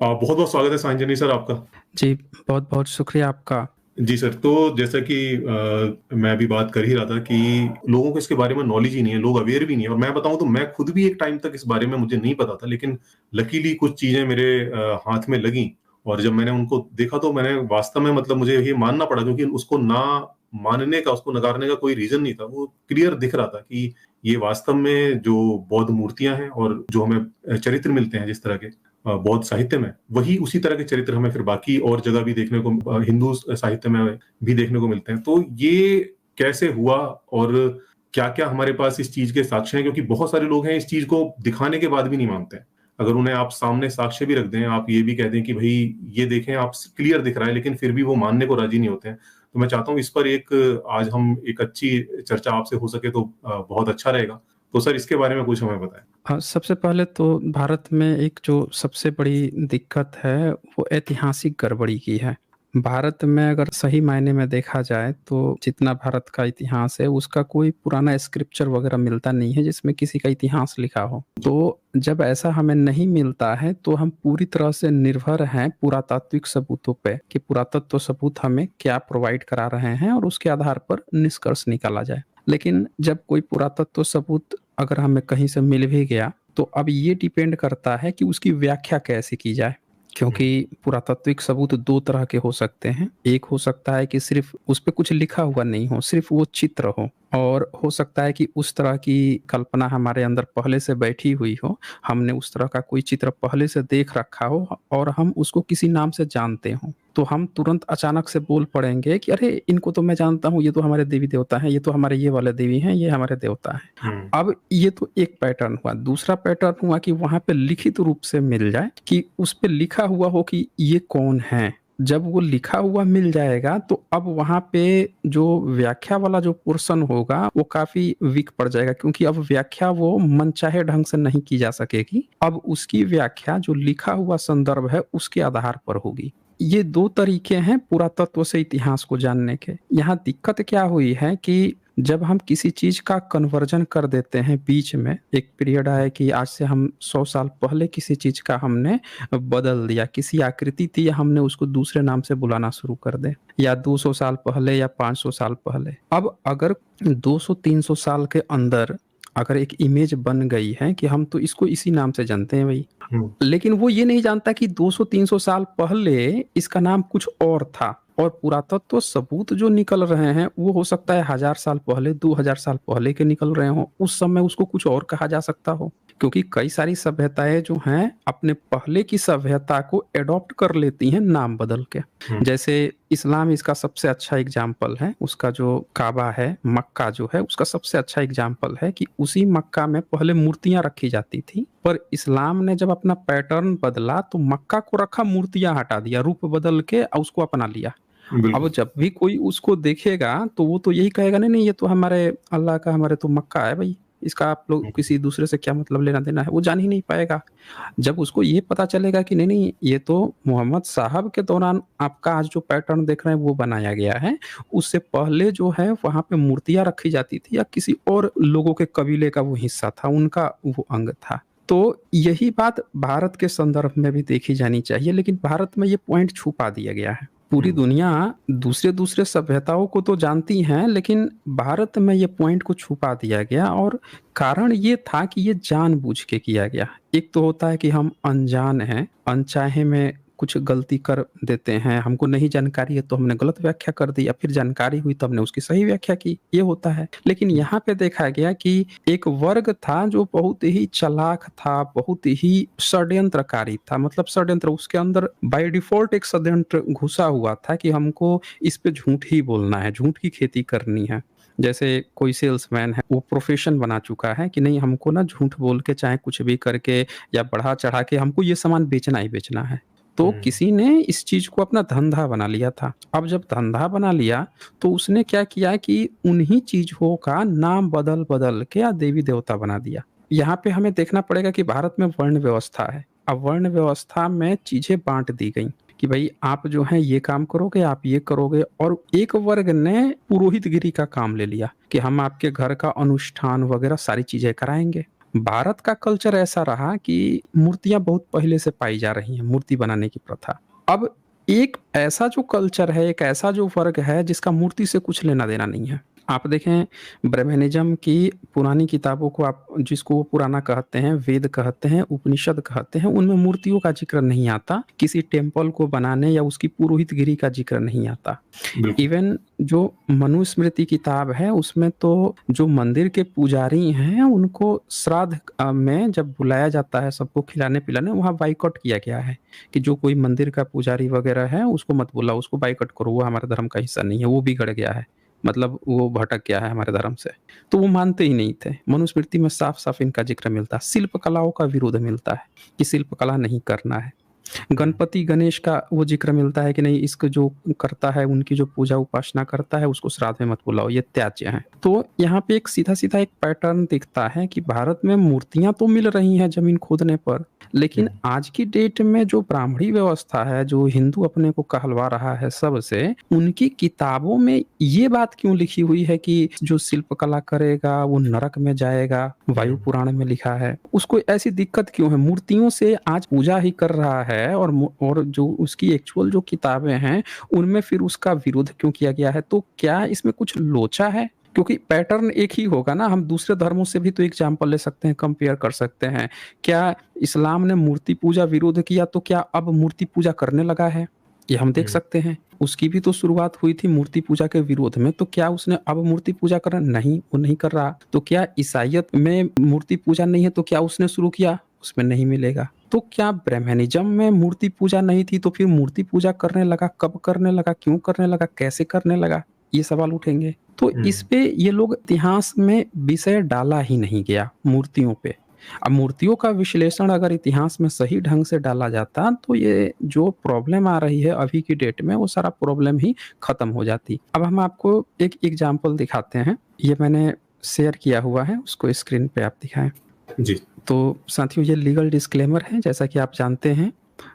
बहुत बहुत स्वागत है सांजनी सर आपका। जी, बहुत-बहुत शुक्रिया आपका। जी सर, तो जैसा कि मैं अभी बात कर ही रहा था कि लोगों को इसके बारे में नॉलेज ही नहीं है, लोग अवेयर भी नहीं है। और मैं बताऊं तो मैं खुद भी एक टाइम तक इस बारे में मुझे नहीं पता था, लेकिन लकीली कुछ चीजें मेरे हाथ में लगी। और जब मैंने उनको देखा तो मैंने वास्तव में मतलब मुझे ये मानना पड़ा, क्योंकि उसको ना मानने का, उसको नकारने का कोई रीजन नहीं था। वो क्लियर दिख रहा था कि ये वास्तव में जो बौद्ध मूर्तियां हैं और जो हमें चरित्र मिलते हैं जिस तरह के बौद्ध साहित्य में, वही उसी तरह के चरित्र हमें फिर बाकी और जगह भी देखने को, हिंदू साहित्य में भी देखने को मिलते हैं। तो ये कैसे हुआ और क्या-क्या हमारे पास इस चीज के साक्ष्य हैं, क्योंकि बहुत सारे लोग हैं इस चीज को दिखाने के बाद भी नहीं मानते हैं। अगर उन्हें आप सामने साक्ष्य भी रख दें, आप ये भी कह दें कि भाई ये देखें, आप क्लियर दिख रहा है, लेकिन फिर भी वो मानने को राजी नहीं होते हैं। तो मैं चाहता हूँ इस पर आज हम एक अच्छी चर्चा आपसे हो सके तो बहुत अच्छा रहेगा। तो सर इसके बारे में कुछ हमें बताएं। सबसे पहले तो भारत में एक जो सबसे बड़ी दिक्कत है, वो ऐतिहासिक गड़बड़ी की है। भारत में अगर सही मायने में देखा जाए तो जितना भारत का इतिहास है, उसका कोई पुराना स्क्रिप्चर वगैरह मिलता नहीं है जिसमें किसी का इतिहास लिखा हो। तो जब ऐसा हमें नहीं मिलता है तो हम पूरी तरह से निर्भर हैं पुरातात्विक सबूतों पे कि पुरातत्व सबूत हमें क्या प्रोवाइड करा रहे हैं और उसके आधार पर निष्कर्ष निकाला जाए। लेकिन जब कोई पुरातत्व सबूत अगर हमें कहीं से मिल भी गया, तो अब ये डिपेंड करता है कि उसकी व्याख्या कैसे की जाए। क्योंकि पुरातात्विक सबूत 2 तरह के हो सकते हैं। एक हो सकता है कि सिर्फ़ उस पे कुछ लिखा हुआ नहीं हो, सिर्फ़ वो चित्र हो, और हो सकता है कि उस तरह की कल्पना हमारे अंदर पहले से बैठी हुई हो। हमने उस तरह का कोई चित्र पहले से देख रखा हो और हम उसको किसी नाम से जानते हों। तो हम तुरंत अचानक से बोल पड़ेंगे कि अरे! इनको तो मैं जानता हूँ, ये तो हमारे देवी-देवता हैं, ये तो हमारे ये वाले देवी हैं, ये हमारे देवता हैं। हुँ। अब ये तो एक पैटर्न हुआ। दूसरा पैटर्न हुआ कि वहाँ पे लिखित रूप से मिल जाए कि उस पे लिखा हुआ हो कि ये कौन है। जब वो लिखा हुआ मिल जाएगा तो अब वहाँ पे जो व्याख्या वाला जो पोर्शन होगा वो काफ़ी वीक पड़ जाएगा, क्योंकि अब व्याख्या वो मनचाहे ढंग से नहीं की जा सकेगी। अब उसकी व्याख्या जो लिखा हुआ संदर्भ है उसके आधार पर होगी। ये 2 तरीके हैं पुरातत्व से इतिहास को जानने के। यहाँ दिक्कत क्या हुई है कि जब हम किसी चीज़ का कन्वर्जन कर देते हैं बीच में, एक पीरियड आया कि आज से हम 100 साल पहले किसी चीज़ का हमने बदल दिया, किसी आकृति थी हमने उसको दूसरे नाम से बुलाना शुरू कर दें, या 200 साल पहले या 500 साल पहले। अब अगर 200-300 साल के अंदर अगर एक इमेज बन गई है कि हम तो इसको इसी नाम से जानते हैं भई, हुँ। लेकिन वो ये नहीं जानता कि 200-300 साल पहले इसका नाम कुछ और था, और पुरातत्व सबूत जो निकल रहे हैं वो हो सकता है 1000 साल पहले, 2000 साल पहले के निकल रहे हों। उस समय उसको कुछ और कहा जा सकता हो। क्योंकि कई सारी सभ्यताएँ जो हैं अपने पहले की सभ्यता को एडॉप्ट कर लेती हैं नाम बदल के। हुँ। जैसे इस्लाम इसका सबसे अच्छा एग्ज़ाम्पल है। उसका जो काबा है, मक्का जो है, उसका सबसे अच्छा एग्ज़ाम्पल है कि उसी मक्का में पहले मूर्तियाँ रखी जाती थी, पर इस्लाम ने जब अपना पैटर्न बदला तो मक्का को रखा, मूर्तियाँ हटा दिया, रूप बदल के उसको अपना लिया। अब बिल्कुल। जब भी कोई उसको देखेगा तो वो तो यही कहेगा, नहीं, नहीं, ये तो हमारे अल्लाह का, हमारे तो मक्का है भई, इसका आप लोग हुँ। किसी दूसरे से क्या मतलब लेना-देना है, वो जान ही नहीं पाएगा। जब उसको ये पता चलेगा कि नहीं, नहीं, ये तो मोहम्मद साहब के दौरान आपका आज जो पैटर्न देख रहे हैं वो बनाया गया है, उससे पहले जो है वहाँ पे मूर्तियाँ रखी जाती थी या किसी और लोगों के कबीले का वो हिस्सा था, उनका वो अंग था। तो यही बात भारत के संदर्भ में भी देखी जानी चाहिए, लेकिन भारत में ये पॉइंट छुपा दिया गया है। पूरी हुँ। दुनिया दूसरे-दूसरे सभ्यताओं को तो जानती हैं, लेकिन भारत में ये पॉइंट को छुपा दिया गया, और कारण ये था कि ये जानबूझ के किया गया। एक तो होता है कि हम अनजान हैं, अनचाहे में कुछ गलती कर देते हैं, हमको नहीं जानकारी है तो हमने गलत व्याख्या कर दी, या फिर जानकारी हुई तो हमने उसकी सही व्याख्या की, ये होता है। लेकिन यहाँ पे देखा गया कि एक वर्ग था जो बहुत ही चालाक था, बहुत ही षड्यंत्रकारी था। मतलब षड्यंत्र उसके अंदर बाय डिफ़ॉल्ट एक षड्यंत्र घुसा हुआ था कि हमको इस पे झूठ ही बोलना है, झूठ की खेती करनी है। जैसे कोई सेल्समैन है, वो प्रोफ़ेशन बना चुका है कि नहीं, हमको ना झूठ बोल के चाहे कुछ भी करके या बढ़ा-चढ़ा के हमको ये सामान बेचना ही बेचना है। तो हुँ। किसी ने इस चीज़ को अपना धंधा बना लिया था। अब जब धंधा बना लिया तो उसने क्या किया कि उन्हीं चीज़ों का नाम बदल-बदल के देवी-देवता बना दिया। यहाँ पे हमें देखना पड़ेगा कि भारत में वर्ण व्यवस्था है। अब वर्ण व्यवस्था में चीज़ें बाँट दी गईं कि भई आप जो हैं ये काम करोगे, आप ये करोगे, और एक वर्ग ने पुरोहितगिरी का काम ले लिया कि हम आपके घर का अनुष्ठान वगैरह सारी चीज़ें कराएँगे। भारत का कल्चर ऐसा रहा कि मूर्तियाँ बहुत पहले से पाई जा रही हैं, मूर्ति बनाने की प्रथा। अब एक ऐसा जो कल्चर है, एक ऐसा जो वर्ग है जिसका मूर्ति से कुछ लेना-देना नहीं है। आप देखें ब्रह्मनिज़्म की पुरानी किताबों को आप जिसको वो पुराना कहते हैं, वेद कहते हैं, उपनिषद कहते हैं, उनमें मूर्तियों का ज़िक्र नहीं आता। किसी टेम्पल को बनाने या उसकी पुरोहितगिरी का ज़िक्र नहीं आता। बिल्कुल। इवन जो मनुस्मृति किताब है उसमें तो जो मंदिर के पुजारी हैं उनको श्राद्ध में जब बुलाया जाता है सबको खिलाने-पिलाने, वहाँ बायकॉट किया गया है कि जो कोई मंदिर का पुजारी वगैरह है उसको मत बुलाओ, उसको बायकॉट करो, वो हमारे धर्म का हिस्सा नहीं है, वो बिगड़ गया है। मतलब वो भटक गया है हमारे धर्म से। तो वो मानते ही नहीं थे। मनुस्मृति में साफ-साफ इनका ज़िक्र मिलता है। शिल्प कलाओं का विरोध मिलता है कि शिल्प कला नहीं करना है। गणपति गणेश का वो ज़िक्र मिलता है कि नहीं, इसको जो करता है उनकी जो पूजा उपासना करता है उसको श्राद्ध में मत बुलाओ, ये त्याज्य है। तो यहाँ पे एक सीधा-सीधा एक पैटर्न दिखता है कि भारत में मूर्तियाँ तो मिल रही हैं ज़मीन खोदने पर, लेकिन आज की डेट में जो ब्राह्मणी व्यवस्था है, जो हिंदू अपने को कहलवा रहा है सबसे, उनकी किताबों में ये बात क्यों लिखी हुई है कि जो शिल्पकला करेगा वो नरक में जाएगा, वायु पुराण में लिखा है। उसको ऐसी दिक्कत क्यों है? मूर्तियों से आज पूजा ही कर रहा है और जो उसकी एक्चुअल जो किताबें हैं, उनमें फिर उसका विरोध क्यों किया गया है? तो क्या इसमें कुछ लोचा है? क्योंकि पैटर्न एक ही होगा ना, हम दूसरे धर्मों से भी तो एग्ज़ाम्पल ले सकते हैं, कंपेयर कर सकते हैं। क्या इस्लाम ने मूर्ति पूजा विरोध किया तो क्या अब मूर्ति पूजा करने लगा है? ये हम देख सकते हैं। उसकी भी तो शुरुआत हुई थी मूर्ति पूजा के विरोध में, तो क्या उसने अब मूर्ति पूजा करना? नहीं, वो नहीं कर रहा। तो क्या ईसाईयत में मूर्ति पूजा नहीं है तो क्या उसने शुरू किया? उसमें नहीं मिलेगा। तो क्या ब्रह्मनिज़्म में मूर्ति पूजा नहीं थी तो फिर मूर्ति पूजा करने लगा? कब करने लगा? क्यों करने लगा? कैसे करने लगा? ये सवाल उठेंगे। तो इस पे ये लोग इतिहास में विषय डाला ही नहीं गया मूर्तियों पे। अब मूर्तियों का विश्लेषण अगर इतिहास में सही ढंग से डाला जाता तो ये जो प्रॉब्लम आ रही है अभी की डेट में वो सारा प्रॉब्लम ही खत्म हो जाती। अब हम आपको एक एग्जांपल दिखाते हैं। ये मैंने शेयर किया हुआ है, उसको स्क्रीन पे आप दिखाएँ। जी। तो साथियों ये लीगल डिस्क्लेमर है, जैसा कि आप जानते हैं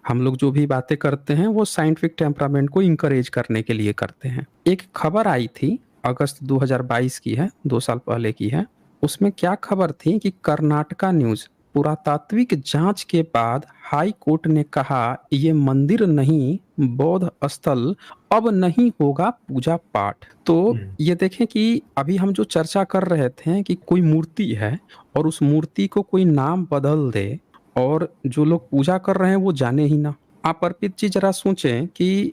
हम लोग जो भी बातें करते हैं वो साइंटिफिक टेम्परामेंट को इंकरेज करने के लिए करते हैं। एक खबर आई थी अगस्त 2022 की है, 2 साल पहले की है। उसमें क्या खबर थी कि कर्नाटका न्यूज़ पुरातात्विक जांच के बाद हाई कोर्ट ने कहा ये मंदिर नहीं बौद्ध स्थल, अब नहीं होगा पूजा पाठ। तो ये देखें कि अभी हम जो चर्चा कर रहे थे कि कोई मूर्ति है और उस मूर्ति को कोई नाम बदल दे और जो लोग पूजा कर रहे हैं वो जाने ही ना। आप अर्पित जी जरा सोचें कि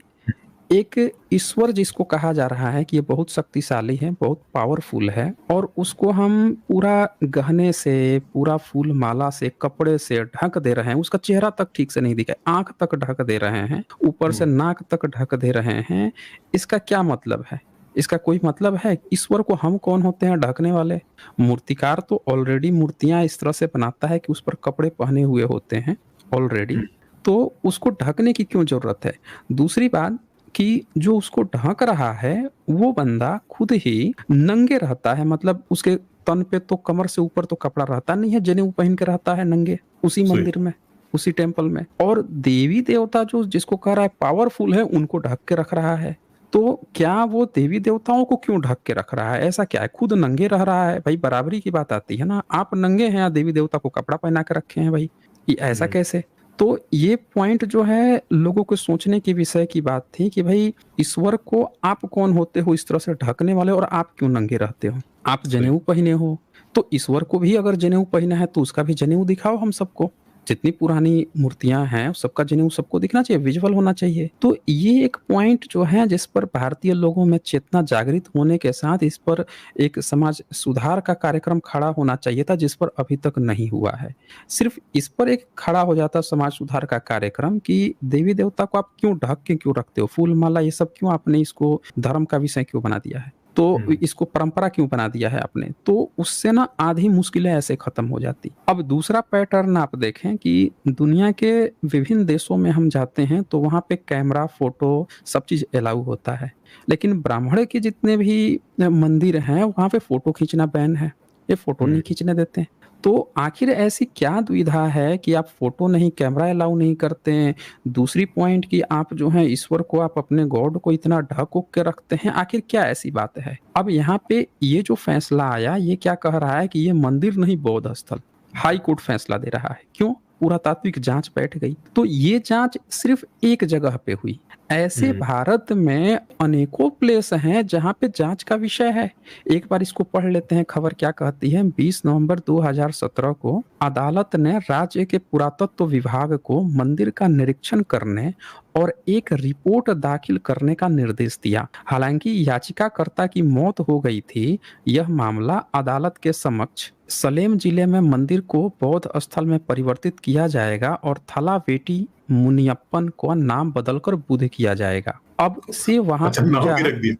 एक ईश्वर जिसको कहा जा रहा है कि ये बहुत शक्तिशाली है, बहुत पावरफुल है और उसको हम पूरा गहने से, पूरा फूल माला से, कपड़े से ढक दे रहे हैं, उसका चेहरा तक ठीक से नहीं दिखाई, आँख तक ढक दे रहे हैं, ऊपर से नाक तक ढक दे रहे हैं। इसका क्या मतलब है? इसका कोई मतलब है? ईश्वर को हम कौन होते हैं ढकने वाले? मूर्तिकार तो ऑलरेडी मूर्तियाँ इस तरह से बनाता है कि उस पर कपड़े पहने हुए होते हैं ऑलरेडी, तो उसको ढकने की क्यों ज़रूरत है? दूसरी बात कि जो उसको ढक रहा है वो बंदा खुद ही नंगे रहता है, मतलब उसके तन पे तो कमर से ऊपर तो कपड़ा रहता नहीं है, जनेऊ पहन के रहता है नंगे उसी मंदिर में, उसी टेम्पल में। और देवी देवता जो जिसको कह रहा है पावरफुल है उनको ढक के रख रहा है। तो क्या वो देवी देवताओं को क्यों ढक के रख रहा है? ऐसा क्या है? खुद नंगे रह रहा है। भाई बराबरी की बात आती है ना, आप नंगे हैं या देवी देवता को कपड़ा पहना के रखे हैं भाई, ये ऐसा कैसे? तो ये पॉइंट जो है लोगों को सोचने के विषय की बात थी कि भाई ईश्वर को आप कौन होते हो इस तरह से ढकने वाले और आप क्यों नंगे रहते हो? आप जनेऊ पहने हो, तो ईश्वर को भी अगर जनेऊ पहना है तो उसका भी जनेऊ दिखाओ हम सबको। जितनी पुरानी मूर्तियां हैं सबका जनेऊ सबको दिखना चाहिए, विजुअल होना चाहिए। तो ये एक पॉइंट जो है जिस पर भारतीय लोगों में चेतना जागृत होने के साथ इस पर एक समाज सुधार का कार्यक्रम खड़ा होना चाहिए था, जिस पर अभी तक नहीं हुआ है। सिर्फ इस पर एक खड़ा हो जाता समाज सुधार का कार्यक्रम कि देवी देवता को आप क्यों ढक के क्यों रखते हो, फूल माला ये सब क्यों आपने इसको धर्म का विषय क्यों बना दिया है, तो इसको परंपरा क्यों बना दिया है आपने, तो उससे ना आधी मुश्किलें ऐसे खत्म हो जाती। अब दूसरा पैटर्न आप देखें कि दुनिया के विभिन्न देशों में हम जाते हैं तो वहाँ पे कैमरा, फोटो सब चीज अलाउ होता है, लेकिन ब्राह्मण के जितने भी मंदिर हैं वहाँ पे फोटो खींचना बैन है, ये फोटो नहीं खींचने देते। तो आखिर ऐसी क्या दुविधा है कि आप फोटो नहीं, कैमरा अलाउ नहीं करते हैं? दूसरी पॉइंट कि आप जो है ईश्वर को, आप अपने गॉड को इतना ढक उक के रखते हैं, आखिर क्या ऐसी बात है? अब यहाँ पे ये जो फैसला आया ये क्या कह रहा है कि ये मंदिर नहीं बौद्ध स्थल, हाई कोर्ट फैसला दे रहा है। क्यों? पुरातात्विक जांच बैठ गई। तो ये जांच सिर्फ एक जगह पे हुई। ऐसे भारत में अनेकों प्लेस हैं जहां पे जांच का विषय है। एक बार इसको पढ़ लेते हैं, खबर क्या कहती है। 20 नवंबर 2017 को अदालत ने राज्य के पुरातत्व विभाग को मंदिर का निरीक्षण करने और एक रिपोर्ट दाखिल करने का निर्देश दिया। हालांकि याचिकाकर्ता की मौत हो गई थी, यह मामला अदालत के समक्ष सलेम जिले में मंदिर को बौद्ध स्थल में परिवर्तित किया जाएगा और थलावेटी मुनियप्पन को नाम बदलकर बुद्ध किया जाएगा। अब से वहां अच्छा, नाम पूजा, भी रख दिया।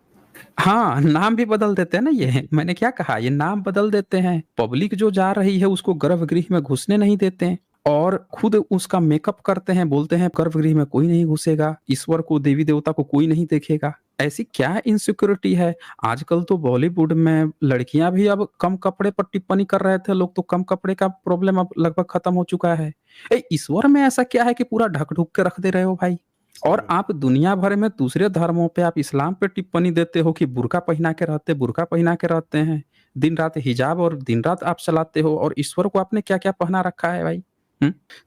हाँ, नाम भी बदल देते हैं ना। ये मैंने क्या कहा, ये नाम बदल देते हैं। पब्लिक जो जा रही है उसको गर्भगृह में घुसने नहीं देते हैं और खुद उसका मेकअप करते हैं, बोलते हैं गर्भगृह में कोई नहीं घुसेगा, ईश्वर को, देवी देवता को कोई नहीं देखेगा। ऐसी क्या इनसिक्योरिटी है? आजकल तो बॉलीवुड में लड़कियां भी अब कम कपड़े पर टिप्पणी कर रहे थे लोग, तो कम कपड़े का प्रॉब्लम अब लगभग खत्म हो चुका है। ईश्वर में ऐसा क्या है कि पूरा ढक ढुक के रख दे रहे हो भाई? और आप दुनिया भर में दूसरे धर्मों पे, आप इस्लाम पे टिप्पणी देते हो कि बुर्का पहना के रहते, बुर्का पहना के रहते हैं, दिन रात हिजाब और दिन रात आप चलाते हो, और ईश्वर को आपने क्या क्या पहना रखा है भाई?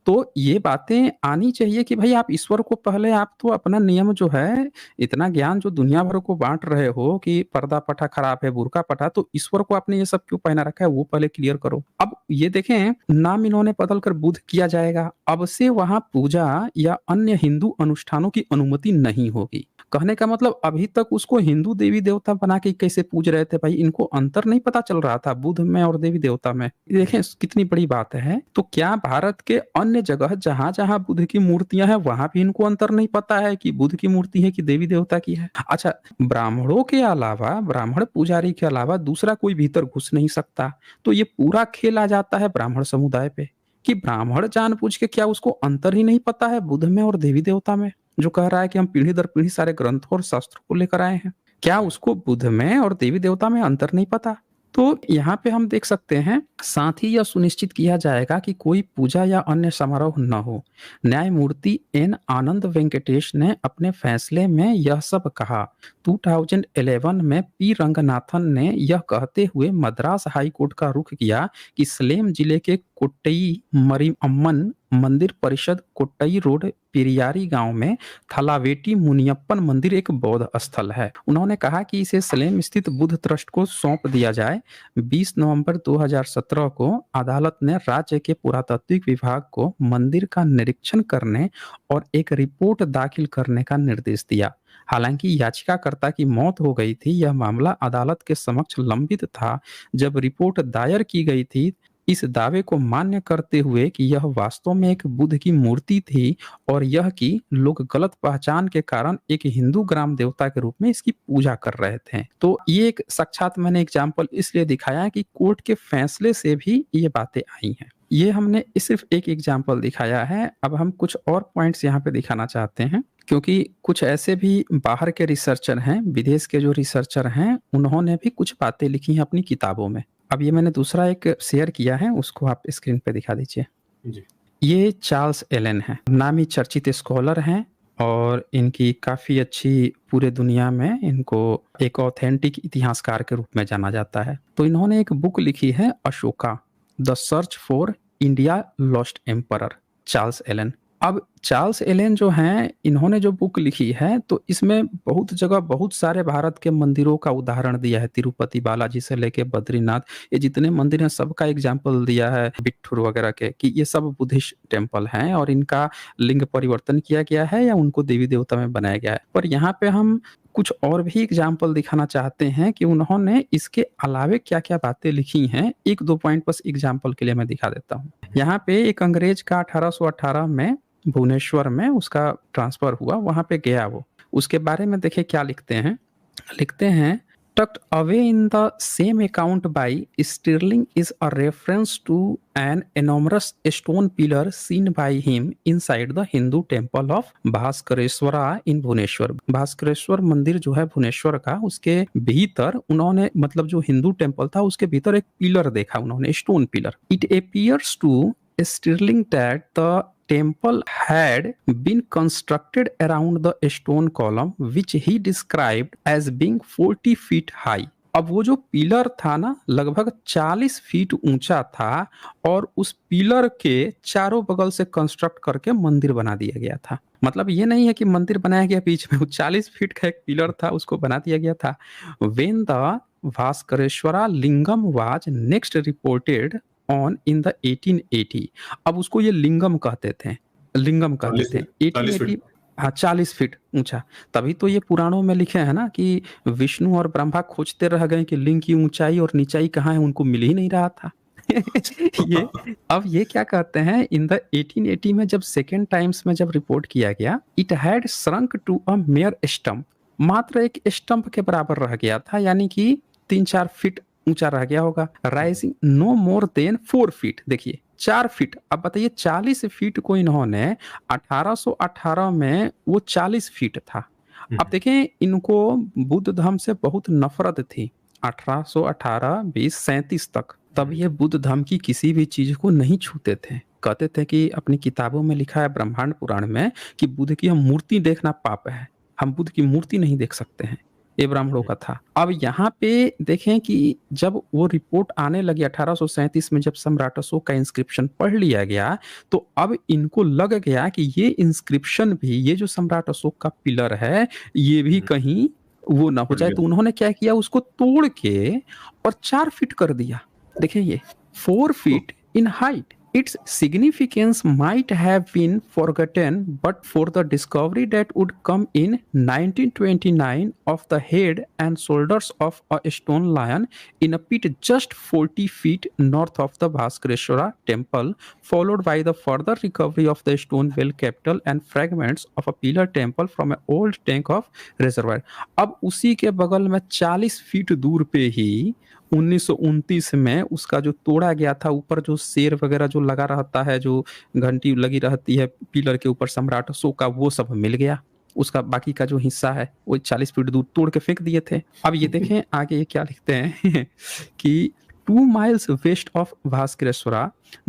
तो ये बातें आनी चाहिए कि भाई आप ईश्वर को पहले, आप तो अपना नियम जो है, इतना ज्ञान जो दुनिया भर को बांट रहे हो कि पर्दा पठा खराब है, बुर्का पठा, तो ईश्वर को आपने ये सब क्यों पहना रखा है, वो पहले क्लियर करो। अब ये देखें, नाम इन्होंने बदल कर बुद्ध किया जाएगा। अब से वहां पूजा या अन्य हिंदू अनुष्ठानों की अनुमति नहीं होगी। कहने का मतलब अभी तक उसको हिंदू देवी देवता बना के कैसे पूज रहे थे भाई, इनको अंतर नहीं पता चल रहा था बुद्ध में और देवी देवता में। देखें कितनी बड़ी बात है। तो क्या भारत के अन्य जगह जहां जहां बुद्ध की मूर्तियां हैं वहां भी इनको अंतर नहीं पता है कि बुद्ध की मूर्ति है कि देवी देवता की है? अच्छा, ब्राह्मणों के अलावा, ब्राह्मण पुजारी के अलावा दूसरा कोई भीतर घुस नहीं सकता। तो ये पूरा खेल आ जाता है ब्राह्मण समुदाय पे कि ब्राह्मण जानबूझ के, क्या उसको अंतर ही नहीं पता है बुद्ध में और देवी देवता में, जो कह रहा है कि हम पीढ़ी दर पीढ़ी सारे ग्रंथों और शास्त्रों को लेकर आए हैं? क्या उसको बुद्ध में और देवी देवता में अंतर नहीं पता? तो यहाँ पे हम देख सकते हैं, साथ ही यह सुनिश्चित किया जाएगा कि कोई पूजा या अन्य समारोह न हो। न्यायमूर्ति एन आनंद वेंकटेश ने अपने फैसले में यह सब कहा। 2011 में पी रंगनाथन ने यह कहते हुए मद्रास हाई कोर्ट का रुख किया कि सलेम जिले के कोट्टई मरियम्मन मंदिर परिषद, कोट्टई रोड, पेरियारी गांव में थलावेटी मुनियप्पन मंदिर एक बौद्ध स्थल है। उन्होंने कहा कि इसे सलेम स्थित बुद्ध ट्रस्ट को सौंप दिया जाए। 20 नवंबर 2017 को अदालत ने राज्य के पुरातात्विक विभाग को मंदिर का निरीक्षण करने और एक रिपोर्ट दाखिल करने का निर्देश दिया। हालांकि याचिकाकर्ता की मौत हो गई थी, यह मामला अदालत के समक्ष लंबित था। जब रिपोर्ट दायर की गई थी, इस दावे को मान्य करते हुए कि यह वास्तव में एक बुद्ध की मूर्ति थी और यह कि लोग गलत पहचान के कारण एक हिंदू ग्राम देवता के रूप में इसकी पूजा कर रहे थे। तो ये एक साक्षात मैंने एग्जाम्पल इसलिए दिखाया कि कोर्ट के फैसले से भी ये बातें आई हैं। ये हमने सिर्फ एक एग्जाम्पल दिखाया है। अब हम कुछ और पॉइंट्स यहाँ पे दिखाना चाहते हैं, क्योंकि कुछ ऐसे भी बाहर के रिसर्चर हैं, विदेश के जो रिसर्चर हैं, उन्होंने भी कुछ बातें लिखी हैं अपनी किताबों में। अब ये मैंने दूसरा एक शेयर किया है, उसको आप स्क्रीन पे दिखा दीजिए जी। ये चार्ल्स एलन है, नामी चर्चित स्कॉलर हैं और इनकी काफी अच्छी, पूरे दुनिया में इनको एक ऑथेंटिक इतिहासकार के रूप में जाना जाता है। तो इन्होंने एक बुक लिखी है, Ashoka the search for India lost emperor, Charles Allen. अब चार्ल्स एलन जो हैं, इन्होंने जो बुक लिखी है, तो इसमें बहुत जगह बहुत सारे भारत के मंदिरों का उदाहरण दिया है। तिरुपति बालाजी से लेके बद्रीनाथ, ये जितने मंदिर हैं सबका एग्जाम्पल दिया है, बिट्ठूर वगैरह के, कि ये सब बुद्धिस्ट टेम्पल हैं और इनका लिंग परिवर्तन किया गया है या उनको देवी देवता में बनाया गया है। पर यहाँ पे हम कुछ और भी एग्जाम्पल दिखाना चाहते हैं कि उन्होंने इसके अलावे क्या क्या बातें लिखी हैं। एक दो पॉइंट बस एग्जाम्पल के लिए मैं दिखा देता हूँ। यहाँ पे एक अंग्रेज का 1818 में भुवनेश्वर में उसका ट्रांसफर हुआ, वहां पे गया वो। उसके बारे में देखिए क्या लिखते हैं। लिखते हैं, tucked away in the same account by Stirling is a reference to an enormous stone pillar seen by him inside the Hindu temple of भास्करेश्वरा in Bhubaneswar. Bhaskareshwar मंदिर जो है भुवनेश्वर का, उसके भीतर उन्होंने, मतलब जो हिंदू टेम्पल था उसके भीतर एक पिलर देखा उन्होंने, stone pillar. It appears to Stirling that the temple had been constructed around the stone column which he described as being 40 feet high। अब वो जो पिलर था ना लगभग 40 फीट ऊंचा था और उस पिलर के चारों बगल से कंस्ट्रक्ट करके मंदिर बना दिया गया था। मतलब ये नहीं है कि मंदिर बनाया गया बीच में, वो 40 फीट का एक पिलर था, उसको बना दिया गया था। When the Bhaskareshwara lingam was next reported on in the 1880, अब उसको ये लिंगम कहते थे, लिंगम कहते 40 थे। फीट 40 1880, फीट हाँ 40 फीट ऊंचा। तभी तो ये पुराणों में लिखे हैं ना कि विष्णु और ब्रह्मा खोजते रह गए कि लिंग की ऊंचाई और निचाई कहाँ है, उनको मिल ही नहीं रहा था। ये अब ये क्या कहते हैं, इन द 1880 में जब सेकेंड टाइम्स में जब रिपोर्ट किया गया, it had shrunk to a mere stump, मात्र एक स्टंप के बराबर रह गया था, यानी कि 3-4 फीट ऊंचा रह गया होगा। Rising no more than 4 feet, देखिए 4 फीट। अब बताइए 40 फीट को इन्होंने 1818 में वो 40 फीट था। अब देखें इनको बुद्ध धर्म से बहुत नफरत थी 1818, 20, 37 तक। तब ये बुद्ध धर्म की किसी भी चीज को नहीं छूते थे, कहते थे कि अपनी किताबों में लिखा है ब्रह्मांड पुराण में कि बुद्ध की हम मूर्ति देखना पाप है, हम बुद्ध की मूर्ति नहीं देख सकते हैं, ये ब्राह्मणों का था। अब यहाँ पे देखें कि जब वो रिपोर्ट आने लगी 1837 में, जब सम्राट अशोक का इंस्क्रिप्शन पढ़ लिया गया, तो अब इनको लग गया कि ये इंस्क्रिप्शन भी, ये जो सम्राट अशोक का पिलर है, ये भी कहीं वो ना हो जाए। तो उन्होंने क्या किया, उसको तोड़ के और 4 फीट कर दिया। देखिए ये 4 feet in height. Its significance might have been forgotten but for the discovery that would come in 1929 of the head and shoulders of a stone lion in a pit just 40 feet north of the Bhaskareshwara temple, followed by the further recovery of the stone well capital and fragments of a pillar temple from an old tank of reservoir। अब उसी के बगल में 40 feet दूर पे ही 1929 में उसका जो तोड़ा गया था, ऊपर जो शेर वगैरह जो लगा रहता है, जो घंटी लगी रहती है पिलर के ऊपर सम्राट अशोक का, वो सब मिल गया। उसका बाकी का जो हिस्सा है वो 40 फीट दूर तोड़ के फेंक दिए थे। अब ये देखें आगे ये क्या लिखते हैं कि 2 miles west of Bhaskeshwara,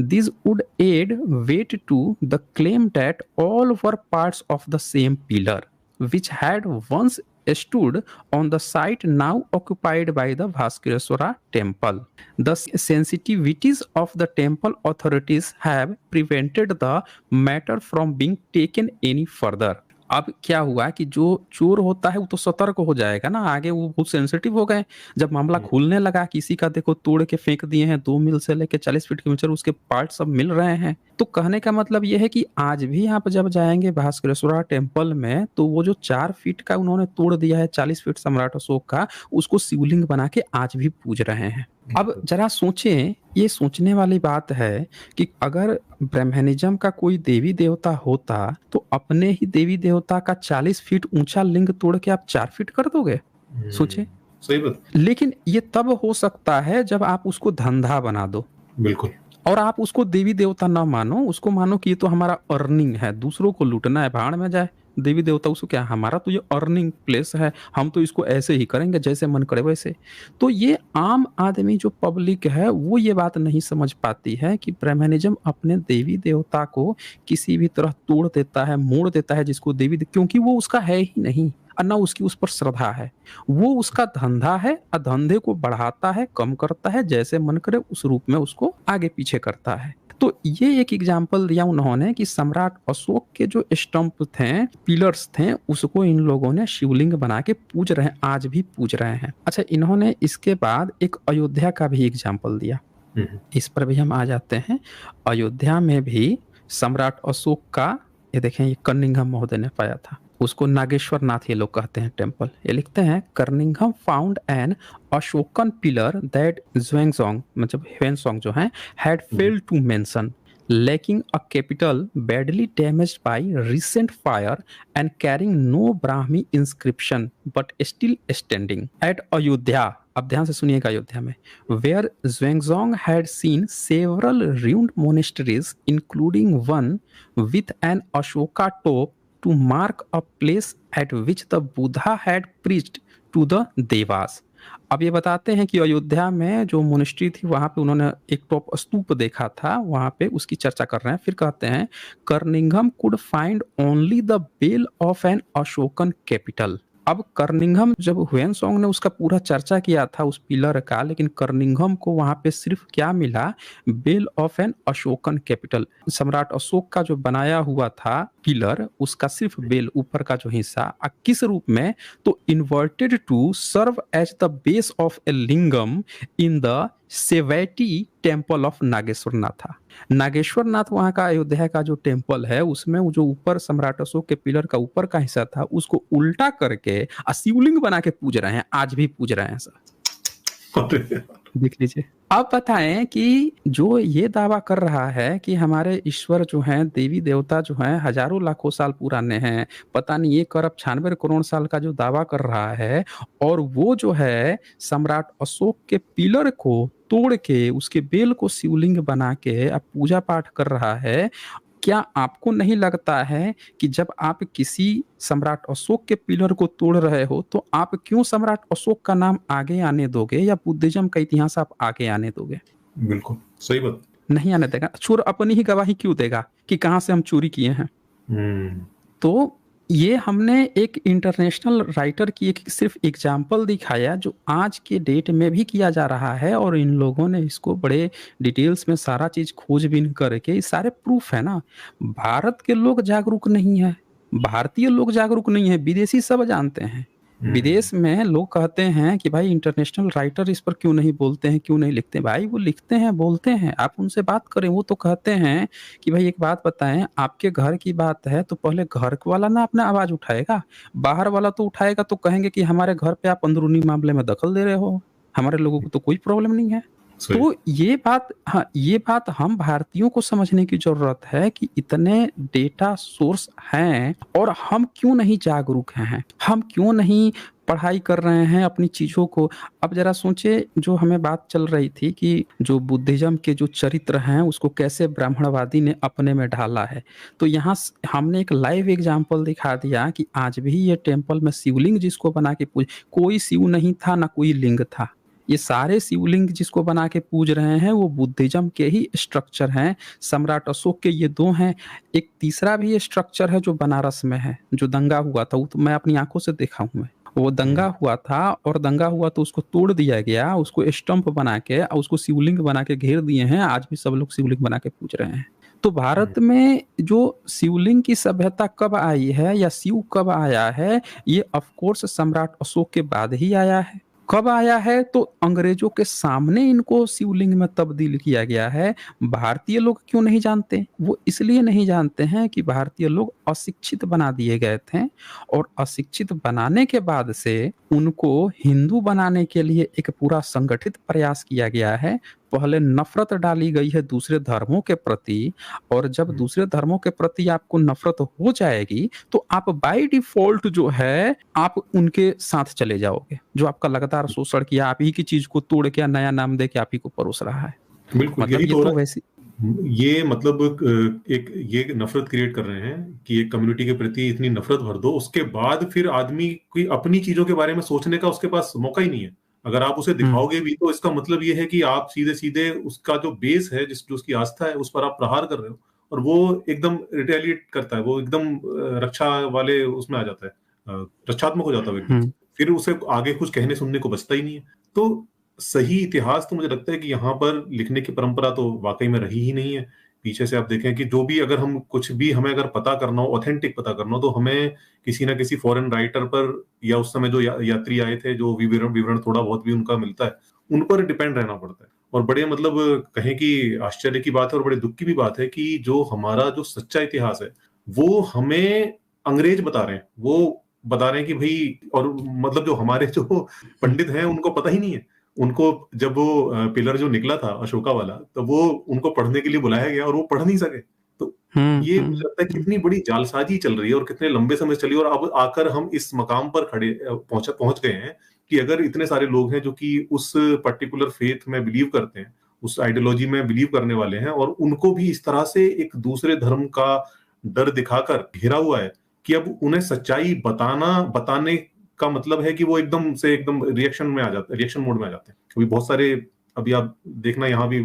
this would add weight to the claim that all were parts of the same pillar, which had once stood on the site now occupied by the Bhaskeshwara temple. The sensitivities of the temple authorities have prevented the matter from being taken any further। अब क्या हुआ कि जो चोर होता है वो तो सतर्क हो जाएगा ना, आगे वो बहुत सेंसिटिव हो गए। जब मामला खुलने लगा, किसी का देखो तोड़ के फेंक दिए हैं, 2 मील से लेके 40 फीट के ऊंचे उसके पार्ट सब मिल रहे हैं। तो कहने का मतलब ये है कि आज भी आप जब जाएंगे भास्करेश्वरा टेम्पल में, तो वो जो 4 फीट का उन्होंने तोड़ दिया है 40 फीट सम्राट अशोक का, उसको शिवलिंग बना के आज भी पूज रहे हैं। अब जरा सोचें, ये सोचने वाली बात है कि अगर ब्रह्मनिज्म का कोई देवी देवता होता तो अपने ही देवी देवता का 40 फीट ऊंचा लिंग तोड़ के आप 4 फीट कर दोगे? सोचे। सही बात। लेकिन ये तब हो सकता है जब आप उसको धंधा बना दो। बिल्कुल। और आप उसको देवी देवता ना मानो, उसको मानो कि ये तो हमारा अर्निंग है, दूसरों को लूटना है, भाड़ में जाए। देवी देवता उसको क्या, हमारा तो ये अर्निंग प्लेस है, हम तो इसको ऐसे ही करेंगे जैसे मन करे वैसे। तो ये आम आदमी जो पब्लिक है वो ये बात नहीं समझ पाती है कि ब्रह्मनिज्म अपने देवी देवता को किसी भी तरह तोड़ देता है, मोड़ देता है जिसको क्योंकि वो उसका है ही नहीं और ना उसकी उस पर श्रद्धा है। वो उसका धंधा है और धंधे को बढ़ाता है, कम करता है, जैसे मन करे उस रूप में उसको आगे पीछे करता है। तो ये एक एग्जाम्पल दिया उन्होंने कि सम्राट अशोक के जो स्टंप थे, पिलर्स थे, उसको इन लोगों ने शिवलिंग बना के पूज रहे हैं, आज भी पूज रहे हैं। अच्छा, इन्होंने इसके बाद एक अयोध्या का भी एग्जाम्पल दिया, इस पर भी हम आ जाते हैं। अयोध्या में भी सम्राट अशोक का, ये देखें, ये कर्निंघम महोदय ने पाया था, उसको नागेश्वर नाथ ये लोग कहते हैं टेम्पल। ये लिखते हैं कर्निंघम found an Ashokan pillar that Xuanzang, मतलब ह्वेनसोंग जो है, had failed to mention, lacking a capital, badly damaged by recent fire and carrying no Brahmi inscription but still standing at Ayodhya। अब ध्यान से सुनिएगा, अयोध्या में where Zhuangzong had seen several ruined monasteries including one with an Ashoka top to mark a place at which the Buddha had preached to the Devas। अब ये बताते हैं कि अयोध्या में जो मोनेस्ट्री थी वहां पे उन्होंने एक टॉप स्तूप देखा था, वहां पे उसकी चर्चा कर रहे हैं। फिर कहते हैं कर्निंघम could find only the bell of an Ashokan capital. अब कर्निंघम जब ह्वेनसांग ने उसका पूरा चर्चा किया था उस पिलर का, लेकिन कर्निंघम को वहां पे सिर्फ क्या मिला, bell of an Ashokan capital. सम्राट अशोक का जो बनाया हुआ था पिलर, उसका सिर्फ बेल ऊपर का जो हिस्सा, किस रूप में, तो inverted to serve as the base of a lingam in the Saivite temple of Nageshwar Natha. Nageshwar नाथ वहां का अयोध्या का जो टेम्पल है, उसमें वो जो ऊपर सम्राट अशोक के पिलर का ऊपर का हिस्सा था, उसको उल्टा करके शिवलिंग बना के पूज रहे हैं, आज भी पूज रहे हैं सर। देख लीजिए। अब बताएं कि जो ये दावा कर रहा है कि हमारे ईश्वर जो हैं, देवी देवता जो हैं, हजारों लाखों साल पुराने हैं, पता नहीं 1 अरब 96 करोड़ साल का जो दावा कर रहा है, और वो जो है सम्राट अशोक के पिलर को तोड़ के उसके बेल को शिवलिंग बना के अब पूजा पाठ कर रहा है। क्या आपको नहीं लगता है कि जब आप किसी सम्राट अशोक के पिलर को तोड़ रहे हो, तो आप क्यों सम्राट अशोक का नाम आगे आने दोगे, या बुद्धिज्म का इतिहास आप आगे आने दोगे? बिल्कुल सही बात। नहीं आने देगा। चोर अपनी ही गवाही क्यों देगा कि कहां से हम चोरी किए हैं? तो ये हमने एक इंटरनेशनल राइटर की एक सिर्फ एग्जाम्पल दिखाया, जो आज के डेट में भी किया जा रहा है, और इन लोगों ने इसको बड़े डिटेल्स में सारा चीज खोजबीन करके, ये सारे प्रूफ है ना। भारत के लोग जागरूक नहीं है, भारतीय लोग जागरूक नहीं है, विदेशी सब जानते हैं। विदेश में लोग कहते हैं कि भाई इंटरनेशनल राइटर इस पर क्यों नहीं बोलते हैं, क्यों नहीं लिखते। भाई वो लिखते हैं, बोलते हैं, आप उनसे बात करें। वो तो कहते हैं कि भाई एक बात बताएं, आपके घर की बात है तो पहले घर वाला ना अपना आवाज उठाएगा, बाहर वाला तो उठाएगा, तो कहेंगे कि हमारे घर पे आप अंदरूनी मामले में दखल दे रहे हो, हमारे लोगों को तो कोई प्रॉब्लम नहीं है। तो ये बात, हाँ, ये बात हम भारतीयों को समझने की जरूरत है कि इतने डेटा सोर्स हैं और हम क्यों नहीं जागरूक हैं, हम क्यों नहीं पढ़ाई कर रहे हैं अपनी चीजों को। अब जरा सोचे, जो हमें बात चल रही थी कि जो बुद्धिज्म के जो चरित्र हैं उसको कैसे ब्राह्मणवादी ने अपने में ढाला है, तो यहाँ हमने एक लाइव एग्जाम्पल दिखा दिया कि आज भी ये टेम्पल में शिवलिंग जिसको बना के पूज, कोई शिव नहीं था ना कोई लिंग था, ये सारे शिवलिंग जिसको बना के पूज रहे हैं वो बुद्धिज्म के ही स्ट्रक्चर हैं। सम्राट अशोक के ये 2 हैं, एक तीसरा भी स्ट्रक्चर है जो बनारस में है, जो दंगा हुआ था, वो तो मैं अपनी आंखों से देखा हूं। मैं वो दंगा हुआ था, और दंगा हुआ तो उसको तोड़ दिया गया, उसको स्टंप बना के और उसको शिवलिंग बना के घेर दिए हैं। आज भी सब लोग शिवलिंग बना के पूज रहे हैं। तो भारत में जो शिवलिंग की सभ्यता कब आई है या शिव कब आया है, ये ऑफकोर्स सम्राट अशोक के बाद ही आया है। कब आया है, तो अंग्रेजों के सामने इनको शिवलिंग में तब्दील किया गया है। भारतीय लोग क्यों नहीं जानते? वो इसलिए नहीं जानते हैं कि भारतीय लोग अशिक्षित बना दिए गए थे, और अशिक्षित बनाने के बाद से उनको हिंदू बनाने के लिए एक पूरा संगठित प्रयास किया गया है। पहले नफरत डाली गई है दूसरे धर्मों के प्रति, और जब दूसरे धर्मों के प्रति आपको नफरत हो जाएगी तो आप बाय डिफॉल्ट जो है आप उनके साथ चले जाओगे, जो आपका लगातार शोषण किया, आप ही की चीज को तोड़ के नया नाम दे के आप ही को परोस रहा है। बिल्कुल मतलब यही ये तो वैसी, ये मतलब एक ये नफरत क्रिएट कर रहे हैं कि एक कम्युनिटी के प्रति इतनी नफरत भर दो, उसके बाद फिर आदमी कोई अपनी चीजों के बारे में सोचने का उसके पास मौका ही नहीं है। अगर आप उसे दिखाओगे भी तो इसका मतलब ये है कि आप सीधे सीधे उसका जो बेस है, जो उसकी आस्था है, उस पर आप प्रहार कर रहे हो, और वो एकदम रिटेलिएट करता है, वो एकदम रक्षा वाले उसमें आ जाता है, रक्षात्मक हो जाता है एकदम। फिर उसे आगे कुछ कहने सुनने को बचता ही नहीं है। तो सही इतिहास तो मुझे लगता है कि यहाँ पर लिखने की परंपरा तो वाकई में रही ही नहीं है। पीछे से आप देखें कि जो भी, अगर हम कुछ भी हमें अगर पता करना हो, ऑथेंटिक पता करना हो, तो हमें किसी ना किसी फॉरेन राइटर पर, या उस समय जो यात्री आए थे, जो विवरण थोड़ा बहुत भी उनका मिलता है, उन पर डिपेंड रहना पड़ता है। और बड़े मतलब कहें कि आश्चर्य की बात है और बड़े दुख की भी बात है कि जो हमारा जो सच्चा इतिहास है वो हमें अंग्रेज बता रहे हैं। वो बता रहे हैं कि भाई, और मतलब जो हमारे जो पंडित हैं उनको पता ही नहीं है। उनको जब वो पिलर जो निकला था अशोका वाला, तो वो उनको पढ़ने के लिए बुलाया गया और वो पढ़ नहीं सके। तो ये मुझे लगता है कितनी बड़ी जालसाजी चल रही है और कितने लंबे समय से चली है, और अब आकर हम इस मकाम पर खड़े पहुंच गए हैं कि अगर इतने सारे लोग हैं जो कि उस पर्टिकुलर फेथ में बिलीव करते हैं, उस आइडियोलॉजी में बिलीव करने वाले हैं, और उनको भी इस तरह से एक दूसरे धर्म का डर दिखाकर घेरा हुआ है कि अब उन्हें सच्चाई बताने का मतलब है कि वो एकदम से एकदम रिएक्शन मोड में आ जाते हैं। अभी बहुत सारे, अभी आप देखना यहाँ भी,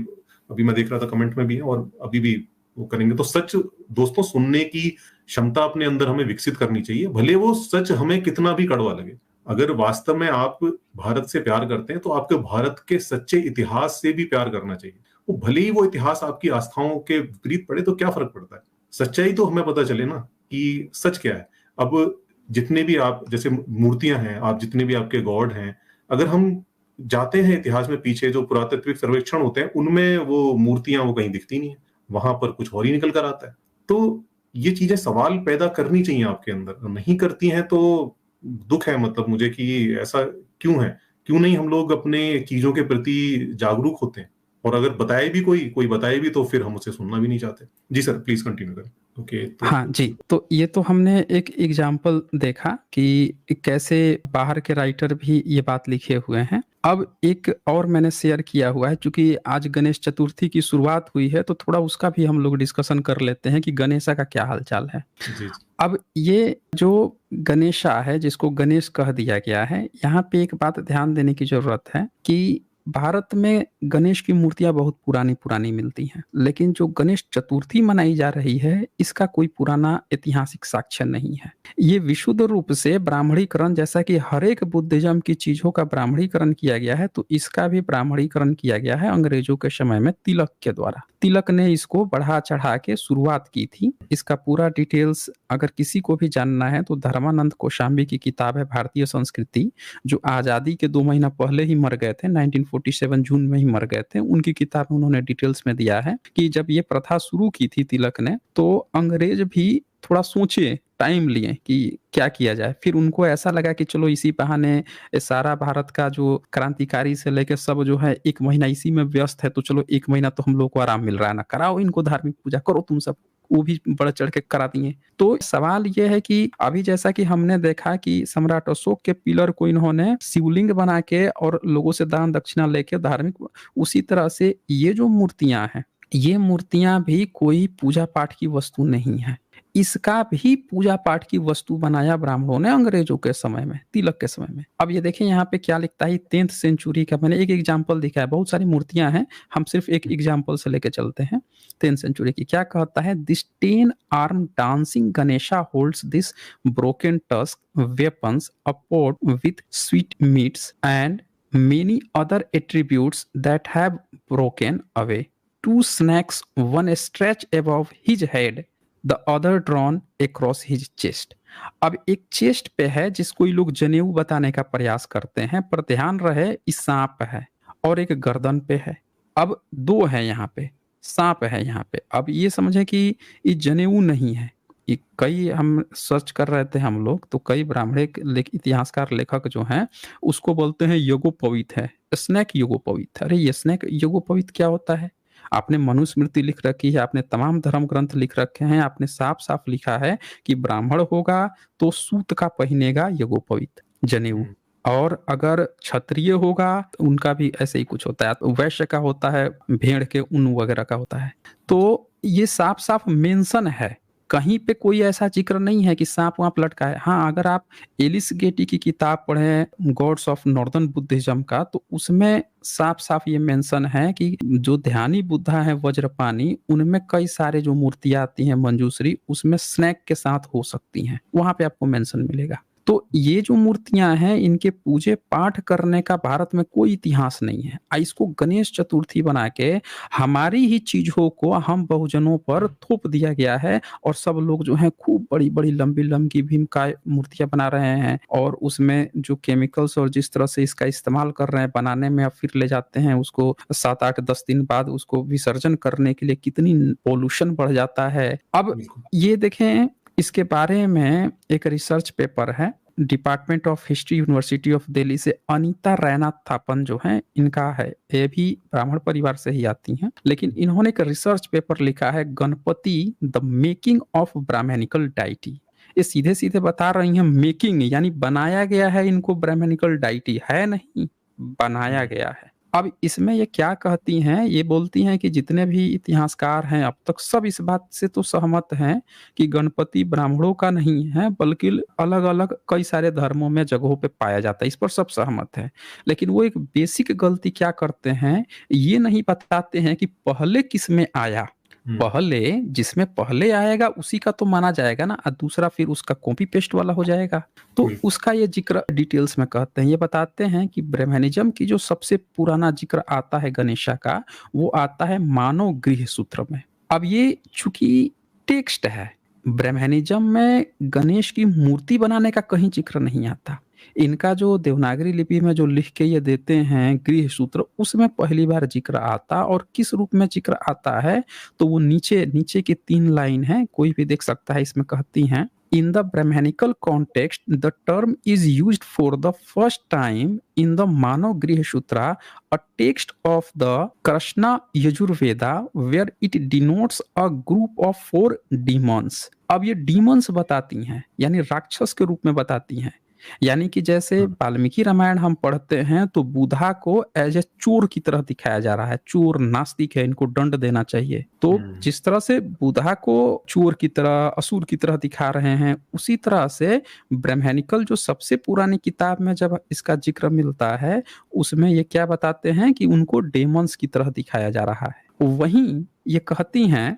अभी मैं देख रहा था कमेंट में भी है और अभी भी वो करेंगे। तो सच दोस्तों सुनने की क्षमता अपने अंदर हमें विकसित करनी चाहिए, भले वो सच हमें कितना भी कड़वा लगे। अगर वास्तव में आप भारत से प्यार करते हैं तो आपको भारत के सच्चे इतिहास से भी प्यार करना चाहिए। वो भले ही वो इतिहास आपकी आस्थाओं के विपरीत पड़े तो क्या फर्क पड़ता है, सच्चाई तो हमें पता चले ना कि सच क्या है। अब जितने भी आप जैसे मूर्तियां हैं, आप जितने भी आपके गॉड हैं, अगर हम जाते हैं इतिहास में पीछे, जो पुरातात्विक सर्वेक्षण होते हैं उनमें वो मूर्तियां वो कहीं दिखती नहीं है, वहां पर कुछ और ही निकल कर आता है। तो ये चीजें सवाल पैदा करनी चाहिए आपके अंदर, नहीं करती हैं तो दुख है, मतलब मुझे कि ऐसा क्यों है, क्यों नहीं हम लोग अपने चीजों के प्रति जागरूक होते हैं। और अगर बताए भी कोई बताए भी तो फिर हम उसे सुनना भी नहीं चाहते। जी सर, प्लीज कंटिन्यू करें। ओके, तो हाँ जी, तो ये तो हमने एक एग्जाम्पल देखा कि कैसे बाहर के राइटर भी ये बात लिखे हुए हैं। अब एक और मैंने शेयर किया हुआ है, चूंकि आज गणेश चतुर्थी की शुरुआत हुई है तो थोड़ा उसका भी हम लोग डिस्कशन कर लेते हैं कि गणेशा का क्या हालचाल है। जी अब ये जो गणेशा है, जिसको गणेश कह दिया गया है, यहाँ पे एक बात ध्यान देने की जरूरत है कि भारत में गणेश की मूर्तियां बहुत पुरानी पुरानी मिलती हैं, लेकिन जो गणेश चतुर्थी मनाई जा रही है इसका कोई पुराना ऐतिहासिक साक्ष्य नहीं है। ये विशुद्ध रूप से ब्राह्मणीकरण, जैसा कि हर एक बुद्धिज्म की चीजों का ब्राह्मणीकरण किया गया है, तो इसका भी ब्राह्मणीकरण किया गया है अंग्रेजों के समय में तिलक के द्वारा। तिलक ने इसको बढ़ा चढ़ा के शुरुआत की थी। इसका पूरा डिटेल्स अगर किसी को भी जानना है तो धर्मानंद कौशाम्बी की किताब है भारतीय संस्कृति, जो आजादी के 2 महीना पहले ही मर गए थे, 1947 जून में ही मर गए थे। उनकी किताब में उन्होंने डिटेल्स में दिया है कि जब ये प्रथा शुरू की थी तिलक ने, तो अंग्रेज भी थोड़ा सोचे, टाइम लिए कि क्या किया जाए। फिर उनको ऐसा लगा कि चलो इसी बहाने सारा भारत का जो क्रांतिकारी से लेकर सब जो है 1 महीना इसी में व्यस्त है, तो चलो 1 महीना तो हम लोग को आराम मिल रहा है ना, कराओ इनको धार्मिक पूजा, करो तुम सब। वो भी बढ़ चढ़ के करा दिए। तो सवाल ये है कि अभी जैसा कि हमने देखा कि सम्राट अशोक के पिलर को इन्होंने शिवलिंग बना के और लोगों से दान दक्षिणा लेके धार्मिक, उसी तरह से ये जो मूर्तियां हैं, ये मूर्तियां भी कोई पूजा पाठ की वस्तु नहीं है। इसका भी पूजा पाठ की वस्तु बनाया ब्राह्मणों ने अंग्रेजों के समय में, तिलक के समय में। अब ये देखें यहाँ पे क्या लिखता है, 10th सेंचुरी का मैंने एक एग्जाम्पल दिखा है, बहुत सारी मूर्तियां हैं, हम सिर्फ एक एग्जाम्पल से लेके चलते हैं 10th सेंचुरी की। क्या कहता है, this 10 arm dancing Ganesha holds this broken tusk weapons upward with sweet meets and many other attributes that have broken away. 2 snakes, one stretched above his head, the other drawn across his chest. अब एक chest पे है जिसको ये लोग जनेऊ बताने का प्रयास करते हैं, पर ध्यान रहे इस सांप है, और एक गर्दन पे है। अब 2 है यहाँ पे, सांप है यहाँ पे। अब ये समझे कि ये जनेऊ नहीं है। ये कई हम सर्च कर रहे थे हम लोग, तो कई ब्राह्मणिक इतिहासकार लेखक जो हैं उसको बोलते हैं यज्ञोपवीत है, स्नेक यज्ञोपवीत। अरे ये स्नेक यज्ञोपवीत क्या होता है? आपने मनुस्मृति लिख रखी है, आपने तमाम धर्म ग्रंथ लिख रखे हैं, आपने साफ साफ लिखा है कि ब्राह्मण होगा तो सूत का पहनेगा यज्ञोपवीत, जनेऊ, और अगर क्षत्रिय होगा तो उनका भी ऐसे ही कुछ होता है, तो वैश्य का होता है भेड़ के ऊन वगैरह का होता है। तो ये साफ साफ मेंशन है, कहीं पे कोई ऐसा जिक्र नहीं है कि सांप वाप लटका है। हाँ, अगर आप एलिस गेटी की किताब पढ़ें गॉड्स ऑफ नॉर्दर्न बुद्धिज्म का, तो उसमें साफ साफ ये मेंशन है कि जो ध्यानी बुद्धा है वज्रपानी, उनमें कई सारे जो मूर्तियां आती हैं मंजूश्री, उसमें स्नैक के साथ हो सकती हैं, वहां पे आपको मेंशन मिलेगा। तो ये जो मूर्तियां हैं, इनके पूजे पाठ करने का भारत में कोई इतिहास नहीं है। इसको गणेश चतुर्थी बना के हमारी ही चीजों को हम बहुजनों पर थोप दिया गया है, और सब लोग जो हैं खूब बड़ी बड़ी लंबी लंबी भीमकाय मूर्तियां बना रहे हैं, और उसमें जो केमिकल्स और जिस तरह से इसका इस्तेमाल कर रहे हैं बनाने में, अब फिर ले जाते हैं उसको 7, 8, 10 दिन बाद उसको विसर्जन करने के लिए, कितनी पोल्यूशन बढ़ जाता है। अब ये देखें, इसके बारे में एक रिसर्च पेपर है department of history university of Delhi से, अनीता रैना थापन जो है इनका है, ये भी ब्राह्मण परिवार से ही आती हैं, लेकिन इन्होंने एक रिसर्च पेपर लिखा है, Ganapati the making of Brahmanical deity. ये सीधे सीधे बता रही हैं मेकिंग, यानी बनाया गया है इनको, ब्राह्मणिकल डाइटी है नहीं, बनाया गया है। अब इसमें ये क्या कहती हैं, ये बोलती हैं कि जितने भी इतिहासकार हैं अब तक सब इस बात से तो सहमत हैं कि गणपति ब्राह्मणों का नहीं है, बल्कि अलग अलग कई सारे धर्मों में जगहों पे पाया जाता है, इस पर सब सहमत है। लेकिन वो एक बेसिक गलती क्या करते हैं, ये नहीं बताते हैं कि पहले किस में आया। पहले जिसमें पहले आएगा उसी का तो माना जाएगा ना, और दूसरा फिर उसका कॉपी पेस्ट वाला हो जाएगा। तो बिल्कुल। उसका ये जिक्र डिटेल्स में कहते हैं, ये बताते हैं कि ब्रह्मनिज्म की जो सबसे पुराना जिक्र आता है गणेशा का, वो आता है मानव गृह सूत्र में। अब ये चूंकि टेक्स्ट है, ब्रह्मनिज्म में गणेश की मूर्ति बनाने का कहीं जिक्र नहीं आता। इनका जो देवनागरी लिपि में जो लिख के ये देते हैं गृह सूत्र, उसमें पहली बार जिक्र आता, और किस रूप में जिक्र आता है तो वो नीचे नीचे की 3 लाइन है, कोई भी देख सकता है, इसमें कहती हैं, In the Brahmanical context, the term is used for the first time in the Mano Griha Sutra, a text of the Krishna Yajurveda, where it denotes a group of 4 demons. अब ये demons बताती हैं, यानी राक्षस के रूप में बताती हैं। यानी कि जैसे वाल्मीकि रामायण हम पढ़ते हैं तो बुधा को एज ए चोर की तरह दिखाया जा रहा है, चोर नास्तिक है, इनको दंड देना चाहिए। तो जिस तरह से बुधा को चोर की तरह, असुर की तरह दिखा रहे हैं, उसी तरह से ब्रह्मनिकल जो सबसे पुरानी किताब में जब इसका जिक्र मिलता है, उसमें ये क्या बताते हैं कि उनको डेमंस की तरह दिखाया जा रहा है। वहीं ये कहती हैं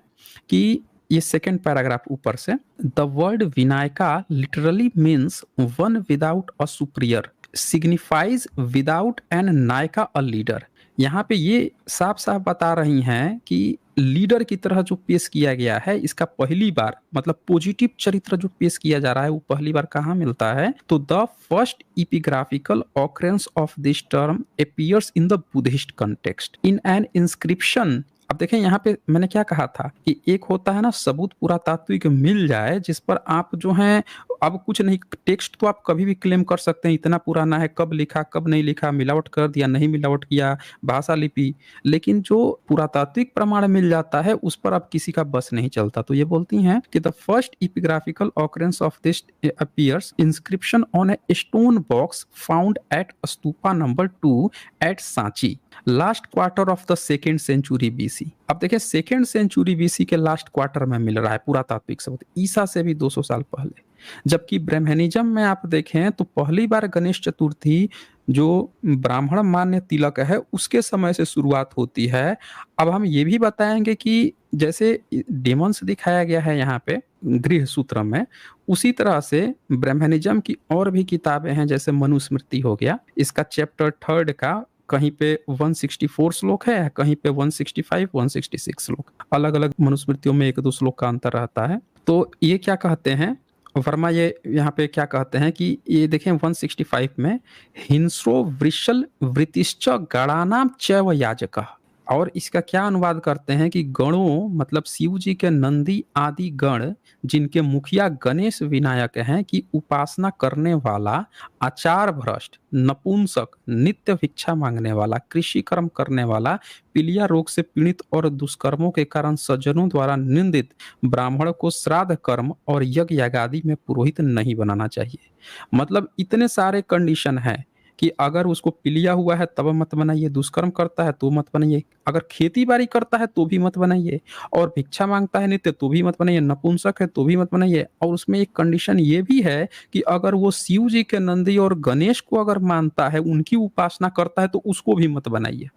कि ये सेकेंड पैराग्राफ ऊपर से, the word Vinayaka literally means one without a superior, signifies without an Nykaa a leader. यहाँ पे ये साफ साफ बता रही हैं कि लीडर की तरह जो पेश किया गया है, इसका पहली बार मतलब पॉजिटिव चरित्र जो पेश किया जा रहा है, वो पहली बार कहाँ मिलता है, तो the first epigraphical occurrence of this term appears in the Buddhist context in an inscription. अब देखें यहाँ पे मैंने क्या कहा था कि एक होता है ना सबूत पुरातात्विक मिल जाए, जिस पर आप जो है अब कुछ नहीं, टेक्स्ट तो आप कभी भी क्लेम कर सकते हैं इतना पुराना है, कब लिखा कब नहीं लिखा, मिलावट कर दिया नहीं मिलावट किया, भाषा लिपि, लेकिन जो पुरातात्विक प्रमाण मिल जाता है उस पर अब किसी का बस नहीं चलता। तो ये बोलती हैं कि the first epigraphical occurrence of this appears inscription on a stone box found at stupa number 2 at Sanchi, last quarter of the second century BC. अब देखिए सेकेंड सेंचुरी बीसी के लास्ट क्वार्टर में मिल रहा है पुरातात्विक सबूत, ईसा से भी 200 साल पहले। जबकि ब्रह्मनिज्म में आप देखें तो पहली बार गणेश चतुर्थी जो ब्राह्मण मान्य तिलक है उसके समय से शुरुआत होती है। अब हम ये भी बताएंगे कि जैसे डेमंस दिखाया गया है यहाँ पे गृह सूत्र में, उसी तरह से ब्रह्मनिज्म की और भी किताबें हैं, जैसे मनुस्मृति हो गया, इसका चैप्टर 3 का कहीं पे 164 श्लोक है, कहीं पे 165 166 श्लोक, अलग अलग मनुस्मृतियों में 1-2 श्लोक का अंतर रहता है। तो ये क्या कहते हैं वर्मा, ये यहाँ पे क्या कहते हैं कि ये देखें 165 में, हिंस्रो वृषल वृतिश्च गणानाम चैव याजक, और इसका क्या अनुवाद करते हैं कि गणों मतलब शिव जी के नंदी आदि गण जिनके मुखिया गणेश विनायक हैं, कि उपासना करने वाला, आचार भ्रष्ट, नपुंसक, नित्य भिक्षा मांगने वाला, कृषि कर्म करने वाला, पीलिया रोग से पीड़ित और दुष्कर्मों के कारण सज्जनों द्वारा निंदित ब्राह्मण को श्राद्ध कर्म और यज्ञ यागादि में पुरोहित नहीं बनाना चाहिए। मतलब इतने सारे कंडीशन है कि अगर उसको पीलिया हुआ है तब मत बनाइए, दुष्कर्म करता है तो मत बनाइए, अगर खेती बाड़ी करता है तो भी मत बनाइए, और भिक्षा मांगता है नित्य तो भी मत बनाइए, नपुंसक है तो भी मत बनाइए। और उसमें एक कंडीशन ये भी है कि अगर वो शिव जी के नंदी और गणेश को अगर मानता है, उनकी उपासना करता है, तो उसको भी मत बनाइए,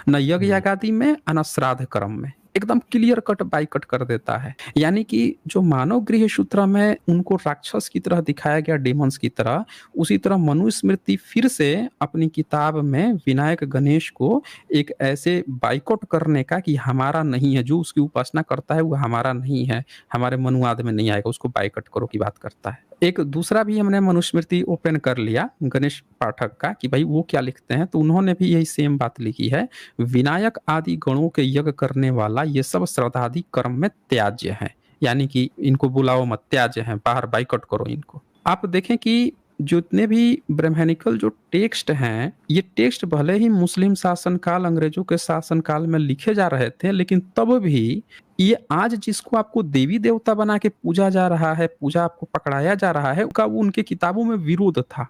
न यज्ञ यागादि में न श्राद्ध कर्म में। एकदम क्लियर कट बाई कट कर देता है। यानी कि जो मानव गृह सूत्र में उनको राक्षस की तरह दिखाया गया, डेमंस की तरह, उसी तरह मनुस्मृति फिर से अपनी किताब में विनायक गणेश को एक ऐसे बाइकआउट करने का कि हमारा नहीं है, जो उसकी उपासना करता है वो हमारा नहीं है, हमारे मनुवाद में नहीं आएगा, उसको बाइकआउट करो की बात करता है। एक दूसरा भी हमने मनुस्मृति ओपन कर लिया गणेश पाठक का कि भाई वो क्या लिखते हैं, तो उन्होंने भी यही सेम बात लिखी है, विनायक आदि गणों के यज्ञ करने वाला ये सब श्रद्धादि कर्म में त्याज्य है, यानी कि इनको बुलाओ मत, त्याज्य है, बाहर बाइकआउट करो इनको। आप देखें कि जितने भी ब्रह्मनिकल जो टेक्स्ट हैं, ये टेक्स्ट भले ही मुस्लिम शासनकाल, अंग्रेजों के शासनकाल में लिखे जा रहे थे, लेकिन तब भी ये आज जिसको आपको देवी देवता बना के पूजा जा रहा है, पूजा आपको पकड़ाया जा रहा है, उनका वो उनके किताबों में विरोध था।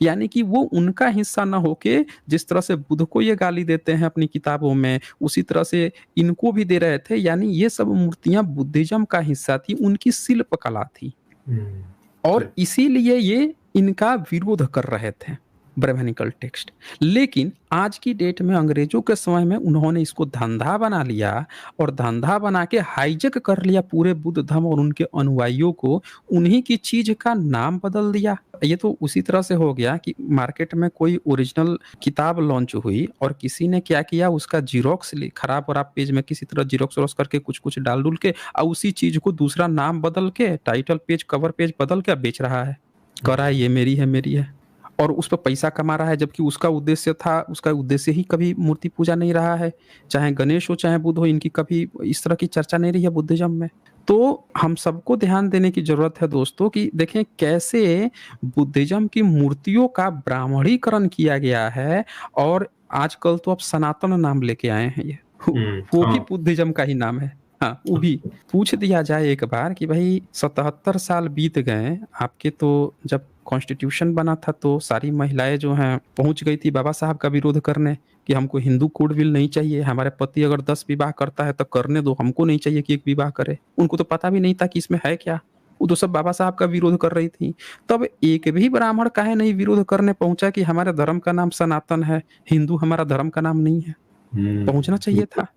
यानी कि वो उनका हिस्सा न होके, जिस तरह से बुद्ध को ये गाली देते हैं अपनी किताबों में, उसी तरह से इनको भी दे रहे थे। यानी ये सब मूर्तियां बुद्धिज्म का हिस्सा थी, उनकी शिल्प कला थी, और इसीलिए ये इनका विरोध कर रहे थे। ब्राह्मणिकल टेक्स्ट। लेकिन आज की डेट में अंग्रेजों के समय में उन्होंने इसको धंधा बना लिया और धंधा बना के हाईजैक कर लिया पूरे बुद्ध धर्म और उनके अनुयायियों को, उन्हीं की चीज का नाम बदल दिया। ये तो उसी तरह से हो गया कि मार्केट में कोई ओरिजिनल किताब लॉन्च हुई और किसी ने क्या किया, उसका जीरोक्स खराब और आप पेज में किसी तरह जीरोक्स वोरोक्स करके कुछ कुछ डाल डुल के और उसी चीज को दूसरा नाम बदल के टाइटल पेज कवर पेज बदल के बेच रहा है, कह रहा है ये मेरी है मेरी है, और उस पर पैसा कमा रहा है, जबकि उसका उद्देश्य ही कभी मूर्ति पूजा नहीं रहा है। चाहे गणेश हो चाहे बुद्ध हो, इनकी कभी इस तरह की चर्चा नहीं रही है बुद्धिज्म में। तो हम सबको ध्यान देने की जरूरत है दोस्तों कि देखें कैसे बुद्धिज्म की मूर्तियों का ब्राह्मणीकरण किया गया है, और आजकल तो अब सनातन नाम लेके आए हैं ये, वो भी हाँ बुद्धिज्म का ही नाम है। हाँ, वो भी पूछ दिया जाए एक बार कि भाई 77 साल बीत गए आपके, तो जब कॉन्स्टिट्यूशन बना था तो सारी महिलाएं जो हैं पहुंच गई थी बाबा साहब का विरोध करने कि हमको हिंदू कोड बिल नहीं चाहिए, हमारे पति अगर 10 विवाह करता है तो करने दो, हमको नहीं चाहिए कि एक विवाह करे। उनको तो पता भी नहीं था कि इसमें है क्या, वो तो सब बाबा साहब का विरोध कर रही थी। तब एक भी ब्राह्मण काहे नहीं विरोध करने पहुंचा कि हमारे धर्म का नाम सनातन है, हिंदू हमारा धर्म का नाम नहीं है, पहुंचना चाहिए था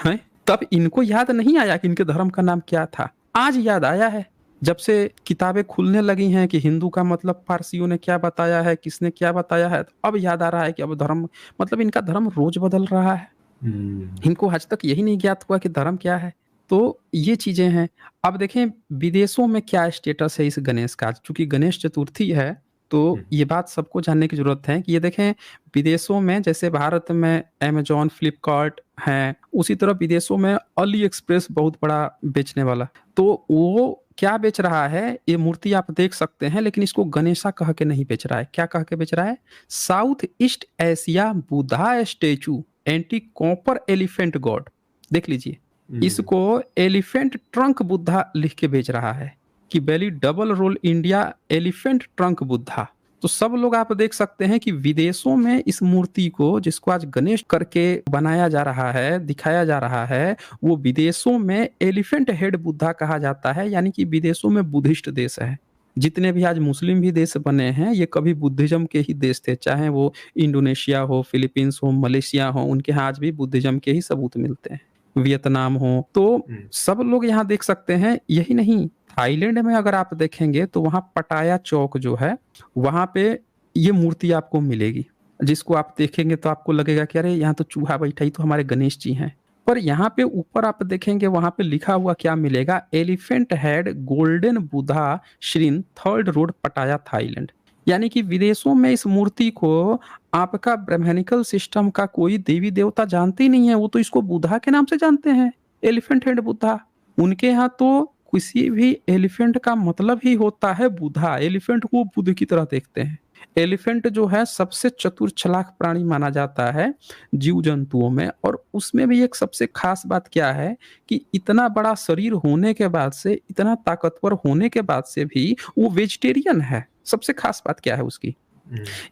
है। तब इनको याद नहीं आया कि इनके धर्म का नाम क्या था, आज याद आया है जब से किताबें खुलने लगी हैं कि हिंदू का मतलब पारसियों ने क्या बताया है, किसने क्या बताया है, तो अब याद आ रहा है कि अब धर्म मतलब इनका धर्म रोज बदल रहा है। इनको आज तक यही नहीं ज्ञात हुआ कि धर्म क्या है। तो ये चीजें हैं। अब देखें विदेशों में क्या स्टेटस है इस गणेश का, चूंकि गणेश चतुर्थी है तो ये बात सबको जानने की जरूरत है कि ये देखें विदेशों में जैसे भारत में अमेजॉन फ्लिपकार्ट है, उसी तरह विदेशों में अली एक्सप्रेस बहुत बड़ा बेचने वाला, तो वो क्या बेच रहा है, ये मूर्ति आप देख सकते हैं, लेकिन इसको गणेशा कह के नहीं बेच रहा है। क्या कह के बेच रहा है, south east Asia Buddha statue anti copper elephant God. देख लीजिए, इसको एलिफेंट ट्रंक बुद्धा लिख के बेच रहा है कि belly double role India elephant trunk Buddha. तो सब लोग आप देख सकते हैं कि विदेशों में इस मूर्ति को, जिसको आज गणेश करके बनाया जा रहा है, दिखाया जा रहा है, वो विदेशों में एलिफेंट हेड बुद्धा कहा जाता है, यानी कि विदेशों में बुद्धिस्ट देश है। जितने भी आज मुस्लिम भी देश बने हैं ये कभी बुद्धिज्म के ही देश थे, चाहे वो इंडोनेशिया हो, फिलीपींस हो, मलेशिया हो, उनके यहाँ आज भी बुद्धिज्म के ही सबूत मिलते हैं, वियतनाम हो। तो सब लोग यहाँ देख सकते हैं। यही नहीं, थाईलैंड में अगर आप देखेंगे तो वहाँ पटाया चौक जो है वहाँ पे ये मूर्ति आपको मिलेगी, जिसको आप देखेंगे तो आपको लगेगा कि अरे यहाँ तो चूहा बैठा, ही तो हमारे गणेश जी हैं। पर यहाँ पे ऊपर आप देखेंगे वहाँ पे लिखा हुआ क्या मिलेगा, एलिफेंट हेड गोल्डन बुधा श्रीन 3rd रोड पटाया थाईलैंड। यानी कि विदेशों में इस मूर्ति को आपका ब्राह्मणिकल सिस्टम का कोई देवी देवता जानते ही नहीं है, वो तो इसको बुधा के नाम से जानते हैं, एलिफेंट हेड बुद्धा। उनके यहाँ तो किसी भी एलिफेंट का मतलब ही होता है बुधा, एलिफेंट को बुद्ध की तरह देखते हैं। एलिफेंट जो है सबसे चतुर चालाक प्राणी माना जाता है जीव जंतुओं में, और उसमें भी एक सबसे खास बात क्या है कि इतना बड़ा शरीर होने के बाद से, इतना ताकतवर होने के बाद से भी वो वेजिटेरियन है। सबसे खास बात क्या है उसकी,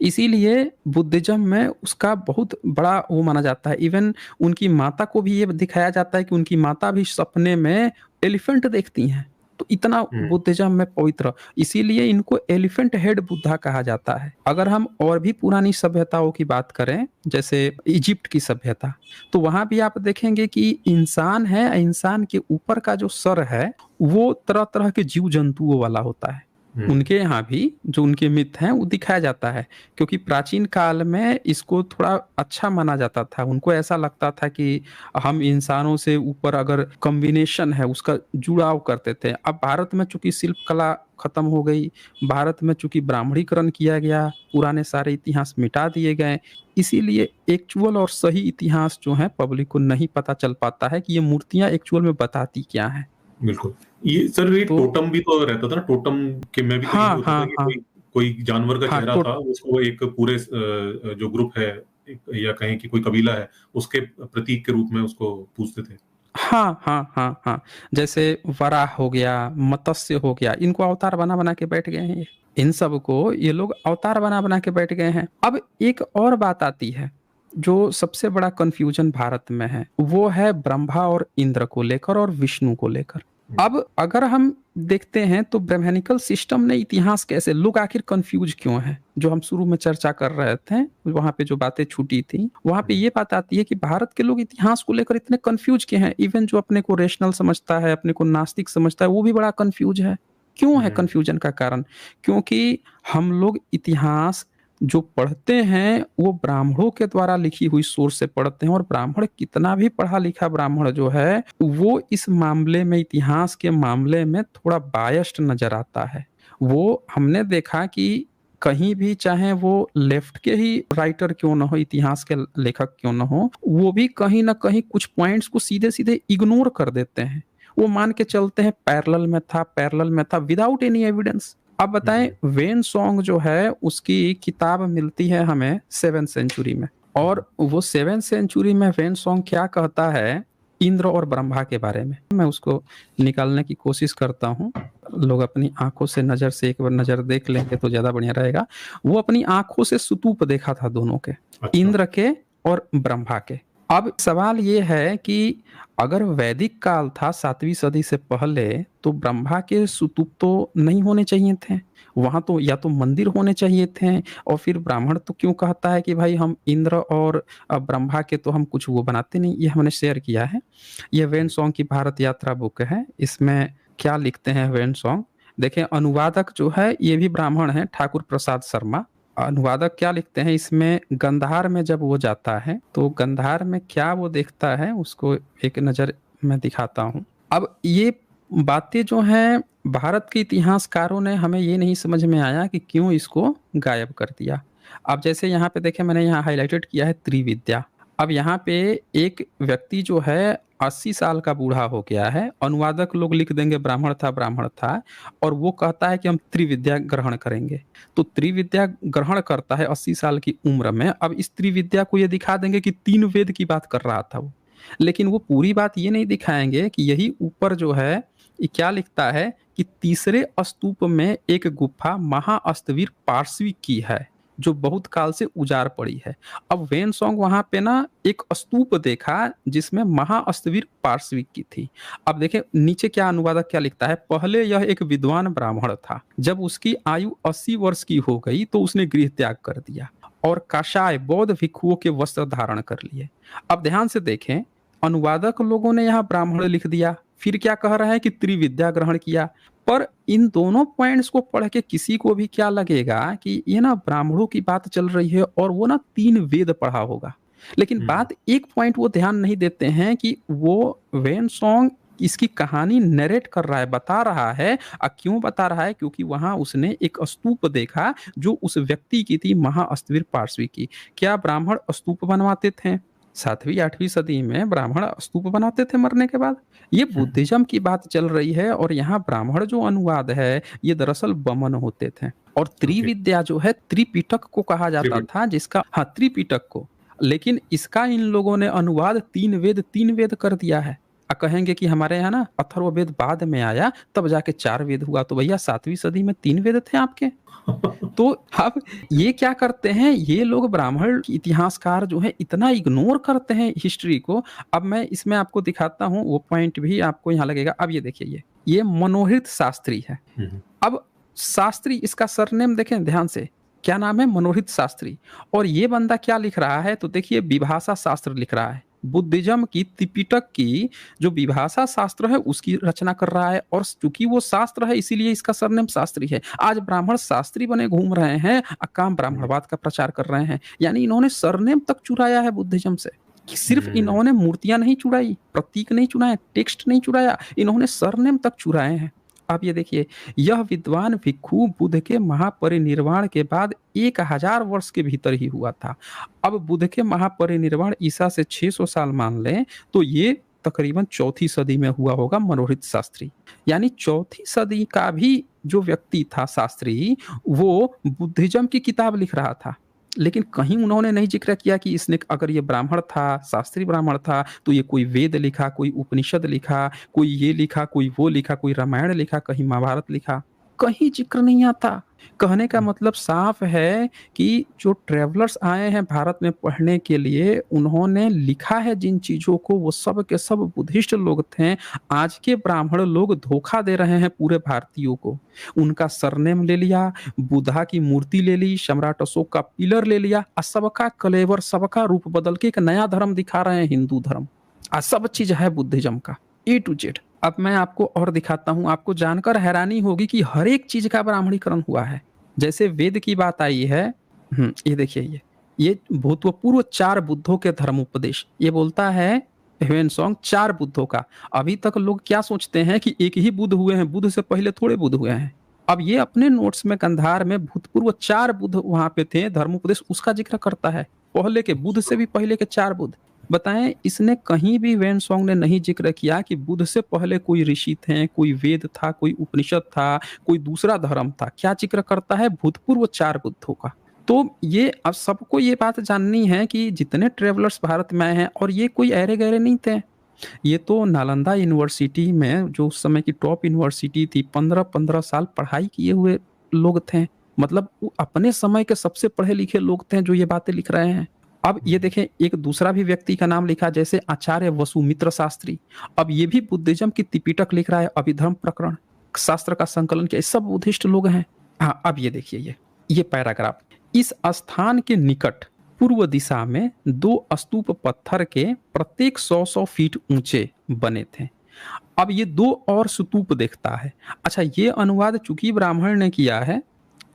इसीलिए बुद्धिज्म में उसका बहुत बड़ा वो माना जाता है। इवन उनकी माता को भी ये दिखाया जाता है कि उनकी माता भी सपने में एलिफेंट देखती हैं। तो इतना बुद्धिज्म में पवित्र, इसीलिए इनको एलिफेंट हेड बुद्धा कहा जाता है। अगर हम और भी पुरानी सभ्यताओं की बात करें, जैसे इजिप्ट की सभ्यता, तो वहां भी आप देखेंगे कि इंसान है, इंसान के ऊपर का जो सर है वो तरह तरह के जीव जंतुओं वाला होता है। उनके यहाँ भी जो उनके मिथ हैं वो दिखाया जाता है, क्योंकि प्राचीन काल में इसको थोड़ा अच्छा माना जाता था। उनको ऐसा लगता था कि हम इंसानों से ऊपर अगर कॉम्बिनेशन है उसका जुड़ाव करते थे। अब भारत में चूंकि शिल्प कला खत्म हो गई, भारत में चूंकि ब्राह्मणीकरण किया गया, पुराने सारे इतिहास मिटा दिए गए, इसीलिए एक्चुअल और सही इतिहास जो है पब्लिक को नहीं पता चल पाता है कि ये मूर्तियां एक्चुअल में बताती क्या है। बिल्कुल। ये सर ये टोटम भी तो रहता था ना, टोटम के में भी तो यही होता था कि कोई जानवर का चेहरा था, उसको एक पूरे जो ग्रुप है या कहें कि कोई कबीला है उसके प्रतीक के रूप में उसको पूजते थे। हाँ, जैसे वराह हो गया, मत्स्य हो गया, इनको अवतार बना बना के बैठ गए हैं। इन सब को ये लोग अवतार बना बना के बैठ गए हैं। अब एक और बात आती है जो सबसे बड़ा कंफ्यूजन भारत में है, वो है ब्रह्मा और इंद्र को लेकर और विष्णु को लेकर। अब अगर हम देखते हैं तो ब्राह्मणिकल सिस्टम ने इतिहास कैसे, लोग आखिर कंफ्यूज क्यों हैं, जो हम शुरू में चर्चा कर रहे थे, वहां पे जो बातें छूटी थी वहां पे ये बात आती है कि भारत के लोग इतिहास को लेकर इतने कंफ्यूज क्यों हैं। इवन जो अपने को रेशनल समझता है, अपने को नास्तिक समझता है, वो भी बड़ा कंफ्यूज है। क्यों है कंफ्यूजन का कारण? क्योंकि हम लोग इतिहास जो पढ़ते हैं वो ब्राह्मणों के द्वारा लिखी हुई सोर्स से पढ़ते हैं, और ब्राह्मण कितना भी पढ़ा लिखा ब्राह्मण जो है वो इस मामले में, इतिहास के मामले में थोड़ा बायस्ड नजर आता है। वो हमने देखा कि कहीं भी, चाहे वो लेफ्ट के ही राइटर क्यों ना हो, इतिहास के लेखक क्यों ना हो, वो भी कहीं ना कहीं कुछ पॉइंट्स को सीधे सीधे इग्नोर कर देते हैं। वो मान के चलते हैं पैरेलल में था, पैरेलल में था, विदाउट एनी एविडेंस। अब बताएं, वेन सॉन्ग जो है उसकी किताब मिलती है हमें 7th सेंचुरी में, और वो 7th सेंचुरी में वेन सॉन्ग क्या कहता है इंद्र और ब्रह्मा के बारे में। मैं उसको निकालने की कोशिश करता हूँ, लोग अपनी आंखों से नजर से एक बार नजर देख लेंगे तो ज्यादा बढ़िया रहेगा। वो अपनी आंखों से स्तूप देखा था दोनों के, इंद्र के और ब्रह्मा के। अब सवाल ये है कि अगर वैदिक काल था 7वीं सदी से पहले, तो ब्रह्मा के स्तूप तो नहीं होने चाहिए थे वहां, तो या तो मंदिर होने चाहिए थे। और फिर ब्राह्मण तो क्यों कहता है कि भाई हम इंद्र और ब्रह्मा के तो हम कुछ वो बनाते नहीं। ये हमने शेयर किया है, ये वेन सॉन्ग की भारत यात्रा बुक है। इसमें क्या लिखते हैं वेन सॉन्ग, देखें। अनुवादक जो है ये भी ब्राह्मण है, ठाकुर प्रसाद शर्मा। अनुवादक क्या लिखते हैं इसमें, गंधार में जब वो जाता है तो गंधार में क्या वो देखता है, उसको एक नजर मैं दिखाता हूँ। अब ये बातें जो हैं भारत के इतिहासकारों ने, हमें ये नहीं समझ में आया कि क्यों इसको गायब कर दिया। अब जैसे यहाँ पे देखें, मैंने यहाँ हाईलाइटेड किया है त्रिविद्या। अब यहाँ पे एक व्यक्ति जो है 80 साल का बूढ़ा हो गया है, अनुवादक लोग लिख देंगे ब्राह्मण था, ब्राह्मण था, और वो कहता है कि हम त्रिविद्या ग्रहण करेंगे। तो त्रिविद्या ग्रहण करता है 80 साल की उम्र में। अब इस त्रिविद्या को ये दिखा देंगे कि 3 वेद की बात कर रहा था वो, लेकिन वो पूरी बात ये नहीं दिखाएंगे कि यही ऊपर जो है ये क्या लिखता है कि तीसरे स्तूप में एक गुफा महाअस्तवीर पार्श्वी की है, जो बहुत काल से उजाड़ पड़ी है। अब वेन सॉन्ग वहां पे ना एक स्तूप देखा जिसमें महाअस्तवीर पार्श्वी की थी। अब देखें नीचे क्या अनुवादक क्या लिखता है, पहले यह एक विद्वान ब्राह्मण था, जब उसकी आयु 80 वर्ष की हो गई तो उसने गृह त्याग कर दिया और काशाय बौद्ध भिक्षुओं के वस्त्र धारण कर लिए। अब ध्यान से देखें, अनुवादक लोगों ने यहाँ ब्राह्मण लिख दिया, फिर क्या कह रहा है कि त्रिविद्या ग्रहण किया। पर इन दोनों पॉइंट्स को पढ़ के किसी को भी क्या लगेगा कि ये ना ब्राह्मणों की बात चल रही है और वो ना 3 वेद पढ़ा होगा। लेकिन बात एक पॉइंट वो ध्यान नहीं देते हैं कि वो वेन सॉन्ग इसकी कहानी नरेट कर रहा है, बता रहा है। क्यों बता रहा है? क्योंकि वहां उसने एक स्तूप देखा जो उस व्यक्ति की थी, महाअस्तवीर पार्श्वी की। क्या ब्राह्मण स्तूप बनवाते थे? 7वीं 8वीं सदी में ब्राह्मण स्तूप बनाते थे मरने के बाद। ये बुद्धिज्म की बात चल रही है, और यहाँ ब्राह्मण जो अनुवाद है ये दरअसल बमन होते थे। और त्रिविद्या जो है त्रिपिटक को कहा जाता था, जिसका, हाँ, त्रिपिटक को। लेकिन इसका इन लोगों ने अनुवाद 3 वेद कर दिया है। कहेंगे कि हमारे यहाँ ना अथर्ववेद बाद में आया, तब जाके 4 वेद हुआ। तो भैया 7वीं सदी में 3 वेद थे आपके। तो अब ये क्या करते हैं, ये लोग ब्राह्मण इतिहासकार जो है इतना इग्नोर करते हैं हिस्ट्री को। अब मैं इसमें आपको दिखाता हूँ, वो पॉइंट भी आपको यहाँ लगेगा। अब ये देखिए, ये मनोहृत शास्त्री है। अब शास्त्री, इसका सरनेम देखें ध्यान से, क्या नाम है? मनोहृत शास्त्री। और ये बंदा क्या लिख रहा है, तो देखिए विभाषा शास्त्र लिख रहा है। बुद्धिज्म की त्रिपिटक की जो विभाषा शास्त्र है उसकी रचना कर रहा है, और चूंकि वो शास्त्र है इसीलिए इसका सरनेम शास्त्री है। आज ब्राह्मण शास्त्री बने घूम रहे हैं, काम ब्राह्मणवाद का प्रचार कर रहे हैं। यानी इन्होंने सरनेम तक चुराया है बुद्धिज्म से। सिर्फ इन्होंने मूर्तियां नहीं चुराई, प्रतीक नहीं चुराए, टेक्स्ट नहीं चुराया, इन्होंने सरनेम तक चुराए हैं। आप ये देखिए, यह विद्वान भिक्षु बुद्ध के महापरिनिर्वाण के बाद 1000 वर्ष के भीतर ही हुआ था। अब बुद्ध के महापरिनिर्वाण ईसा से 600 साल मान लें, तो ये तकरीबन 4वीं सदी में हुआ होगा मनोहृत शास्त्री। यानी 4वीं सदी का भी जो व्यक्ति था शास्त्री, वो बुद्धिज्म की किताब लिख रहा था। लेकिन कहीं उन्होंने नहीं जिक्र किया कि इसने, अगर ये ब्राह्मण था, शास्त्री ब्राह्मण था, तो ये कोई वेद लिखा, कोई उपनिषद लिखा, कोई ये लिखा, कोई वो लिखा, कोई रामायण लिखा, कहीं महाभारत लिखा। कहीं जिक्र नहीं आता। कहने का मतलब साफ है कि जो ट्रैवलर्स आए हैं भारत में पढ़ने के लिए, उन्होंने लिखा है जिन चीज़ों को, वो सब के सब बुद्धिस्ट लोग थे। आज के ब्राह्मण लोग धोखा दे रहे हैं पूरे भारतीयों को। उनका सरनेम ले लिया, बुद्धा की मूर्ति ले ली, सम्राट अशोक का पिलर ले लिया, सबका कलेवर, सबका रूप बदल के एक नया धर्म दिखा रहे हैं, हिंदू धर्म। सब चीज है बुद्धिज्म का, A to Z। अब मैं आपको और दिखाता हूं, आपको जानकर हैरानी होगी कि हर एक चीज का ब्राह्मणीकरण हुआ है। जैसे वेद की बात आई है, ये देखिए, ये भूतपूर्व 4 बुद्धों के धर्म उपदेश, ये बोलता है ह्वेनसांग 4 बुद्धों का। अभी तक लोग क्या सोचते हैं कि एक ही बुद्ध हुए हैं, बुद्ध से पहले थोड़े बुद्ध हुए हैं। अब ये अपने नोट्स में कंधार में भूतपूर्व 4 बुद्ध वहां पे थे, धर्म उपदेश उसका जिक्र करता है। पहले के बुद्ध से भी पहले के 4 बुद्ध। बताएं, इसने कहीं भी ह्वेनसांग ने नहीं जिक्र किया कि बुद्ध से पहले कोई ऋषि थे, कोई वेद था, कोई उपनिषद था, कोई दूसरा धर्म था। क्या जिक्र करता है? भूतपूर्व 4 बुद्धों का। तो ये अब सबको ये बात जाननी है कि जितने ट्रेवलर्स भारत में आए हैं, और ये कोई ऐरे गहरे नहीं थे, ये तो नालंदा यूनिवर्सिटी में, जो उस समय की टॉप यूनिवर्सिटी थी, 15-15 साल पढ़ाई किए हुए लोग थे। मतलब वो अपने समय के सबसे पढ़े लिखे लोग थे जो ये बातें लिख रहे हैं। अब ये देखें, एक दूसरा भी व्यक्ति का नाम लिखा, जैसे आचार्य वसुमित्र शास्त्री। अब ये भी बुद्धिज्म की त्रिपिटक लिख रहा है, अभिधर्म प्रकरण शास्त्र का संकलन किया। सब बुद्धिस्ट लोग हैं। हाँ, अब ये देखिए, ये पैराग्राफ, इस स्थान के निकट पूर्व दिशा में 2 स्तूप पत्थर के प्रत्येक 100-100 फीट ऊंचे बने थे। अब ये 2 और स्तूप देखता है। अच्छा, ये अनुवाद चूंकि ब्राह्मण ने किया है,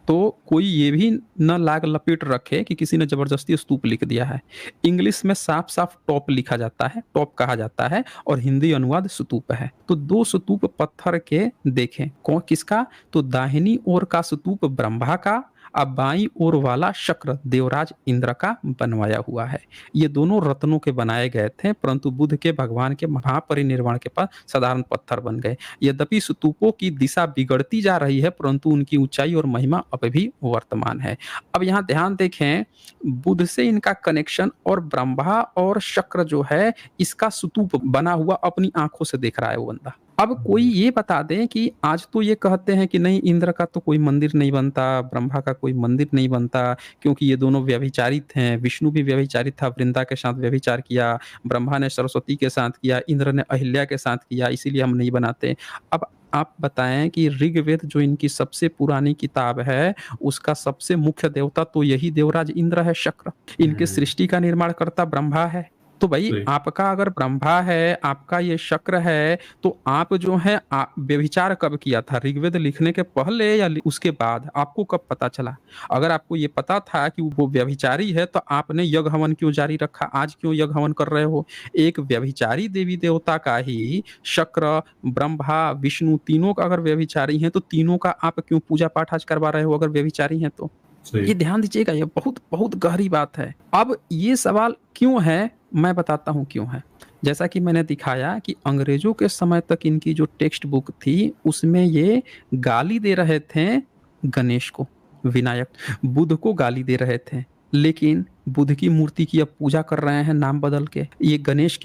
तो कोई ये भी न लाग लपेट रखे कि किसी ने जबरदस्ती स्तूप लिख दिया है। इंग्लिश में साफ साफ टॉप लिखा जाता है, टॉप कहा जाता है, और हिंदी अनुवाद स्तूप है। तो 2 स्तूप पत्थर के देखें, कौन किसका? तो दाहिनी ओर का स्तूप ब्रह्मा का, अब बाईं ओर वाला शक्र देवराज इंद्र का बनवाया हुआ है। ये दोनों रत्नों के बनाए गए थे, परंतु बुद्ध के भगवान के महापरिनिर्वाण के पास साधारण पत्थर बन गए। यद्यपि स्तूपों की दिशा बिगड़ती जा रही है, परंतु उनकी ऊंचाई और महिमा अब भी वर्तमान है। अब यहाँ ध्यान देखें, बुद्ध से इनका कनेक्शन, और ब्रह्मा और शक्र जो है, इसका स्तूप बना हुआ अपनी आंखों से देख रहा है वो बंदा। अब कोई ये बता दे कि आज तो ये कहते हैं कि नहीं, इंद्र का तो कोई मंदिर नहीं बनता, ब्रह्मा का कोई मंदिर नहीं बनता, क्योंकि ये दोनों व्यभिचारित हैं। विष्णु भी व्यभिचारित था, वृंदा के साथ व्यभिचार किया, ब्रह्मा ने सरस्वती के साथ किया, इंद्र ने अहिल्या के साथ किया, इसीलिए हम नहीं बनाते। अब आप बताएं कि ऋग्वेद जो इनकी सबसे पुरानी किताब है, उसका सबसे मुख्य देवता तो यही देवराज इंद्र है, शक्र। इनके सृष्टि का निर्माण करता ब्रह्मा है। तो भाई, आपका अगर ब्रह्मा है, आपका ये शक्र है, तो आप जो है व्यभिचार कब किया था? ऋग्वेद लिखने के पहले या उसके बाद? आपको कब पता चला? अगर आपको ये पता था कि वो व्यभिचारी है, तो आपने यज्ञ हवन क्यों जारी रखा? आज क्यों यज्ञ हवन कर रहे हो? एक व्यभिचारी देवी देवता का ही शक्र, ब्रह्मा, विष्णु, तीनों का अगर व्यभिचारी हैं, तो तीनों का आप क्यों पूजा पाठ आज करवा रहे हो अगर व्यभिचारी हैं तो? ये ध्यान दीजिएगा, ये बहुत बहुत गहरी बात है। अब ये सवाल क्यों है, मैं बताता हूं क्यों है। जैसा कि मैंने दिखाया कि अंग्रेजों के समय तक इनकी जो टेक्स्ट बुक थी, उसमें ये गाली दे रहे थे गणेश को, विनायक, बुद्ध को गाली दे रहे थे। लेकिन बुद्ध की मूर्ति की अब पूजा कर रहे हैं नाम बदल के, ये गणेश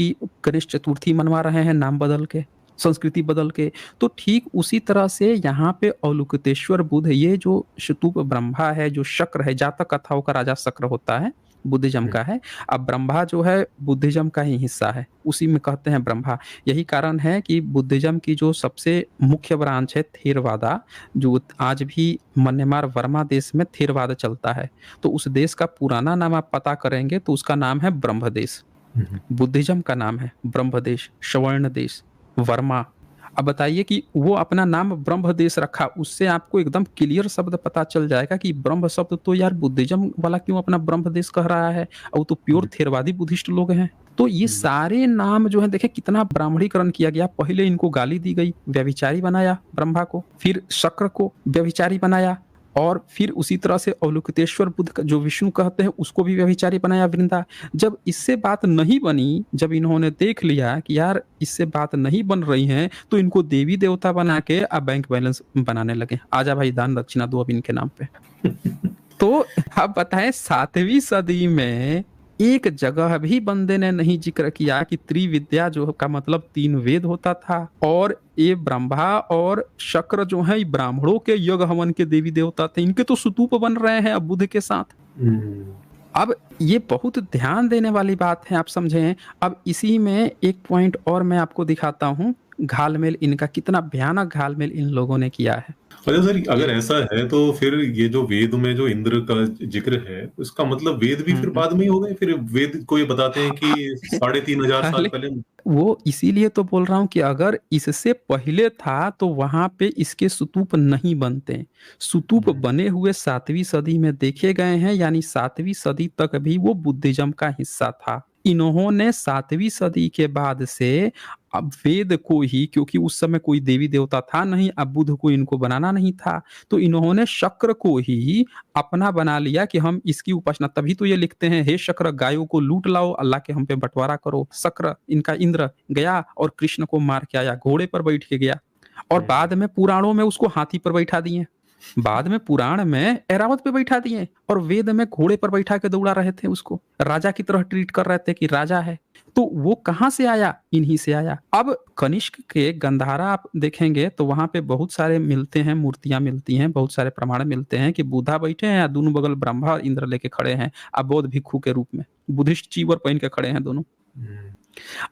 चतुर्थी मनवा रहे हैं नाम बदल के, संस्कृति बदल के। तो ठीक उसी तरह से यहाँ पे अवलोकितेश्वर बुद्ध, ये जो स्तूप ब्रह्मा है, जो शक्र है, जातक कथाओं का राजा शक्र होता है, बुद्धिज्म का है। अब ब्रह्मा जो है बुद्धिज्म का ही हिस्सा है, उसी में कहते हैं ब्रह्मा। यही कारण है कि बुद्धिज्म की जो सबसे मुख्य ब्रांच है थेरवादा, जो आज भी म्यांमार वर्मा देश में थेरवाद चलता है, तो उस देश का पुराना नाम आप पता करेंगे तो उसका नाम है ब्रह्म देश। बुद्धिज्म का नाम है ब्रह्म देश, स्वर्ण देश, वर्मा। अब बताइए कि वो अपना नाम ब्रह्म देश रखा, उससे आपको एकदम क्लियर शब्द पता चल जाएगा कि ब्रह्म शब्द तो यार बुद्धिज्म वाला क्यों अपना ब्रह्म देश कह रहा है, और तो प्योर थेरवादी बुद्धिस्ट लोग हैं। तो ये सारे नाम जो है, देखे कितना ब्राह्मणीकरण किया गया। पहले इनको गाली दी गई, व्यभिचारी बनाया ब्रह्मा को, फिर शक्र को व्यभिचारी बनाया, और फिर उसी तरह से अवलोकितेश्वर बुद्ध जो विष्णु कहते हैं उसको भी व्यभिचारी बनाया, वृंदा। जब इससे बात नहीं बनी, जब इन्होंने देख लिया कि यार इससे बात नहीं बन रही है, तो इनको देवी देवता बना के अब बैंक बैलेंस बनाने लगे। आजा भाई, दान दक्षिणा दो अब इनके नाम पे। तो आप बताएं, 7वीं सदी में एक जगह भी बंदे ने नहीं जिक्र किया कि त्रिविद्या जो का मतलब 3 वेद होता था, और ये ब्रह्मा और शक्र जो है ब्राह्मणों के यज्ञ हवन के देवी देवता थे। इनके तो स्तूप बन रहे हैं अब बुद्ध के साथ। अब ये बहुत ध्यान देने वाली बात है, आप समझें। अब इसी में एक पॉइंट और मैं आपको दिखाता हूँ, घालमेल इनका कितना भयानक घालमेल इन लोगों ने किया है। अच्छा सर, अगर ऐसा है तो फिर ये जो वेद में जो इंद्र का जिक्र है, इसका मतलब वेद भी फिर बाद में ही हो गए? फिर वेद को ये बताते हैं कि 3500 साल पहले। वो इसीलिए तो बोल रहा हूँ कि अगर इससे पहले था तो वहां पे इसके स्तूप नहीं बनते। स्तूप बने हुए 7वीं सदी में देखे गए हैं, यानी 7वीं सदी तक भी वो बुद्धिज्म का हिस्सा था। इन्होंने 7वीं सदी के बाद से अब वेद को ही, क्योंकि उस समय कोई देवी देवता था नहीं, अब बुद्ध को इनको बनाना नहीं था, तो इन्होंने शक्र को ही अपना बना लिया कि हम इसकी उपासना। तभी तो ये लिखते हैं, हे शक्र गायों को लूट लाओ, अल्लाह के हम पे बंटवारा करो। शक्र इनका इंद्र गया और कृष्ण को मार के आया, घोड़े पर बैठ के गया, और बाद में पुराणों में उसको हाथी पर बैठा दिए, बाद में पुराण में ऐरावत पे बैठा दिए, और वेद में घोड़े पर बैठा के दौड़ा रहे थे, उसको राजा की तरह ट्रीट कर रहे थे कि राजा है। तो वो कहां से आया? इन्हीं से आया। अब कनिष्क के गंधारा आप देखेंगे तो वहां पे बहुत सारे मिलते हैं, मूर्तियां मिलती हैं, बहुत सारे प्रमाण मिलते हैं कि बुद्धा बैठे हैं, दोनों बगल ब्रह्मा और इंद्र लेके खड़े हैं, अब बौद्ध भिक्षु के रूप में बुद्धिस्ट चीवर पहन के खड़े हैं दोनों।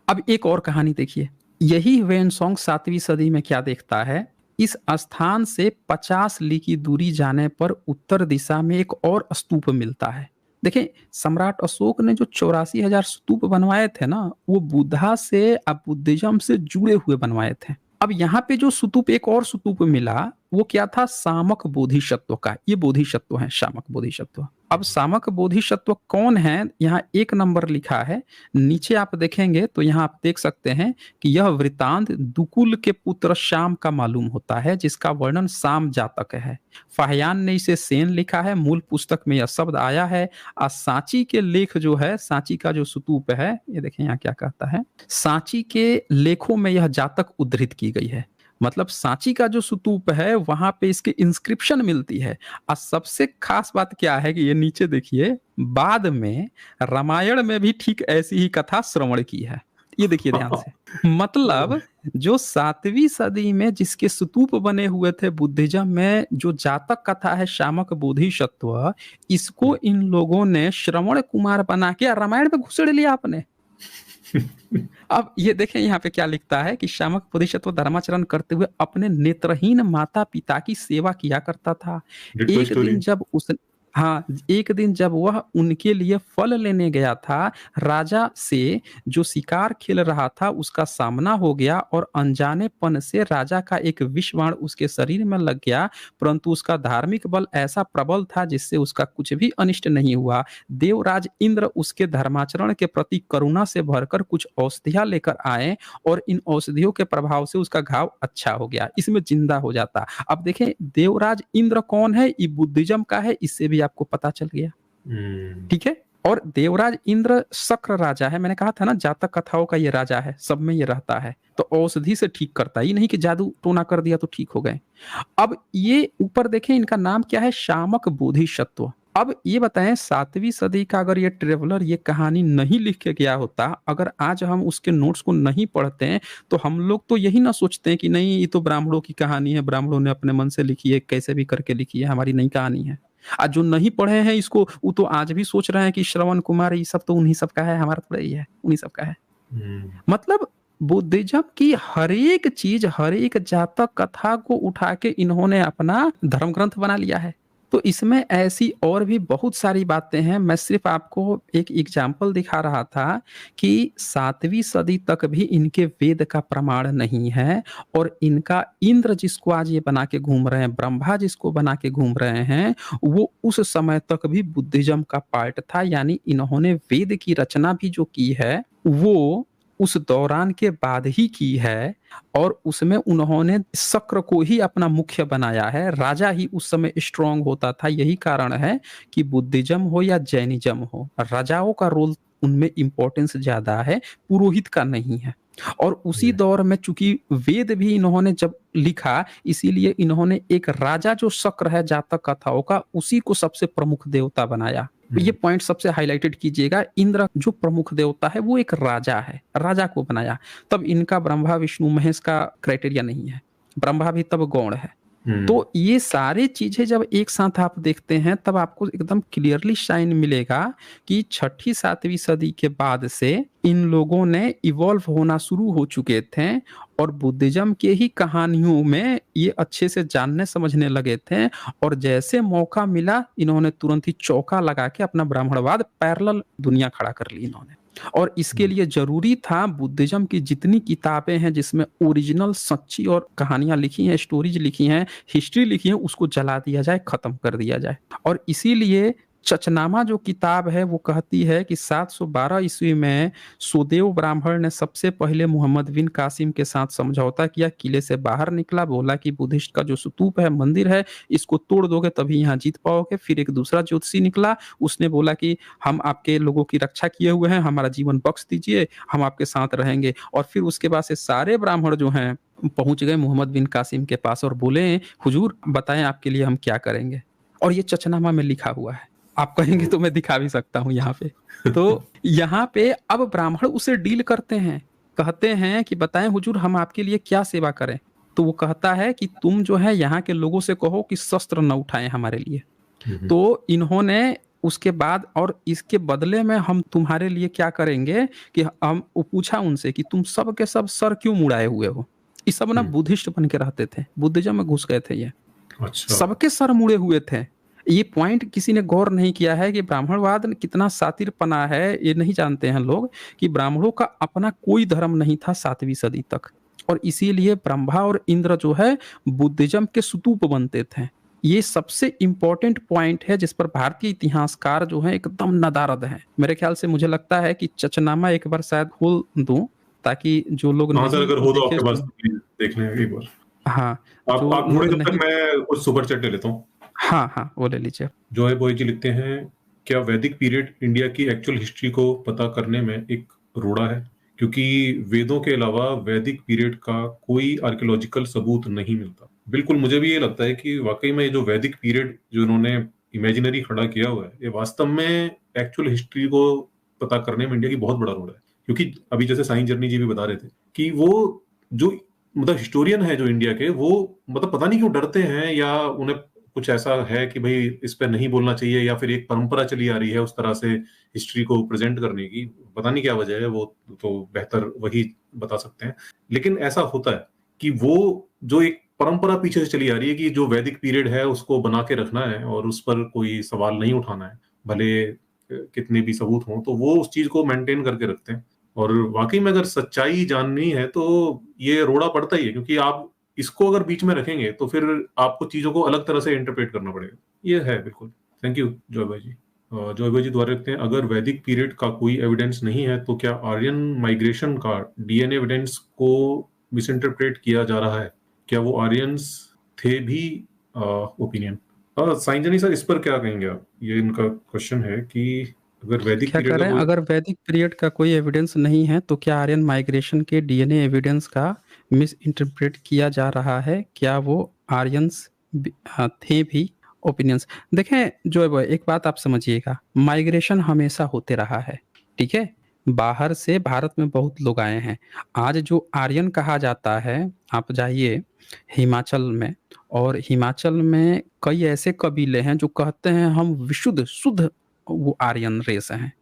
अब एक और कहानी देखिए, यही वेनसोंग 7वीं सदी में क्या देखता है, इस स्थान से 50 ली की दूरी जाने पर उत्तर दिशा में एक और स्तूप मिलता है। देखिए, सम्राट अशोक ने जो 84,000 स्तूप बनवाए थे ना, वो बुद्धा से अब बुद्धिज्म से जुड़े हुए बनवाए थे। अब यहाँ पे जो स्तूप, एक और स्तूप मिला, वो क्या था? शामक बोधिसत्व का। ये बोधिसत्व है, शामक बोधिसत्व। अब शामक बोधिसत्व कौन है? यहाँ 1 नंबर लिखा है, नीचे आप देखेंगे तो यहाँ आप देख सकते हैं कि यह वृतांत दुकुल के पुत्र श्याम का मालूम होता है, जिसका वर्णन शाम जातक है। फाहयान ने इसे सेन लिखा है, मूल पुस्तक में यह शब्द आया है। सांची के लेख जो है, सांची का जो स्तूप है, ये देखें यहाँ क्या कहता है, सांची के लेखों में यह जातक उद्धृत की गई है। मतलब सांची का जो स्तूप है वहां पे इसकी इंस्क्रिप्शन मिलती है। और सबसे खास बात क्या है कि ये नीचे देखिए, बाद में रामायण में भी ठीक ऐसी ही कथा श्रवण की है। ये देखिए ध्यान से। मतलब जो 7वीं सदी में जिसके स्तूप बने हुए थे बुद्धिज्म में, जो जातक कथा है शामक बोधिसत्व, इसको इन लोगों ने श्रवण कुमार बना के रामायण में घुसेड़ लिया आपने। अब ये देखें यहाँ पे क्या लिखता है कि शामक बोधिसत्व धर्माचरण करते हुए अपने नेत्रहीन माता पिता की सेवा किया करता था। एक दिन जब वह उनके लिए फल लेने गया था, राजा से जो शिकार खेल रहा था उसका सामना हो गया, और अनजानेपन से राजा का एक विष बाण उसके शरीर में लग गया, परंतु उसका धार्मिक बल ऐसा प्रबल था जिससे उसका कुछ भी अनिष्ट नहीं हुआ। देवराज इंद्र उसके धर्माचरण के प्रति करुणा से भरकर कुछ औषधियां लेकर आए, और इन औषधियों के प्रभाव से उसका घाव अच्छा हो गया, इसमें जिंदा हो जाता। अब देखें, देवराज इंद्र कौन है? ये बुद्धिज्म का है, इससे भी आपको पता चल गया। ठीक है। और देवराज इंद्र शक्र राजा है, मैंने कहा था ना जातक कथाओं का ये राजा है, सब में ये रहता है, तो औषधि से ठीक करता है, ये नहीं कि जादू टोना कर दिया तो ठीक हो गए। अब ये ऊपर देखें, इनका नाम क्या है? शामक बोधिसत्व। अब ये बताएं, 7वीं सदी का अगर ये ट्रेवलर ये कहानी नहीं लिख के गया होता, अगर आज हम उसके नोट्स को नहीं पढ़ते हैं, तो हम लोग तो यही ना सोचते हैं कि नहीं, ये तो ब्राह्मणों की कहानी है, ब्राह्मणों ने अपने मन से लिखी है, कैसे भी करके लिखी है, हमारी नई कहानी है। आज जो नहीं पढ़े हैं इसको, वो तो आज भी सोच रहे हैं कि श्रवण कुमार ये सब तो उन्हीं सब का है, हमारा थोड़ा ही है, उन्हीं सब का है। मतलब बुद्धिज्म की हर एक चीज, हर एक जातक कथा को उठा के इन्होंने अपना धर्म ग्रंथ बना लिया है। तो इसमें ऐसी और भी बहुत सारी बातें हैं। मैं सिर्फ आपको एक एग्जाम्पल दिखा रहा था कि 7वीं सदी तक भी इनके वेद का प्रमाण नहीं है, और इनका इंद्र जिसको आज ये बना के घूम रहे हैं, ब्रह्मा जिसको बना के घूम रहे हैं, वो उस समय तक भी बुद्धिज्म का पार्ट था। यानी इन्होंने वेद की रचना भी जो की है वो उस दौरान के बाद ही की है, और उसमें उन्होंने शक्र को ही अपना मुख्य बनाया है। राजा ही उस समय स्ट्रांग होता था। यही कारण है कि बुद्धिज्म हो या जैनिज्म हो, राजाओं का रोल उनमें इंपॉर्टेंस ज्यादा है, पुरोहित का नहीं है। और उसी दौर में चूंकि वेद भी इन्होंने जब लिखा, इसीलिए इन्होंने एक राजा जो शक्र है जातक कथाओं का, उसी को सबसे प्रमुख देवता बनाया। ये पॉइंट सबसे हाईलाइटेड कीजिएगा। इंद्र जो प्रमुख देवता है वो एक राजा है, राजा को बनाया। तब इनका ब्रह्मा विष्णु महेश का क्राइटेरिया नहीं है, ब्रह्मा भी तब गौण है। तो ये सारी चीजें जब एक साथ आप देखते हैं तब आपको एकदम क्लियरली साइन मिलेगा कि छठी सातवीं सदी के बाद से इन लोगों ने इवॉल्व होना शुरू हो चुके थे और बुद्धिज्म के ही कहानियों में ये अच्छे से जानने समझने लगे थे। और जैसे मौका मिला इन्होंने तुरंत ही चौका लगा के अपना ब्राह्मणवाद पैरेलल दुनिया खड़ा कर ली इन्होंने। और इसके लिए जरूरी था बुद्धिज्म की जितनी किताबें हैं जिसमें ओरिजिनल सच्ची और कहानियां लिखी हैं, स्टोरीज लिखी हैं, हिस्ट्री लिखी है, उसको जला दिया जाए, खत्म कर दिया जाए। और इसीलिए चचनामा जो किताब है वो कहती है कि 712 ईस्वी में सुदेव ब्राह्मण ने सबसे पहले मोहम्मद बिन कासिम के साथ समझौता किया, किले से बाहर निकला, बोला कि बुद्धिस्ट का जो स्तूप है, मंदिर है, इसको तोड़ दोगे तभी यहाँ जीत पाओगे। फिर एक दूसरा ज्योतिषी निकला, उसने बोला कि हम आपके लोगों की रक्षा किए हुए हैं, हमारा जीवन बख्श दीजिए, हम आपके साथ रहेंगे। और फिर उसके बाद से सारे ब्राह्मण जो हैं पहुंच गए मोहम्मद बिन कासिम के पास और बोले हुजूर बताएं आपके लिए हम क्या करेंगे। और ये चचनामा में लिखा हुआ है, आप कहेंगे तो मैं दिखा भी सकता हूँ यहाँ पे। तो यहाँ पे अब ब्राह्मण उसे डील करते हैं, कहते हैं कि बताएं हुजूर हम आपके लिए क्या सेवा करें। तो वो कहता है कि तुम जो है यहाँ के लोगों से कहो कि शस्त्र न उठाएं हमारे लिए। तो इन्होंने उसके बाद और इसके बदले में हम तुम्हारे लिए क्या करेंगे कि हम पूछा उनसे कि तुम सब के सब सर क्यों मुड़ाए हुए हो। ये सब ना बुद्धिस्ट बन के रहते थे, बुद्धिज्म में घुस गए थे ये। अच्छा। सबके सर मुड़े हुए थे। ये पॉइंट किसी ने गौर नहीं किया है कि ब्राह्मणवाद कितना सातिरपना है। ये नहीं जानते हैं लोग कि ब्राह्मणों का अपना कोई धर्म नहीं था 7वीं सदी तक। और इसीलिए ब्रह्मा और इंद्र जो है बुद्धिज्म के स्तूप बनते थे। ये सबसे इंपॉर्टेंट पॉइंट है जिस पर भारतीय इतिहासकार जो है एकदम नदारद है। मेरे ख्याल से मुझे लगता है कि चचनामा एक बार शायद खोल दूं ताकि जो लोग हाँ सर, नहीं अगर हो तो देखे आपके पास देख लें एक बार। हाँ जो आप ढूंढे लोग तब तक नहीं। मैं कुछ सुपर चैट ले लेता हूँ। हाँ हाँ वो ले लीजिए। जोय बॉय जी लिखते हैं, क्या वैदिक पीरियड इंडिया की एक्चुअल हिस्ट्री को पता करने में एक रोड़ा है, क्योंकि वेदों के अलावा वैदिक पीरियड का कोई आर्कियोलॉजिकल सबूत नहीं मिलता। बिल्कुल, मुझे भी ये लगता है कि वाकई में ये जो वैदिक पीरियड जो इन्होंने इमेजिनरी खड़ा किया हुआ है, ये वास्तव में एक्चुअल हिस्ट्री को पता करने में इंडिया की बहुत बड़ा रोड़ा है। क्योंकि अभी जैसे साईं जर्नी जी भी बता रहे थे कि वो जो मतलब हिस्टोरियन है जो इंडिया के, वो मतलब पता नहीं क्यों डरते हैं, या उन्हें कुछ ऐसा है कि भाई इस पे नहीं बोलना चाहिए, या फिर एक परंपरा चली आ रही है उस तरह से हिस्ट्री को प्रेजेंट करने की। पता नहीं क्या वजह है, वो तो बेहतर वही बता सकते हैं। लेकिन ऐसा होता है कि वो जो एक परंपरा पीछे से चली आ रही है कि जो वैदिक पीरियड है उसको बना के रखना है और उस पर कोई सवाल नहीं उठाना है, भले कितने भी सबूत हों, तो वो उस चीज को मेंटेन करके रखते हैं। और वाकई में अगर सच्चाई जाननी है तो ये रोड़ा पड़ता ही है, क्योंकि आप इसको अगर बीच में रखेंगे तो फिर आपको चीजों को अलग तरह से इंटरप्रेट करना पड़ेगा। ये है बिल्कुल। थैंक यू जॉय भाई जी। जॉय भाई जी द्वारा लिखते हैं, अगर वैदिक पीरियड का कोई एविडेंस नहीं है तो क्या आर्यन माइग्रेशन का डीएनए एविडेंस को मिस इंटरप्रेट किया जा रहा है? क्या वो आर्यंस थे भी? ओपिनियन साइंजनी सर, इस पर क्या कहेंगे आप? ये इनका क्वेश्चन है कि अगर वैदिक क्या पीरियड करें, का कोई अगर वैदिक पीरियड का कोई एविडेंस नहीं है तो क्या आर्यन माइग्रेशन के डीएनए एविडेंस का मिस इंटरप्रेट किया जा रहा है? क्या वो आर्यंस थे भी? ओपिनियंस देखें जो है एक बात आप समझिएगा, माइग्रेशन हमेशा होते रहा है, ठीक है। बाहर से भारत में बहुत लोग आए हैं। आज जो आर्यन कहा जाता है, आप जाइए हिमाचल में, और हिमाचल में कई ऐसे कबीले हैं जो कहते हैं हम विशुद्ध शुद्ध वो आर्यन रेस हैं।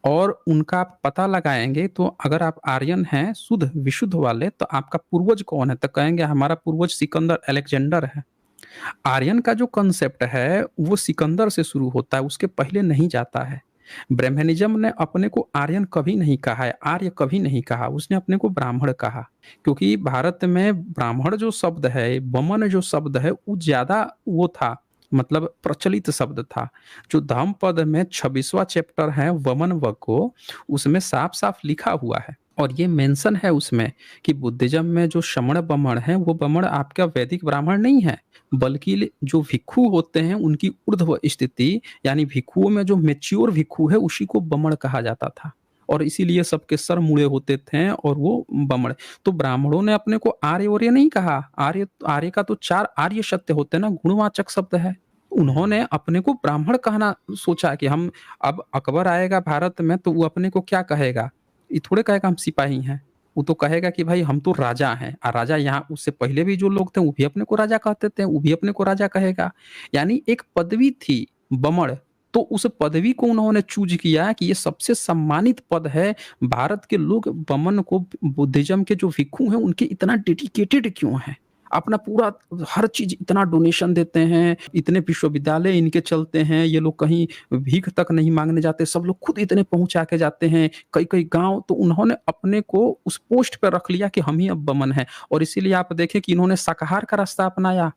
और उनका आप पता लगाएंगे तो अगर आप आर्यन हैं शुद्ध विशुद्ध वाले तो आपका पूर्वज कौन है, तो कहेंगे हमारा पूर्वज सिकंदर अलेक्जेंडर है। आर्यन का जो कंसेप्ट है वो सिकंदर से शुरू होता है, उसके पहले नहीं जाता है। ब्राह्मणिज्म ने अपने को आर्यन कभी नहीं कहा है, आर्य कभी नहीं कहा, उसने अपने को ब्राह्मण कहा। क्योंकि भारत में ब्राह्मण जो शब्द है, वमन जो शब्द है, वो ज्यादा वो था, मतलब प्रचलित शब्द था। जो धम्मपद में 26वां चैप्टर है वमन वग को, उसमें साफ साफ लिखा हुआ है और ये मेंशन है उसमें कि बुद्धिज्म में जो श्रमण बमण है वो बमण आपका वैदिक ब्राह्मण नहीं है, बल्कि जो भिक्षु होते हैं उनकी ऊर्ध्व स्थिति, यानी भिक्षुओं में जो मेच्योर भिक्षु है उसी को बमण कहा जाता था। और इसीलिए सबके सर मुड़े होते थे और वो बमण। तो ब्राह्मणों ने अपने को आर्य वर्य नहीं कहा। आर्य आर्य का तो 4 आर्य सत्य होते हैं ना, गुणवाचक शब्द है, उन्होंने अपने को ब्राह्मण कहना सोचा कि हम अब अकबर आएगा भारत में तो वो अपने को क्या कहेगा? ये थोड़े कहेगा हम सिपाही हैं। वो तो कहेगा कि भाई हम तो राजा हैं। राजा यहाँ उससे पहले भी जो लोग थे वो भी अपने को राजा कहते थे, वो भी अपने को राजा कहेगा। यानी एक पदवी थी बमड़, तो उस पदवी को उन्होंने चूज़ किया कि ये सबसे सम्मानित पद है। भारत के लोग बमन को, बुद्धिज़्म के जो भिक्षु हैं उनके इतना डेडिकेटेड क्यों हैं? अपना पूरा हर चीज़ इतना डोनेशन देते हैं, इतने विश्वविद्यालय इनके चलते हैं, ये लोग कहीं भीख तक नहीं माँगने जाते, सब लोग खुद इतने पहुँचा के जाते हैं, कई-कई गाँव। तो उन्होंने अपने को उस पोस्ट पे रख लिया कि हम ही अब बमन हैं, और इसीलिए आप देखें कि इन्होंने शाकाहार का रास्ता अपनाया।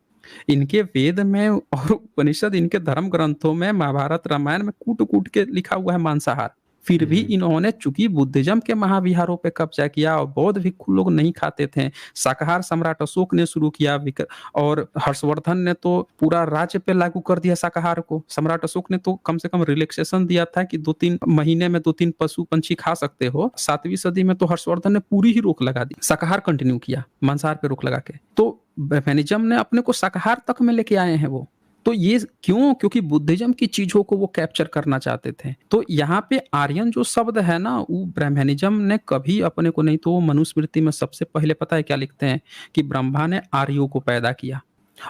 इनके वेद में और उपनिषद, इनके धर्म ग्रंथों में, महाभारत, रामायण में कूट-कूट के लिखा हुआ है मांसाहार। फिर भी इन्होंने चूँकि बुद्धिज़्म के महाविहारों पे कब्ज़ा किया और बौद्ध भिक्षु लोग नहीं खाते थे, शाकाहार सम्राट अशोक ने शुरू किया, और हर्षवर्धन ने तो पूरा राज्य पे लागू कर दिया शाकाहार को। सम्राट अशोक ने तो कम से कम रिलैक्सेशन दिया था कि 2-3 महीने में 2-3 पशु-पंछी खा सकते हो। 7वीं सदी में तो हर्षवर्धन ने पूरी ही रोक लगा दी, शाकाहार कंटिन्यू किया, मांसाहार पे रोक लगा के। तो फेमिनिज्म ने अपने को शाकाहार तक में लेके आए हैं वो। तो ये क्यों? क्योंकि बुद्धिज़्म की चीज़ों को वो कैप्चर करना चाहते थे। तो यहाँ पे आर्यन जो शब्द है ना, वो ब्राह्मणिज़्म ने कभी अपने को नहीं, तो वो मनुस्मृति में सबसे पहले पता है क्या लिखते हैं कि ब्रह्मा ने आर्यों को पैदा किया।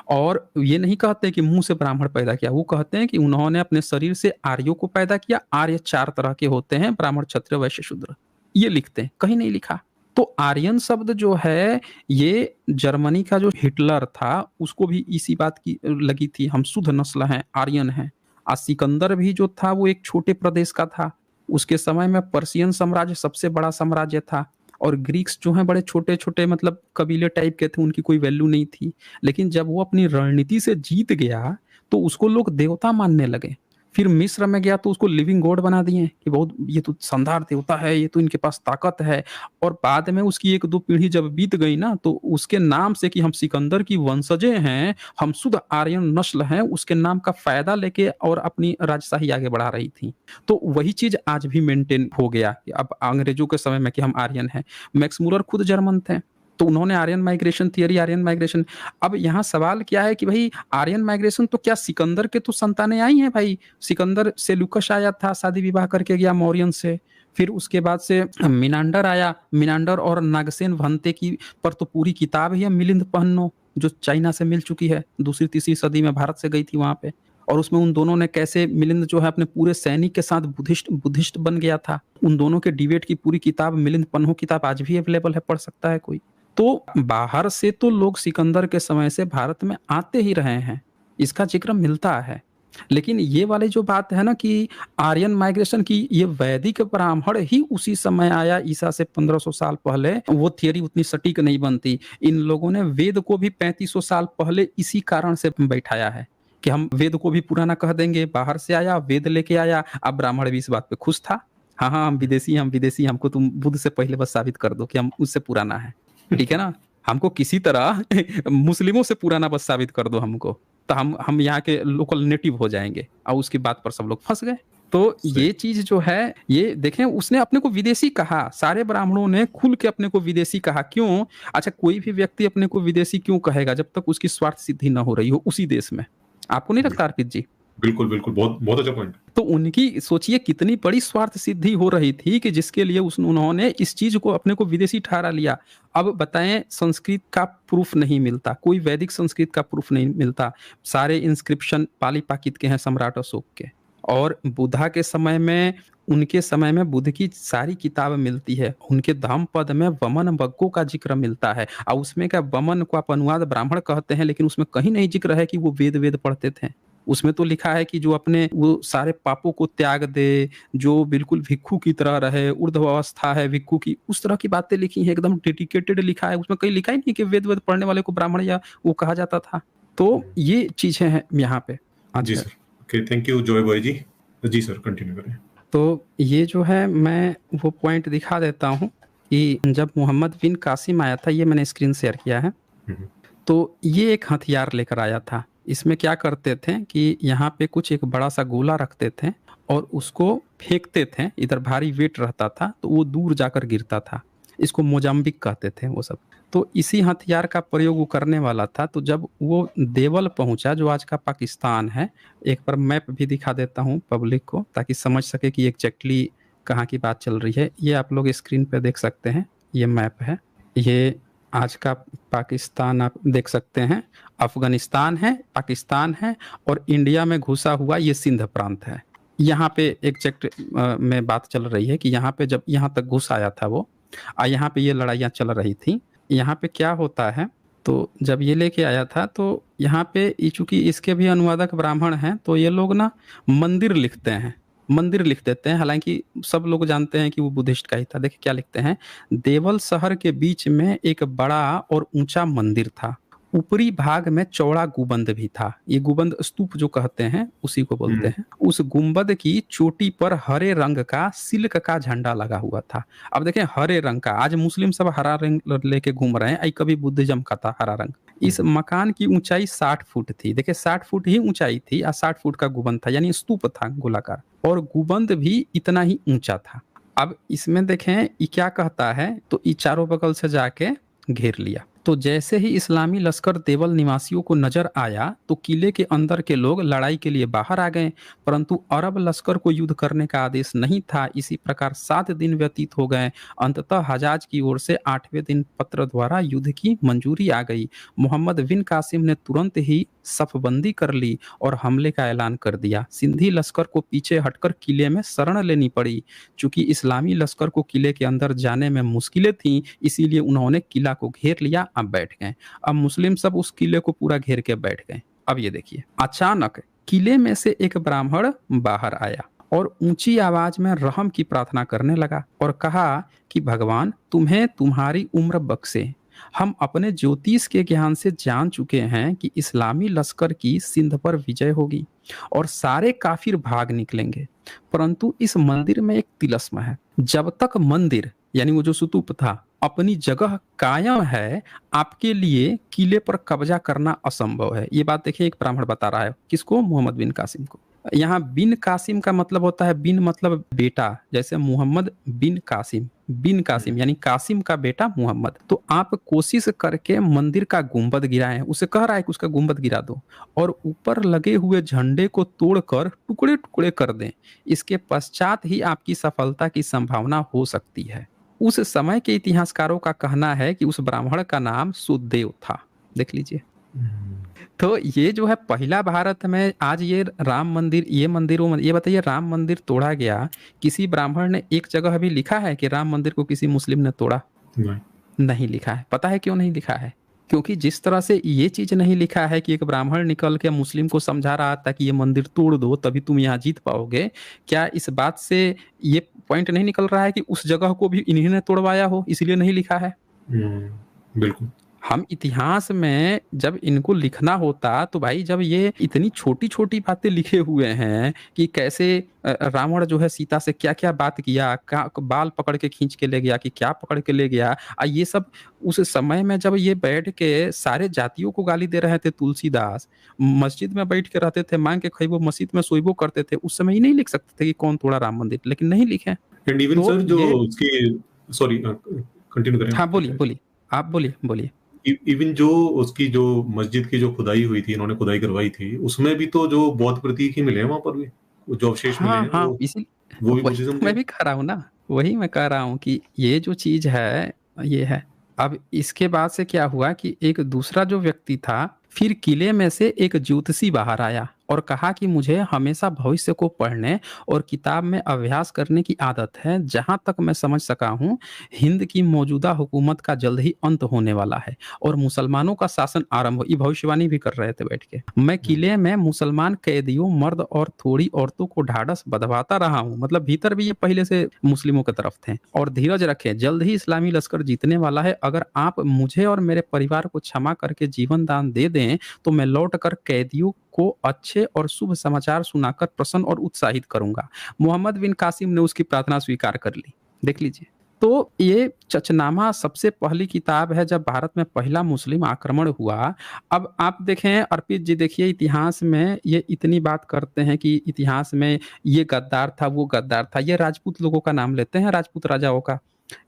और ये नहीं कहते कि मुँह से ब्राह्मण पैदा किया, वो कहते हैं कि उन्होंने अपने शरीर से आर्यों को पैदा किया। आर्य 4 तरह के होते हैं, ब्राह्मण, क्षत्रिय, वैश्य, शूद्र। ये लिखते हैं, कहीं नहीं लिखा। तो आर्यन शब्द जो है, ये जर्मनी का जो हिटलर था उसको भी इसी बात की लगी थी, हम शुद्ध नस्ल हैं, आर्यन हैं। सिकंदर भी जो था वो एक छोटे प्रदेश का था। उसके समय में पर्शियन साम्राज्य सबसे बड़ा साम्राज्य था, और ग्रीक्स जो हैं बड़े छोटे-छोटे, मतलब कबीले टाइप के थे, उनकी कोई वैल्यू नहीं थी। लेकिन जब वो अपनी रणनीति से जीत गया तो उसको लोग देवता मानने लगे। फिर मिस्र में गया तो उसको लिविंग गॉड बना दिए कि बहुत ये तो शानदार देवता है, ये तो इनके पास ताकत है। और बाद में उसकी 1-2 पीढ़ी जब बीत गई ना, तो उसके नाम से कि हम सिकंदर की वंशजे हैं, हम शुद्ध आर्यन नस्ल हैं, उसके नाम का फ़ायदा लेके और अपनी राजशाही आगे बढ़ा रही थी। तो वही चीज़ आज भी मेंटेन हो गया कि अब अंग्रेज़ों के समय में कि हम आर्यन हैं। मैक्स मूलर खुद जर्मन थे, तो उन्होंने Aryan migration theory, Aryan migration. अब यहाँ सवाल क्या है कि भाई आर्यन माइग्रेशन तो क्या सिकंदर के तो संतानें आई हैं भाई। सिकंदर सेल्यूकस आया था, शादी विवाह करके गया मौर्यन से। फिर उसके बाद से मिनांडर आया, मिनांडर और नागसेन भंते की पर तो पूरी किताब ही है, मिलिंद पन्नो, जो चाइना से मिल चुकी है, 2री-3री सदी में भारत से गई थी वहाँ पे। और उसमें उन दोनों ने कैसे, मिलिंद जो है अपने पूरे सैनिक के साथ बुद्धिस्ट बन गया था। उन दोनों के डिबेट की पूरी किताब, मिलिंद पन्नो किताब आज भी अवेलेबल है, पढ़ सकता है कोई। तो बाहर से तो लोग सिकंदर के समय से भारत में आते ही रहे हैं, इसका जिक्र मिलता है। लेकिन ये वाली जो बात है ना कि आर्यन माइग्रेशन की, ये वैदिक ब्राह्मण ही उसी समय आया, ईसा से 1500 साल पहले, वो थियरी उतनी सटीक नहीं बनती। इन लोगों ने वेद को भी 3500 साल पहले इसी कारण से बैठाया है कि हम वेद को भी पुराना कह देंगे। बाहर से आया, वेद लेके आया। अब ब्राह्मण भी इस बात पे खुश था, हाँ हाँ हम विदेशी, हमको तुम बुद्ध से पहले बस साबित कर दो कि हम उससे पुराना है, ठीक है ना। हमको किसी तरह मुस्लिमों से पुराना बस साबित कर दो हमको, तो हम यहाँ के लोकल नेटिव हो जाएंगे। और उसकी बात पर सब लोग फंस गए। तो ये चीज जो है, ये देखें, उसने अपने को विदेशी कहा, सारे ब्राह्मणों ने खुल के अपने को विदेशी कहा। क्यों? अच्छा, कोई भी व्यक्ति अपने को विदेशी क्यों कहेगा जब तक उसकी स्वार्थ सिद्धि ना हो रही हो उसी देश में। आपको नहीं लगता अर्पित जी? बिल्कुल बिल्कुल, बहुत बहुत अच्छा पॉइंट। तो उनकी सोचिए कितनी बड़ी स्वार्थ सिद्धि हो रही थी कि जिसके लिए उन्होंने इस चीज को अपने को विदेशी ठहरा लिया। अब बताएं, संस्कृत का प्रूफ नहीं मिलता, कोई वैदिक संस्कृत का प्रूफ नहीं मिलता। सारे इंस्क्रिप्शन पाली पाकित के हैं, सम्राट अशोक के। और बुद्धा के समय में, उनके समय में बुद्ध की सारी किताब मिलती है। उनके धम्मपद में वमन वग्गों का जिक्र मिलता है, और उसमें क्या, वमन को आप अनुवाद ब्राह्मण कहते हैं, लेकिन उसमें कहीं नहीं जिक्र है कि वो वेद पढ़ते थे। उसमें तो लिखा है कि जो अपने वो सारे पापों को त्याग दे, जो बिल्कुल भिक्षु की तरह रहे, ऊर्ध्व अवस्था है भिक्षु की, उस तरह की बातें लिखी हैं, एकदम डेडिकेटेड लिखा है। उसमें कहीं लिखा ही नहीं कि वेद पढ़ने वाले को ब्राह्मण या वो कहा जाता था। तो ये चीजें हैं यहाँ पे। जी अच्छा, sir, okay, thank you Joy Boy ji. जी सर, कंटिन्यू करें। तो ये जो है, मैं वो पॉइंट दिखा देता हूँ कि जब मोहम्मद बिन कासिम आया था, ये मैंने स्क्रीन शेयर किया है। तो ये एक हथियार लेकर आया था। इसमें क्या करते थे कि यहाँ पे कुछ एक बड़ा सा गोला रखते थे और उसको फेंकते थे, इधर भारी वेट रहता था तो वो दूर जाकर गिरता था। इसको मोजाम्बिक कहते थे वो सब। तो इसी हथियार का प्रयोग वो करने वाला था। तो जब वो देवल पहुंचा, जो आज का पाकिस्तान है, एक बार मैप भी दिखा देता हूँ पब्लिक को ताकि समझ सके कि एग्जैक्टली कहाँ की बात चल रही है। ये आप लोग स्क्रीन पे देख सकते हैं, ये मैप है। ये आज का पाकिस्तान आप देख सकते हैं। अफगानिस्तान है, पाकिस्तान है, और इंडिया में घुसा हुआ ये सिंध प्रांत है। यहाँ पे एग्जैक्ट में बात चल रही है कि यहाँ पे जब यहाँ तक घुस आया था वो, यहाँ पे ये लड़ाइयाँ चल रही थी। यहाँ पे क्या होता है, तो जब ये लेके आया था तो यहाँ पे चूंकि इसके भी अनुवादक ब्राह्मण हैं, तो ये लोग ना मंदिर लिखते हैं, मंदिर लिख देते हैं। हालांकि सब लोग जानते हैं कि वो बुद्धिस्ट का ही था। देखिए क्या लिखते हैं, देवल शहर के बीच में एक बड़ा और ऊंचा मंदिर था, ऊपरी भाग में चौड़ा गुंबद भी था। ये गुंबद स्तूप जो कहते हैं उसी को बोलते हैं। उस गुंबद की चोटी पर हरे रंग का सिल्क का झंडा लगा हुआ था। अब देखें, हरे रंग का, आज मुस्लिम सब हरा रंग लेके घूम रहे हैं, कभी बुद्धिज्म का था हरा रंग। इस मकान की ऊंचाई 60 फुट थी। देखिए 60 फुट ही ऊंचाई थी और 60 फुट का गुंबद था, यानी स्तूप था गोलाकार, और गुंबद भी इतना ही ऊंचा था। अब इसमें देखें ये क्या कहता है, तो ये चारों बगल से जाके घेर लिया। तो जैसे ही इस्लामी लश्कर देवल निवासियों को नजर आया तो किले के अंदर के लोग लड़ाई के लिए बाहर आ गए, परंतु अरब लश्कर को युद्ध करने का आदेश नहीं था। इसी प्रकार 7 दिन व्यतीत हो गए। अंततः हजाज की ओर से 8वें दिन पत्र द्वारा युद्ध की मंजूरी आ गई। मोहम्मद बिन कासिम ने तुरंत ही सफबंदी कर ली और हमले का ऐलान कर दिया। सिंधी लश्कर को पीछे हटकर किले में शरण लेनी पड़ी। चूंकि इस्लामी लश्कर को किले के अंदर जाने में मुश्किलें थीं, इसीलिए उन्होंने किला को घेर लिया। अब बैठ गए। अब मुस्लिम सब उस किले को पूरा घेर के बैठ गए। अब ये देखिए, अचानक किले में से एक ब्राह्मण बाहर आया और ऊंची आवाज में रहम की प्रार्थना करने लगा और कहा कि भगवान तुम्हें तुम्हारी उम्र बख्शे। हम अपने ज्योतिष के ज्ञान से जान चुके हैं कि इस्लामी लश्कर की सिंध पर विजय होगी और सारे काफिर भाग निकलेंगे, परंतु इस मंदिर में एक तिलस्म है। जब तक मंदिर, यानी वो जो स्तूप था, अपनी जगह कायम है, आपके लिए किले पर कब्जा करना असंभव है। ये बात देखिए एक ब्राह्मण बता रहा है, किसको? मोहम्मद बिन कासिम को। यहाँ बिन कासिम का मतलब होता है, बिन मतलब बेटा, जैसे मोहम्मद बिन कासिम, बिन कासिम यानी कासिम का बेटा मोहम्मद। तो आप कोशिश करके मंदिर का गुंबद गिराएं, उसे कह रहा है कि उसका गुंबद गिरा दो और ऊपर लगे हुए झंडे को तोड़कर टुकड़े टुकड़े कर दें। इसके पश्चात ही आपकी सफलता की संभावना हो सकती है। उस समय के इतिहासकारों का कहना है कि उस ब्राह्मण का नाम सुखदेव था। देख लीजिए। तो ये जो है पहला भारत में आज ये राम मंदिर, ये मंदिरों, ये बताइए राम मंदिर तोड़ा गया, किसी ब्राह्मण ने एक जगह भी लिखा है कि राम मंदिर को किसी मुस्लिम ने तोड़ा? नहीं लिखा है। पता है क्यों नहीं लिखा है? क्योंकि जिस तरह से ये चीज नहीं लिखा है कि एक ब्राह्मण निकल के मुस्लिम को समझा रहा था कि ये मंदिर तोड़ दो तभी तुम यहाँ जीत पाओगे, क्या इस बात से ये पॉइंट नहीं निकल रहा है कि उस जगह को भी इन्हीं ने तोड़वाया हो, इसलिए नहीं लिखा है? बिल्कुल। हम इतिहास में जब इनको लिखना होता तो भाई, जब ये इतनी छोटी छोटी बातें लिखे हुए हैं कि कैसे रावण जो है सीता से क्या क्या बात किया, बाल पकड़ के खींच के ले गया, कि क्या पकड़ के ले गया, ये सब उस समय में जब ये बैठ के सारे जातियों को गाली दे रहे थे, तुलसीदास मस्जिद में बैठ के रहते थे, मांग के खैबो मस्जिद में सोइबो करते थे, उस समय ही नहीं लिख सकते थे कि कौन तोड़ा राम मंदिर, लेकिन नहीं लिखे। एंड इवन सर जो उसकी, सॉरी कंटिन्यू करें। हाँ बोलिए बोलिए, आप बोलिए बोलिए। इवन जो उसकी जो मस्जिद की जो खुदाई हुई थी, इन्होंने खुदाई करवाई थी, उसमें भी तो जो बौद्ध प्रतीक ही मिले हैं वहां पर भी, जो अवशेष मिले हैं, हाँ, इसी वो भी वही बुद्धिज्म तो मैं भी कह रहा हूँ ना, वही मैं कह रहा हूँ कि ये जो चीज है ये है। अब इसके बाद से क्या हुआ कि एक दूसरा जो व्यक्ति था, फिर किले में से एक ज्योतिषी बाहर आया और कहा कि मुझे हमेशा भविष्य को पढ़ने और किताब में अभ्यास करने की आदत है। जहां तक मैं समझ सका हूं, हिंद की मौजूदा हुकूमत का जल्द ही अंत होने वाला है और मुसलमानों का शासन आरंभ हो। ये भविष्यवाणी भी कर रहे थे बैठ के। मैं किले में मुसलमान कैदियों, मर्द और थोड़ी औरतों को ढाढ़स बंधवाता रहा हूँ, मतलब भीतर भी ये पहले से मुस्लिमों की तरफ थे। और धीरज रखें, जल्द ही इस्लामी लश्कर जीतने वाला है। अगर आप मुझे और मेरे परिवार को क्षमा करके जीवन दान दे दें तो मैं लौट कर कैदियों को अच्छे और शुभ समाचार सुनाकर प्रसन्न और उत्साहित करूंगा। मोहम्मद बिन कासिम ने उसकी प्रार्थना स्वीकार कर ली। देख लीजिए। तो ये चचनामा सबसे पहली किताब है जब भारत में पहला मुस्लिम आक्रमण हुआ। अब आप देखें अर्पित जी, देखिए इतिहास में ये इतनी बात करते हैं कि इतिहास में ये गद्दार था, वो गद्दार था, ये राजपूत लोगों का नाम लेते हैं, राजपूत राजाओं का।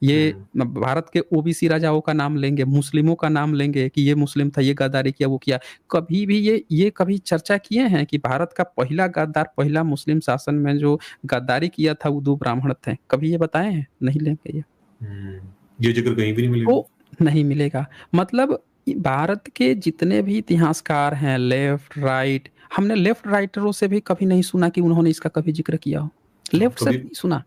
ये हुँ। भारत के ओबीसी राजाओं का नाम लेंगे, मुस्लिमों का नाम लेंगे कि ये मुस्लिम था, ये गद्दारी किया, वो किया। कभी भी ये कभी चर्चा किए हैं कि भारत का पहला गद्दार, पहला मुस्लिम शासन में जो गद्दारी किया था वो 2 ब्राह्मण थे? कभी ये बताए हैं? नहीं लेंगे ये। हुँ। ये ज़िक्र कहीं भी नहीं मिलेगा। तो नहीं मिलेगा। मतलब भारत के जितने भी इतिहासकार हैं, लेफ्ट, राइट, हमने लेफ्ट राइटरों से भी कभी नहीं सुना कि उन्होंने इसका कभी ज़िक्र किया हो। हाँ, लेफ्ट से भी कभी नहीं सुना।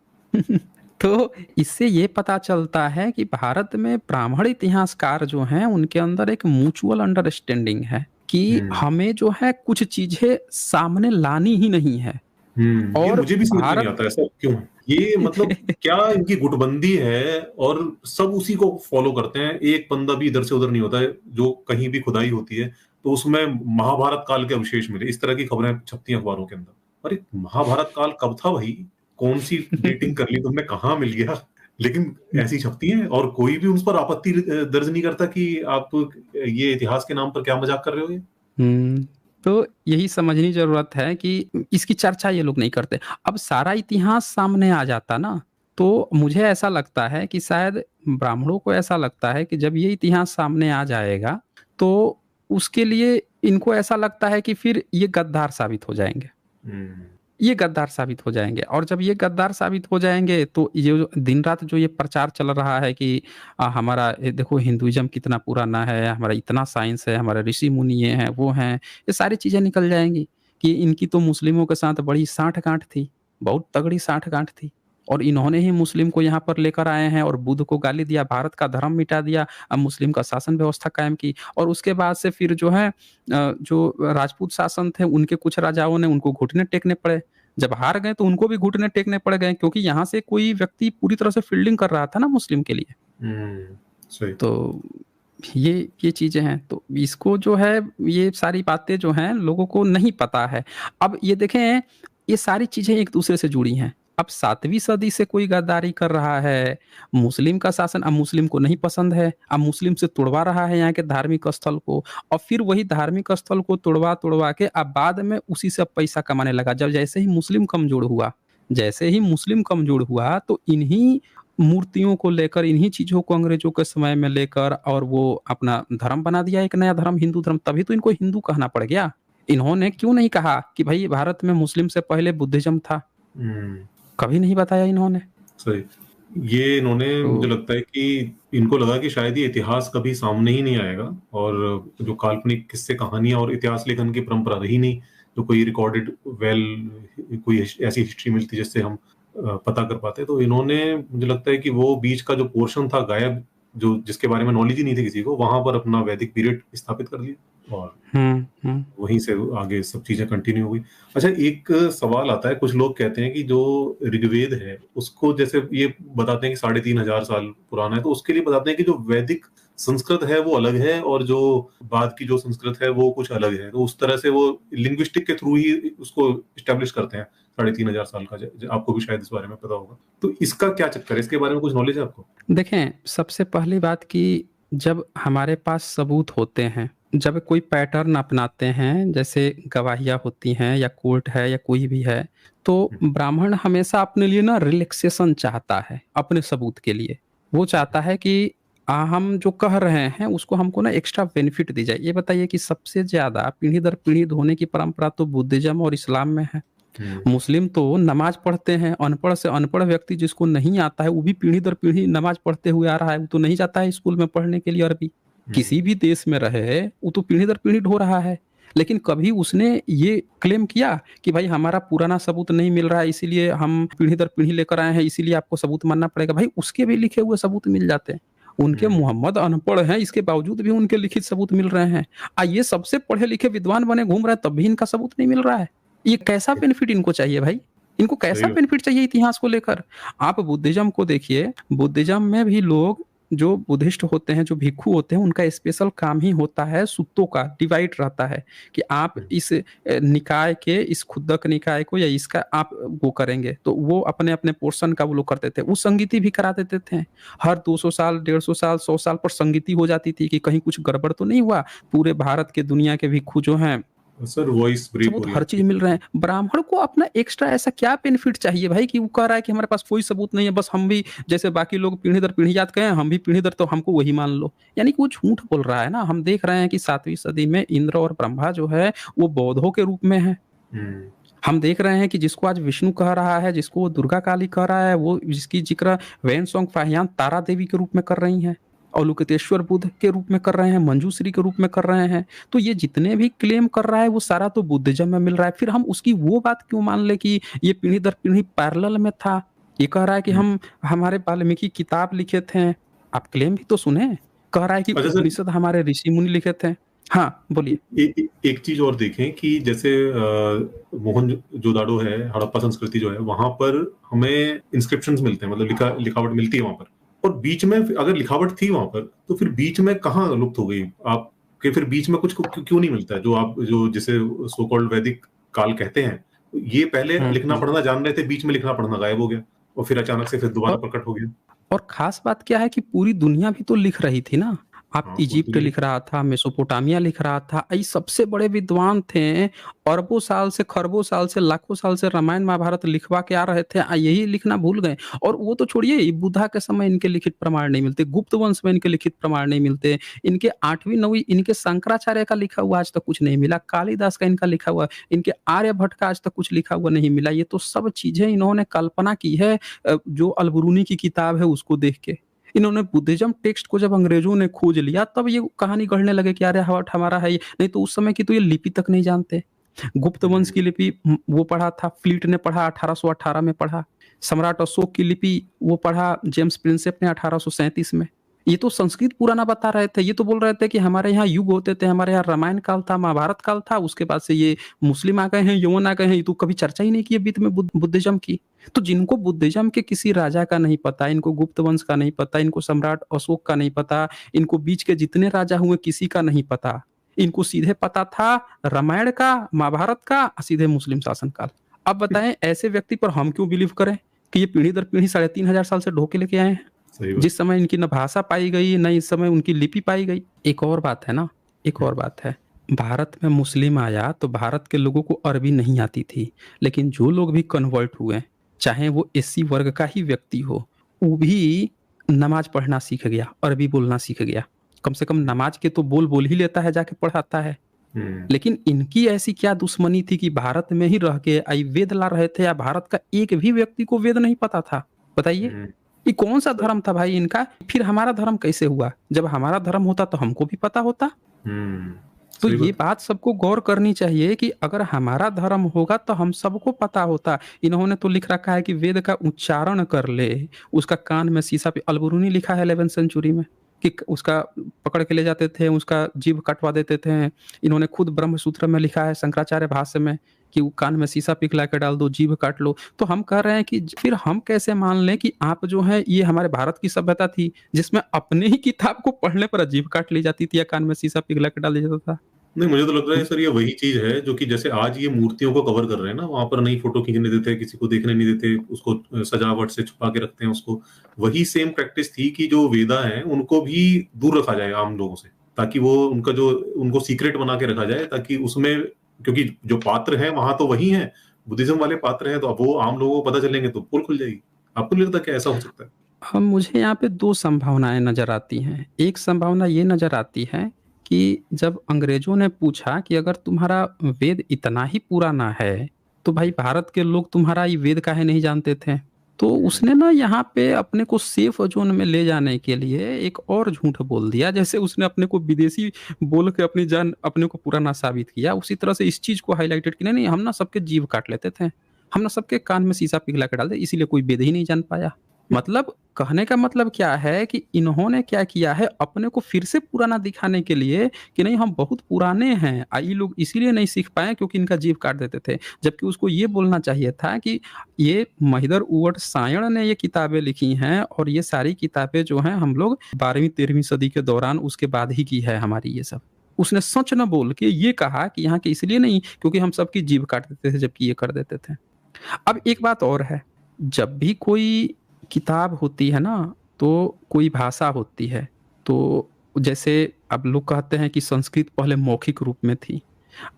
तो इससे ये पता चलता है कि भारत में ब्राह्मण इतिहासकार जो हैं, उनके अंदर एक म्यूचुअल अंडरस्टैंडिंग है कि हुँ। हमें जो है कुछ चीज़ें सामने लानी ही नहीं है ये और मुझे भी समझ में नहीं भारत आता ऐसा क्यों? ये मतलब क्या इनकी गुटबंदी है और सब उसी को फ़ॉलो करते हैं। एक बंदा भी इधर से उधर नहीं होता है, जो कहीं भी खुदाई होती है, तो उसमें महाभारत काल के अवशेष मिले। इस तरह की खबरें छपती हैं अखबारों के अंदर। अरे! महाभारत काल कब था भई? कौन-सी डेटिंग कर ली तुमने, कहाँ मिल गया? लेकिन ऐसी छपती हैं और कोई भी उस पर आपत्ति दर्ज नहीं करता कि आप ये इतिहास के नाम पर क्या मज़ाक कर रहे हो ये? हुँ। तो यही समझनी ज़रूरत है कि इसकी चर्चा ये लोग नहीं करते। अब सारा इतिहास सामने आ जाता ना, तो मुझे ऐसा लगता है कि शायद ब्राह्मणों को ऐसा लगता है कि जब ये इतिहास सामने आ जाएगा, तो उसके लिए इनको ऐसा लगता है कि फिर ये गद्दार साबित हो जाएँगे। हुँ। ये गद्दार साबित हो जाएँगे और जब ये गद्दार साबित हो जाएँगे तो ये जो दिन-रात जो ये प्रचार चल रहा है कि हमारा ये देखो हिंदुइज़्म कितना पुराना है, हमारा इतना साइंस है, हमारे ऋषि-मुनि ये हैं, वो हैं, ये सारी चीज़ें निकल जाएँगी कि इनकी तो मुस्लिमों के साथ बड़ी साठ-गाँठ थी, बहुत तगड़ी साठ-गाँठ थी और इन्होंने ही मुस्लिम को यहाँ पर लेकर आए हैं और बुद्ध को गाली दिया, भारत का धर्म मिटा दिया, अब मुस्लिम का शासन व्यवस्था कायम की और उसके बाद से फिर जो है जो राजपूत शासन थे उनके कुछ राजाओं ने उनको घुटने टेकने पड़े। जब हार गए तो उनको भी घुटने टेकने पड़ गए क्योंकि यहाँ से कोई व्यक्ति पूरी तरह से फील्डिंग कर रहा था ना मुस्लिम के लिए। सही। तो ये चीज़ें हैं। तो इसको जो है ये सारी बातें जो हैं लोगों को नहीं पता है। अब ये देखें ये सारी चीज़ें एक-दूसरे से जुड़ी हैं। अब 7वीं सदी से कोई गद्दारी कर रहा है, मुस्लिम का शासन अब मुस्लिम को नहीं पसंद है, अब मुस्लिम से तुड़वा रहा है यहाँ के धार्मिक स्थल को और फिर वही धार्मिक स्थल को तुड़वा-तुड़वा के अब बाद में उसी से अब पैसा कमाने लगा। जब जैसे ही मुस्लिम कमज़ोर हुआ तो इन्हीं मूर्तियों को लेकर, इन्हीं चीज़ों को अंग्रेज़ों के समय में लेकर और वो अपना धर्म बना दिया एक नया धर्म हिंदू धर्म, तभी तो इनको हिंदू कहना पड़ गया। इन्होंने क्यों नहीं कहा कि भई भारत में मुस्लिम से पहले बुद्धिज़्म था? हुँ। कभी नहीं बताया इन्होंने। सही। ये इन्होंने तो मुझे लगता है कि इनको लगा कि शायद ये इतिहास कभी सामने ही नहीं आएगा और जो काल्पनिक किस्से कहानियाँ और इतिहास लेखन की परंपरा रही नहीं, जो कोई रिकॉर्डेड कोई ऐसी हिस्ट्री मिलती जिससे हम पता कर पाते। तो इन्होंने मुझे लगता है कि वो बीच का जो पोर्शन था गायब, जो जिसके बारे में नॉलेज ही नहीं थी किसी को, वहाँ पर अपना वैदिक पीरियड स्थापित कर लिया और हुँ, हुँ। वहीं से आगे सब चीज़ें कंटिन्यू हुई। अच्छा, एक सवाल आता है, कुछ लोग कहते हैं कि जो ऋग्वेद है, उसको जैसे ये बताते हैं कि 3500 साल पुराना है, तो उसके लिए बताते हैं कि जो वैदिक संस्कृत है वो अलग है और जो बाद की जो संस्कृत है वो कुछ अलग है। तो उस तरह से वो लिंग्विस्टिक के थ्रू ही उसको एस्टेब्लिश करते हैं 3500 साल का। ज ज आपको भी शायद इस बारे में पता होगा। तो इसका क्या चक्कर है? इसके बारे में कुछ नॉलेज है आपको? देखें, सबसे पहली बात कि जब हमारे पास सबूत होते हैं, जब कोई पैटर्न अपनाते हैं, जैसे गवाहियाँ होती हैं या कोर्ट है या कोई भी है, तो हुँ, ब्राह्मण हमेशा अपने लिए ना रिलैक्सेशन चाहता है, अपने सबूत के लिए। वो चाहता है कि हम जो कह रहे हैं, उसको हमको ना एक्स्ट्रा बेनिफिट दी जाए। ये बताइए कि सबसे ज़्यादा पीढ़ी दर पीढ़ी धोने की परंपरा तो बुद्धिज़्म और इस्लाम में है। हुँ, मुस्लिम तो नमाज़ पढ़ते हैं, अनपढ़ से अनपढ़ व्यक्ति जिसको नहीं आता है, वो भी पीढ़ी दर पीढ़ी नमाज़ पढ़ते हुए आ रहा है, वो तो नहीं जाता है स्कूल में पढ़ने के लिए अरबी। हुँ, किसी भी देश में रहे, वो तो पीढ़ी दर पीढ़ी ढो रहा है। लेकिन कभी उसने ये क्लेम किया कि भाई हमारा पुराना सबूत नहीं मिल रहा है, इसीलिए हम पीढ़ी दर पीढ़ी लेकर आए हैं, इसीलिए आपको सबूत मानना पड़ेगा। भाई उसके भी लिखे हुए सबूत मिल जाते हैं। उनके हुँ, मुहम्मद अनपढ़ हैं, इसके बावजूद भी उनके लिखित सबूत मिल रहे हैं। ये सबसे पढ़े लिखे विद्वान बने घूम रहे हैं, तब भी इनका सबूत नहीं मिल रहा है। ये कैसा बेनिफिट इनको चाहिए भाई? इनको कैसा सही बात। बेनिफिट चाहिए इतिहास को लेकर? आप बुद्धिज़्म को देखिए, बुद्धिज़्म में भी लोग जो बुद्धिस्ट होते हैं, जो भिक्षु होते हैं, उनका स्पेशल काम ही होता है सुत्तों का, डिवाइड रहता है कि आप हुँ, इस निकाय के, इस खुद्दक निकाय को या इसका आप वो करेंगे। तो वो अपने-अपने पोर्शन का वो लोग करते थे। वो संगीति भी करा देते थे। हर 200 साल, 150 साल, 100 साल पर संगीति हो जाती थी कि कहीं कुछ गड़बड़ तो नहीं हुआ। पूरे भारत के दुनिया के भिक्षु जो हैं सर वॉइस ब्रेक सबूत हो रही है हर चीज आपकी। मिल रहे हैं। ब्राह्मण को अपना एक्स्ट्रा ऐसा क्या बेनिफिट चाहिए भाई कि वो कह रहा है कि हमारे पास कोई सबूत नहीं है, बस हम भी जैसे बाकी लोग पीढ़ी दर पीढ़ी याद कहें, हम भी पीढ़ी दर तो हमको वही मान लो। यानी कि वो झूठ बोल रहा है ना। हम देख रहे हैं कि 7वीं सदी में इंद्र और ब्रह्मा जो है वो बौद्धों के रूप में है। हम्म। हम देख रहे हैं कि जिसको आज विष्णु कह रहा है, जिसको वो दुर्गा काली कह रहा है, वो जिसकी जिक्र वैनसोंग फाहियान तारा देवी के रूप में कर रही हैं, अवलोकितेश्वर बुद्ध के रूप में कर रहे हैं, मंजूश्री के रूप में कर रहे हैं। तो ये जितने भी क्लेम कर रहा है वो सारा तो बुद्धिज्म में मिल रहा है। फिर हम उसकी वो बात क्यों मान ले कि ये पीढ़ी दर पीढ़ी पैरेलल में था। ये कह रहा है कि हम्म। हम हमारे वाल्मीकि किताब लिखे थे। आप क्लेम भी तो सुने। कह रहा है कि अच्छा सर, उपनिषद हमारे ऋषि मुनि लिखे थे। हाँ बोलिए। एक चीज और देखें कि जैसे मोहनजोदाड़ो है, हड़प्पा संस्कृति जो है, वहां पर हमें इंस्क्रिप्शंस मिलते हैं, मतलब लिखावट मिलती है वहां पर। और बीच में अगर लिखावट थी वहां पर, तो फिर बीच में कहाँ लुप्त हो गई आपके? फिर बीच में कुछ क्यों नहीं मिलता है जो आप जो जिसे सो कॉल्ड वैदिक काल कहते हैं? ये पहले लिखना हम्म। पढ़ना जान रहे थे, बीच में लिखना पढ़ना गायब हो गया, और फिर अचानक से फिर दोबारा और प्रकट हो गया। और खास बात क्या है कि पूरी दुनिया भी तो लिख रही थी ना। आप हाँ, पूरी इजिप्ट दुनिया लिख रहा था, मेसोपोटामिया लिख रहा था। ये सबसे बड़े विद्वान थे। अरबों साल से, खरबों साल से, लाखों साल से रामायण महाभारत लिखवा के आ रहे थे। यही लिखना भूल गए। और वो तो छोड़िए, ये बुद्धा के समय इनके लिखित प्रमाण नहीं मिलते, गुप्त वंश में इनके लिखित प्रमाण नहीं मिलते, इनके 8वीं 9वीं इनके शंकराचार्य का लिखा हुआ आज तक कुछ नहीं मिला, कालिदास का इनका लिखा हुआ, इनके आर्यभट्ट का आज तक कुछ लिखा हुआ नहीं मिला। ये तो सब चीजें इन्होंने कल्पना की है जो अलबरूनी की किताब है उसको देख के। इन्होंने बुद्धिज्म टेक्स्ट को जब अंग्रेजों ने खोज लिया तब ये कहानी गढ़ने लगे कि अरे हवट हमारा है ये। नहीं तो उस समय की तो ये लिपि तक नहीं जानते। गुप्त वंश हम्म। की लिपि वो पढ़ा था, फ्लीट ने पढ़ा, 1818 में पढ़ा। सम्राट अशोक की लिपि वो पढ़ा जेम्स प्रिंसेप ने 1837 में। ये तो संस्कृत पुराना बता रहे थे। ये तो बोल रहे थे कि हमारे यहाँ युग होते थे, हमारे यहाँ रामायण काल था, महाभारत काल था, उसके बाद से ये मुस्लिम आ गए हैं, यवन आ गए हैं। ये तो कभी चर्चा ही नहीं की बीच में बुद्धिज्म की। तो जिनको बुद्धिज्म के किसी राजा का नहीं पता, इनको गुप्त वंश का नहीं पता, इनको सम्राट अशोक का नहीं पता, इनको बीच के जितने राजा हुए किसी का नहीं पता, इनको सीधे पता था रामायण का, महाभारत का, सीधे मुस्लिम शासनकाल। अब बताएं ऐसे व्यक्ति पर हम क्यों बिलीव करें कि ये पीढ़ी दर पीढ़ी 3500 साल से ढोके लेके आए हैं, सही बात। जिस समय इनकी न भाषा पाई गई न इस समय उनकी लिपि पाई गई। एक और बात है ना, एक और बात है, भारत में मुस्लिम आया तो भारत के लोगों को अरबी नहीं आती थी। लेकिन जो लोग भी कन्वर्ट हुए, चाहे वो एससी वर्ग का ही व्यक्ति हो, वो भी नमाज पढ़ना सीख गया, अरबी बोलना सीख गया। कम से कम नमाज के तो बोल ही लेता है, जाके पढ़ाता है। हम्म। लेकिन इनकी ऐसी क्या दुश्मनी थी कि भारत में ही रह के वेद ला रहे थे, या भारत का एक भी व्यक्ति को वेद नहीं पता था? बताइए, हम्म। ये कौन सा धर्म था भाई इनका? फिर हमारा धर्म कैसे हुआ? जब हमारा धर्म होता तो हमको भी पता होता। हम्म। तो सही ये बात। बात सबको गौर करनी चाहिए कि अगर हमारा धर्म होगा तो हम सबको पता होता। इन्होंने तो लिख रखा है कि वेद का उच्चारण कर ले, उसका कान में शीशा पे, अलबरूनी लिखा है 11वीं सेंचुरी में कि उसका पकड़ के ले जाते थे, उसका जीभ कटवा देते थे। इन्होंने खुद ब्रह्म सूत्र में लिखा है, शंकराचार्य भाष्य में, कि वो कान में शीशा पिघला के डाल दो, जीभ काट लो। तो हम कह रहे हैं कि फिर हम कैसे मान लें कि आप जो है, ये हमारे भारत की सभ्यता थी जिसमें अपने ही किताब को पढ़ने पर जीभ काट ली जाती थी या कान में शीशा पिघला के डाल दिया जाता था। नहीं, मुझे तो लग रहा है सर ये वही चीज है जो कि जैसे आज ये मूर्तियों को कवर कर रहे हैं ना, वहां पर नई फोटो खींचने देते, किसी को देखने नहीं देते, उसको सजावट से छुपा के रखते हैं उसको। वही सेम प्रैक्टिस थी कि जो वेदा है उनको भी दूर रखा जाए आम लोगों से, ताकि वो उनका जो उनको सीक्रेट बना के रखा जाए, ताकि उसमें, क्योंकि जो पात्र हैं वहां तो वही हैं, बुद्धिज्म वाले पात्र हैं, तो अब वो आम लोगों को पता चलेंगे तो पोल खुल जाएगी। आपको नहीं लगता क्या ऐसा हो सकता है? हम मुझे यहाँ पे 2 संभावनाएँ नज़र आती हैं। एक संभावना ये नज़र आती है कि जब अंग्रेज़ों ने पूछा कि अगर तुम्हारा वेद इतना ही पुराना है, तो भाई भारत के लोग तुम्हारा ये वेद काहे नहीं जानते थे? तो हम्म। उसने ना यहाँ पे अपने को सेफ ज़ोन में ले जाने के लिए एक और झूठ बोल दिया। जैसे उसने अपने को विदेशी बोल के अपनी जान अपने को पुराना साबित किया, उसी तरह से इस चीज़ को हाइलाइटेड कि नहीं-नहीं, हम ना सबके जीभ काट लेते थे। हम ना सबके कान में शीशा पिघला के डाल दें, इसीलिए कोई वेद ही नहीं जान पाया। मतलब कहने का मतलब क्या है कि इन्होंने क्या किया है, अपने को फिर से पुराना दिखाने के लिए कि नहीं हम बहुत पुराने हैं, ये लोग इसीलिए नहीं सीख पाए क्योंकि इनका जीभ काट देते थे। जबकि उसको ये बोलना चाहिए था कि ये महिदर उवट सायण ने ये किताबें लिखी हैं और ये सारी किताबें जो हैं हम लोग 12वीं-13वीं सदी के दौरान उसके बाद ही की है हमारी ये सब। उसने सच न बोल के ये कहा कि यहाँ के इसलिए नहीं क्योंकि हम सबकी जीभ काट देते थे जबकि ये कर देते थे। अब एक बात और है, जब भी कोई किताब होती है ना, तो कोई भाषा होती है, तो जैसे अब लोग कहते हैं कि संस्कृत पहले मौखिक रूप में थी,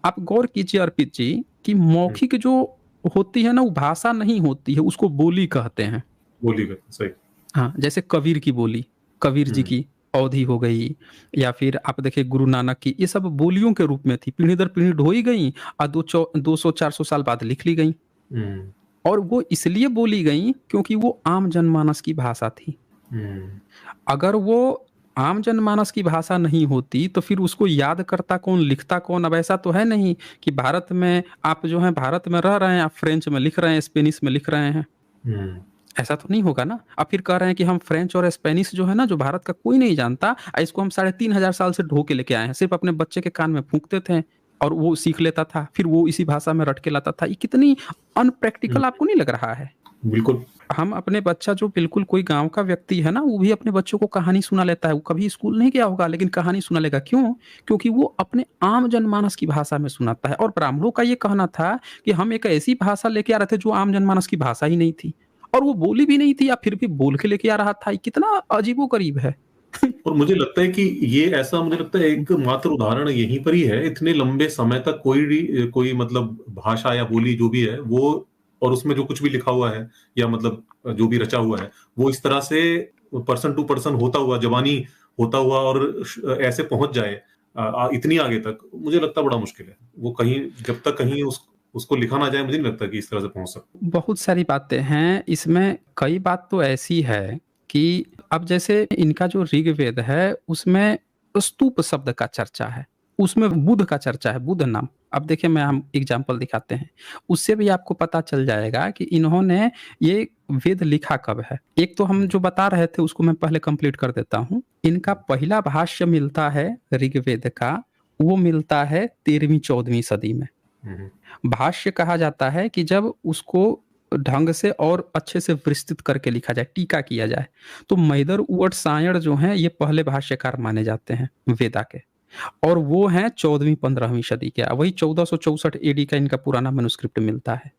आप गौर कीजिए अर्पित जी कि हम्म, मौखिक जो होती है ना वो भाषा नहीं होती है, उसको बोली कहते हैं। बोली गई सही। हाँ, जैसे कबीर की बोली, कबीर जी हम्म, की अवधी हो गई, या फिर आप देखिए गुरु नानक की, ये सब बोलियों के रूप में थी, पीढ़ी दर पीढ़ी ढोई गई और 200-400 साल बाद लिख ली गई। हम्म, और वो इसलिए बोली गई क्योंकि वो आम जनमानस की भाषा थी। हम्म, अगर वो आम जनमानस की भाषा नहीं होती तो फिर उसको याद करता कौन, लिखता कौन? अब ऐसा तो है नहीं कि भारत में आप जो है भारत में रह रहे हैं, आप फ्रेंच में लिख रहे हैं, स्पेनिश में लिख रहे हैं, हम्म, ऐसा तो नहीं होगा ना। अब फिर कह रहे हैं कि हम फ्रेंच और स्पेनिश जो है ना, जो भारत का कोई नहीं जानता, इसको हम 3,500 साल से ढो के लेके आए हैं, सिर्फ अपने बच्चे के कान में फूंकते थे और वो सीख लेता था, फिर वो इसी भाषा में रट के लाता था। ये कितनी हम्म, अनप्रैक्टिकल आपको नहीं लग रहा है? बिल्कुल। हम अपने बच्चा जो बिल्कुल कोई गाँव का व्यक्ति है ना, वो भी अपने बच्चों को कहानी सुना लेता है। वो कभी स्कूल नहीं गया होगा लेकिन कहानी सुना लेगा। क्यों? क्योंकि वो अपने आम जनमानस की भाषा में सुनाता है। और ब्राह्मणों का ये कहना था कि हम एक ऐसी भाषा लेके आ रहे थे जो आम जनमानस की भाषा ही नहीं थी और वो बोली भी नहीं थी, या फिर भी बोल के लेके आ रहा था। ये कितना अजीबो-गरीब है। और मुझे लगता है कि ये ऐसा, मुझे लगता है एक मात्र उदाहरण यहीं पर ही है। इतने लंबे समय तक कोई मतलब भाषा या बोली जो भी है वो, और उसमें जो कुछ भी लिखा हुआ है या मतलब जो भी रचा हुआ है, वो इस तरह से पर्सन टू पर्सन होता हुआ, जबानी होता हुआ और ऐसे पहुंच जाए इतनी आगे तक, मुझे लगता है बड़ा मुश्किल है। वो कहीं जब तक कहीं उसको लिखा ना जाए, मुझे नहीं लगता कि इस तरह से पहुंच सकता। बहुत सारी बातें हैं इसमें। कई बात तो ऐसी है कि अब जैसे इनका जो ऋग्वेद है उसमें स्तूप शब्द का चर्चा है, उसमें बुध का चर्चा है, बुध नाम। अब देखिए मैं हम एग्जाम्पल दिखाते हैं, उससे भी आपको पता चल जाएगा कि इन्होंने ये वेद लिखा कब है। एक तो हम जो बता रहे थे उसको मैं पहले कंप्लीट कर देता हूँ। इनका पहला भाष्य मिलता है ऋग्वेद का, वो मिलता है 13वीं-14वीं सदी में। हम्म, भाष्य कहा जाता है कि जब उसको ढंग से और अच्छे से विस्तृत करके लिखा जाए, टीका किया जाए, तो मैदर उवट सायण जो हैं ये पहले भाष्यकार माने जाते हैं वेदा के, और वो हैं 14वीं-15वीं सदी के। वही 1464 एडी का इनका पुराना मैन्युस्क्रिप्ट मिलता है।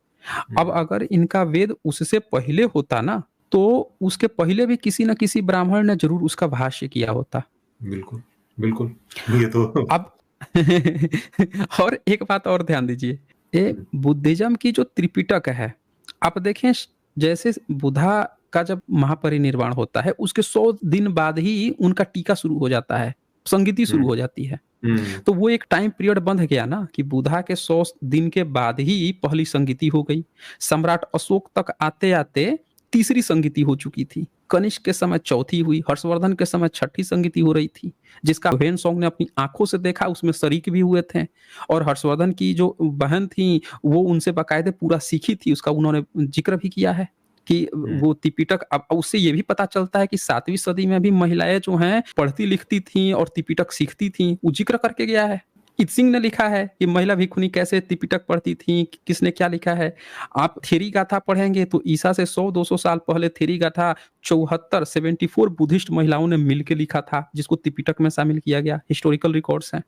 अब हम्म, अगर इनका वेद उससे पहले होता ना, तो उसके पहले भी किसी न किसी ब्राह्मण ने जरूर उसका भाष्य किया होता। बिल्कुल, बिल्कुल। ये तो अब और एक बात और ध्यान दीजिए, ये बुद्धिज्म की जो त्रिपिटक है, आप देखें जैसे बुद्धा का जब महापरिनिर्वाण होता है उसके 100 दिन बाद ही उनका टीका शुरू हो जाता है, संगीति शुरू हम्म, हो जाती है। हम्म, तो वो एक टाइम पीरियड बंध गया ना कि बुद्धा के 100 दिन के बाद ही पहली संगीति हो गई। सम्राट अशोक तक आते आते तीसरी संगीति हो चुकी थी, कनिष्क के समय चौथी हुई, हर्षवर्धन के समय छठी संगीति हो रही थी, जिसका ह्वेन सॉन्ग ने अपनी आंखों से देखा, उसमें शरीक भी हुए थे। और हर्षवर्धन की जो बहन थी वो उनसे बाकायदे पूरा सीखी थी, उसका उन्होंने जिक्र भी किया है कि हम्म, वो त्रिपिटक। अब उससे ये भी पता चलता है कि 7वीं सदी में भी महिलाएं जो हैं पढ़ती लिखती थीं और त्रिपिटक सीखती थीं, वो जिक्र करके गया है। इत्सिंग ने लिखा है कि महिला भिक्षुणी कैसे त्रिपिटक पढ़ती थीं, किसने क्या लिखा है। आप थेरी गाथा पढ़ेंगे तो ईसा से 100-200 साल पहले थेरी गाथा 74 बुद्धिस्ट महिलाओं ने मिलकर लिखा था, जिसको त्रिपिटक में शामिल किया गया। हिस्टोरिकल रिकॉर्ड्स हैं।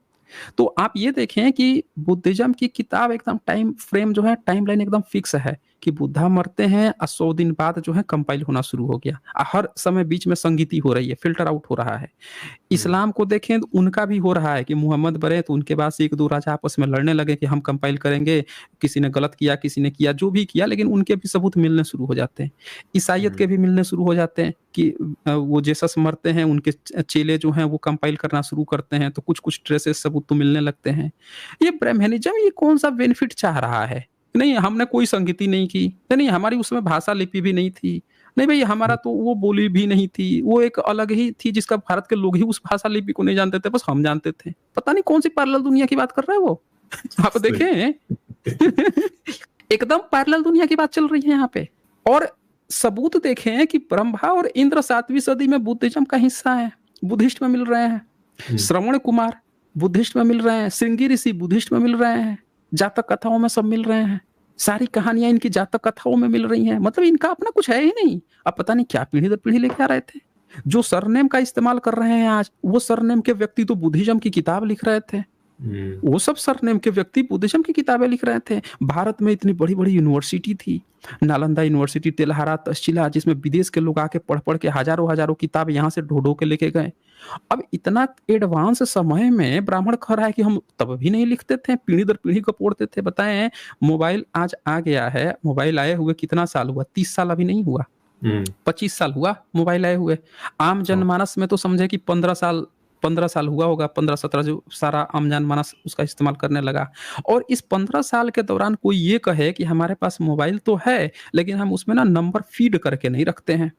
तो आप ये देखें कि बुद्धिज्म की किताब एकदम टाइम फ्रेम जो है, टाइम लाइन एकदम फिक्स है कि बुद्धा मरते हैं और 100 दिन बाद जो है कंपाइल होना शुरू हो गया। हर समय बीच में संगीति हो रही है, फिल्टर आउट हो रहा है। हम्म, इस्लाम को देखें तो उनका भी हो रहा है कि मुहम्मद बने तो उनके बाद से 1-2 राजा आपस में लड़ने लगे कि हम कंपाइल करेंगे, किसी ने गलत किया, किसी ने किया, जो भी किया, लेकिन उनके भी सबूत मिलने शुरू हो जाते हैं। ईसाइयत के हम्म, भी मिलने शुरू हो जाते हैं कि वो जीसस मरते हैं, उनके चेले जो हैं वो कंपाइल करना शुरू करते हैं, तो कुछ-कुछ ट्रेसेस सबूत तो मिलने लगते हैं। ये ब्रह्मनिज़्म ये कौन-सा बेनिफिट चाह रहा है? नहीं, हमने कोई संगीति नहीं की। नहीं, हमारी उसमें भाषा लिपि भी नहीं थी। नहीं भई, हमारा तो वो बोली भी नहीं थी, वो एक अलग ही थी जिसका भारत के लोग ही उस भाषा लिपि को नहीं जानते थे, बस हम जानते थे। पता नहीं कौन-सी पैरेलल दुनिया की बात कर रहा है वो। आप सही। देखें एकदम पैरेलल दुनिया की बात चल रही है यहाँ पे। और सबूत देखें कि ब्रह्मा और इंद्र 7वीं सदी में बुद्धिज्म का हिस्सा है, बुद्धिस्ट में मिल रहे हैं। हम्म, श्रवण कुमार बुद्धिस्ट में मिल रहे हैं, श्रृंगी ऋषि बुद्धिस्ट में मिल रहे हैं, जातक कथाओं में सब मिल रहे हैं। सारी कहानियां इनकी जातक कथाओं में मिल रही हैं। मतलब इनका अपना कुछ है ही नहीं। अब पता नहीं क्या पीढ़ी दर पीढ़ी लेके आ रहे थे। जो सरनेम का इस्तेमाल कर रहे हैं आज, वो सरनेम के व्यक्ति तो बुद्धिज्म की किताब लिख रहे थे। वो सब सरनेम के व्यक्ति बुद्धिज्म की किताबें लिख रहे थे। भारत में इतनी बड़ी-बड़ी यूनिवर्सिटी थी, नालंदा यूनिवर्सिटी, तेलहारा, तक्षशिला, जिसमें विदेश के लोग आके पढ़-पढ़ के हज़ारों-हज़ारों किताब यहाँ से ढो-ढो के लेके गए। अब इतना एडवांस समय में ब्राह्मण कह रहा है कि हम तब भी नहीं लिखते थे, पीढ़ी दर पीढ़ी कपोड़ते थे। बताएँ, मोबाइल आज आ गया है, मोबाइल आए हुए कितना साल हुआ? 30 साल अभी नहीं हुआ, 25 साल हुआ मोबाइल आए हुए। आम जनमानस में तो समझे कि 15 साल हुआ होगा, 15-17, जो सारा आम जनमानस उसका इस्तेमाल करने लगा। और इस 15 साल के दौरान कोई ये कहे कि हमारे पास मोबाइल तो है, लेकिन हम उसमें ना नंबर फीड करके नहीं रखते हैं,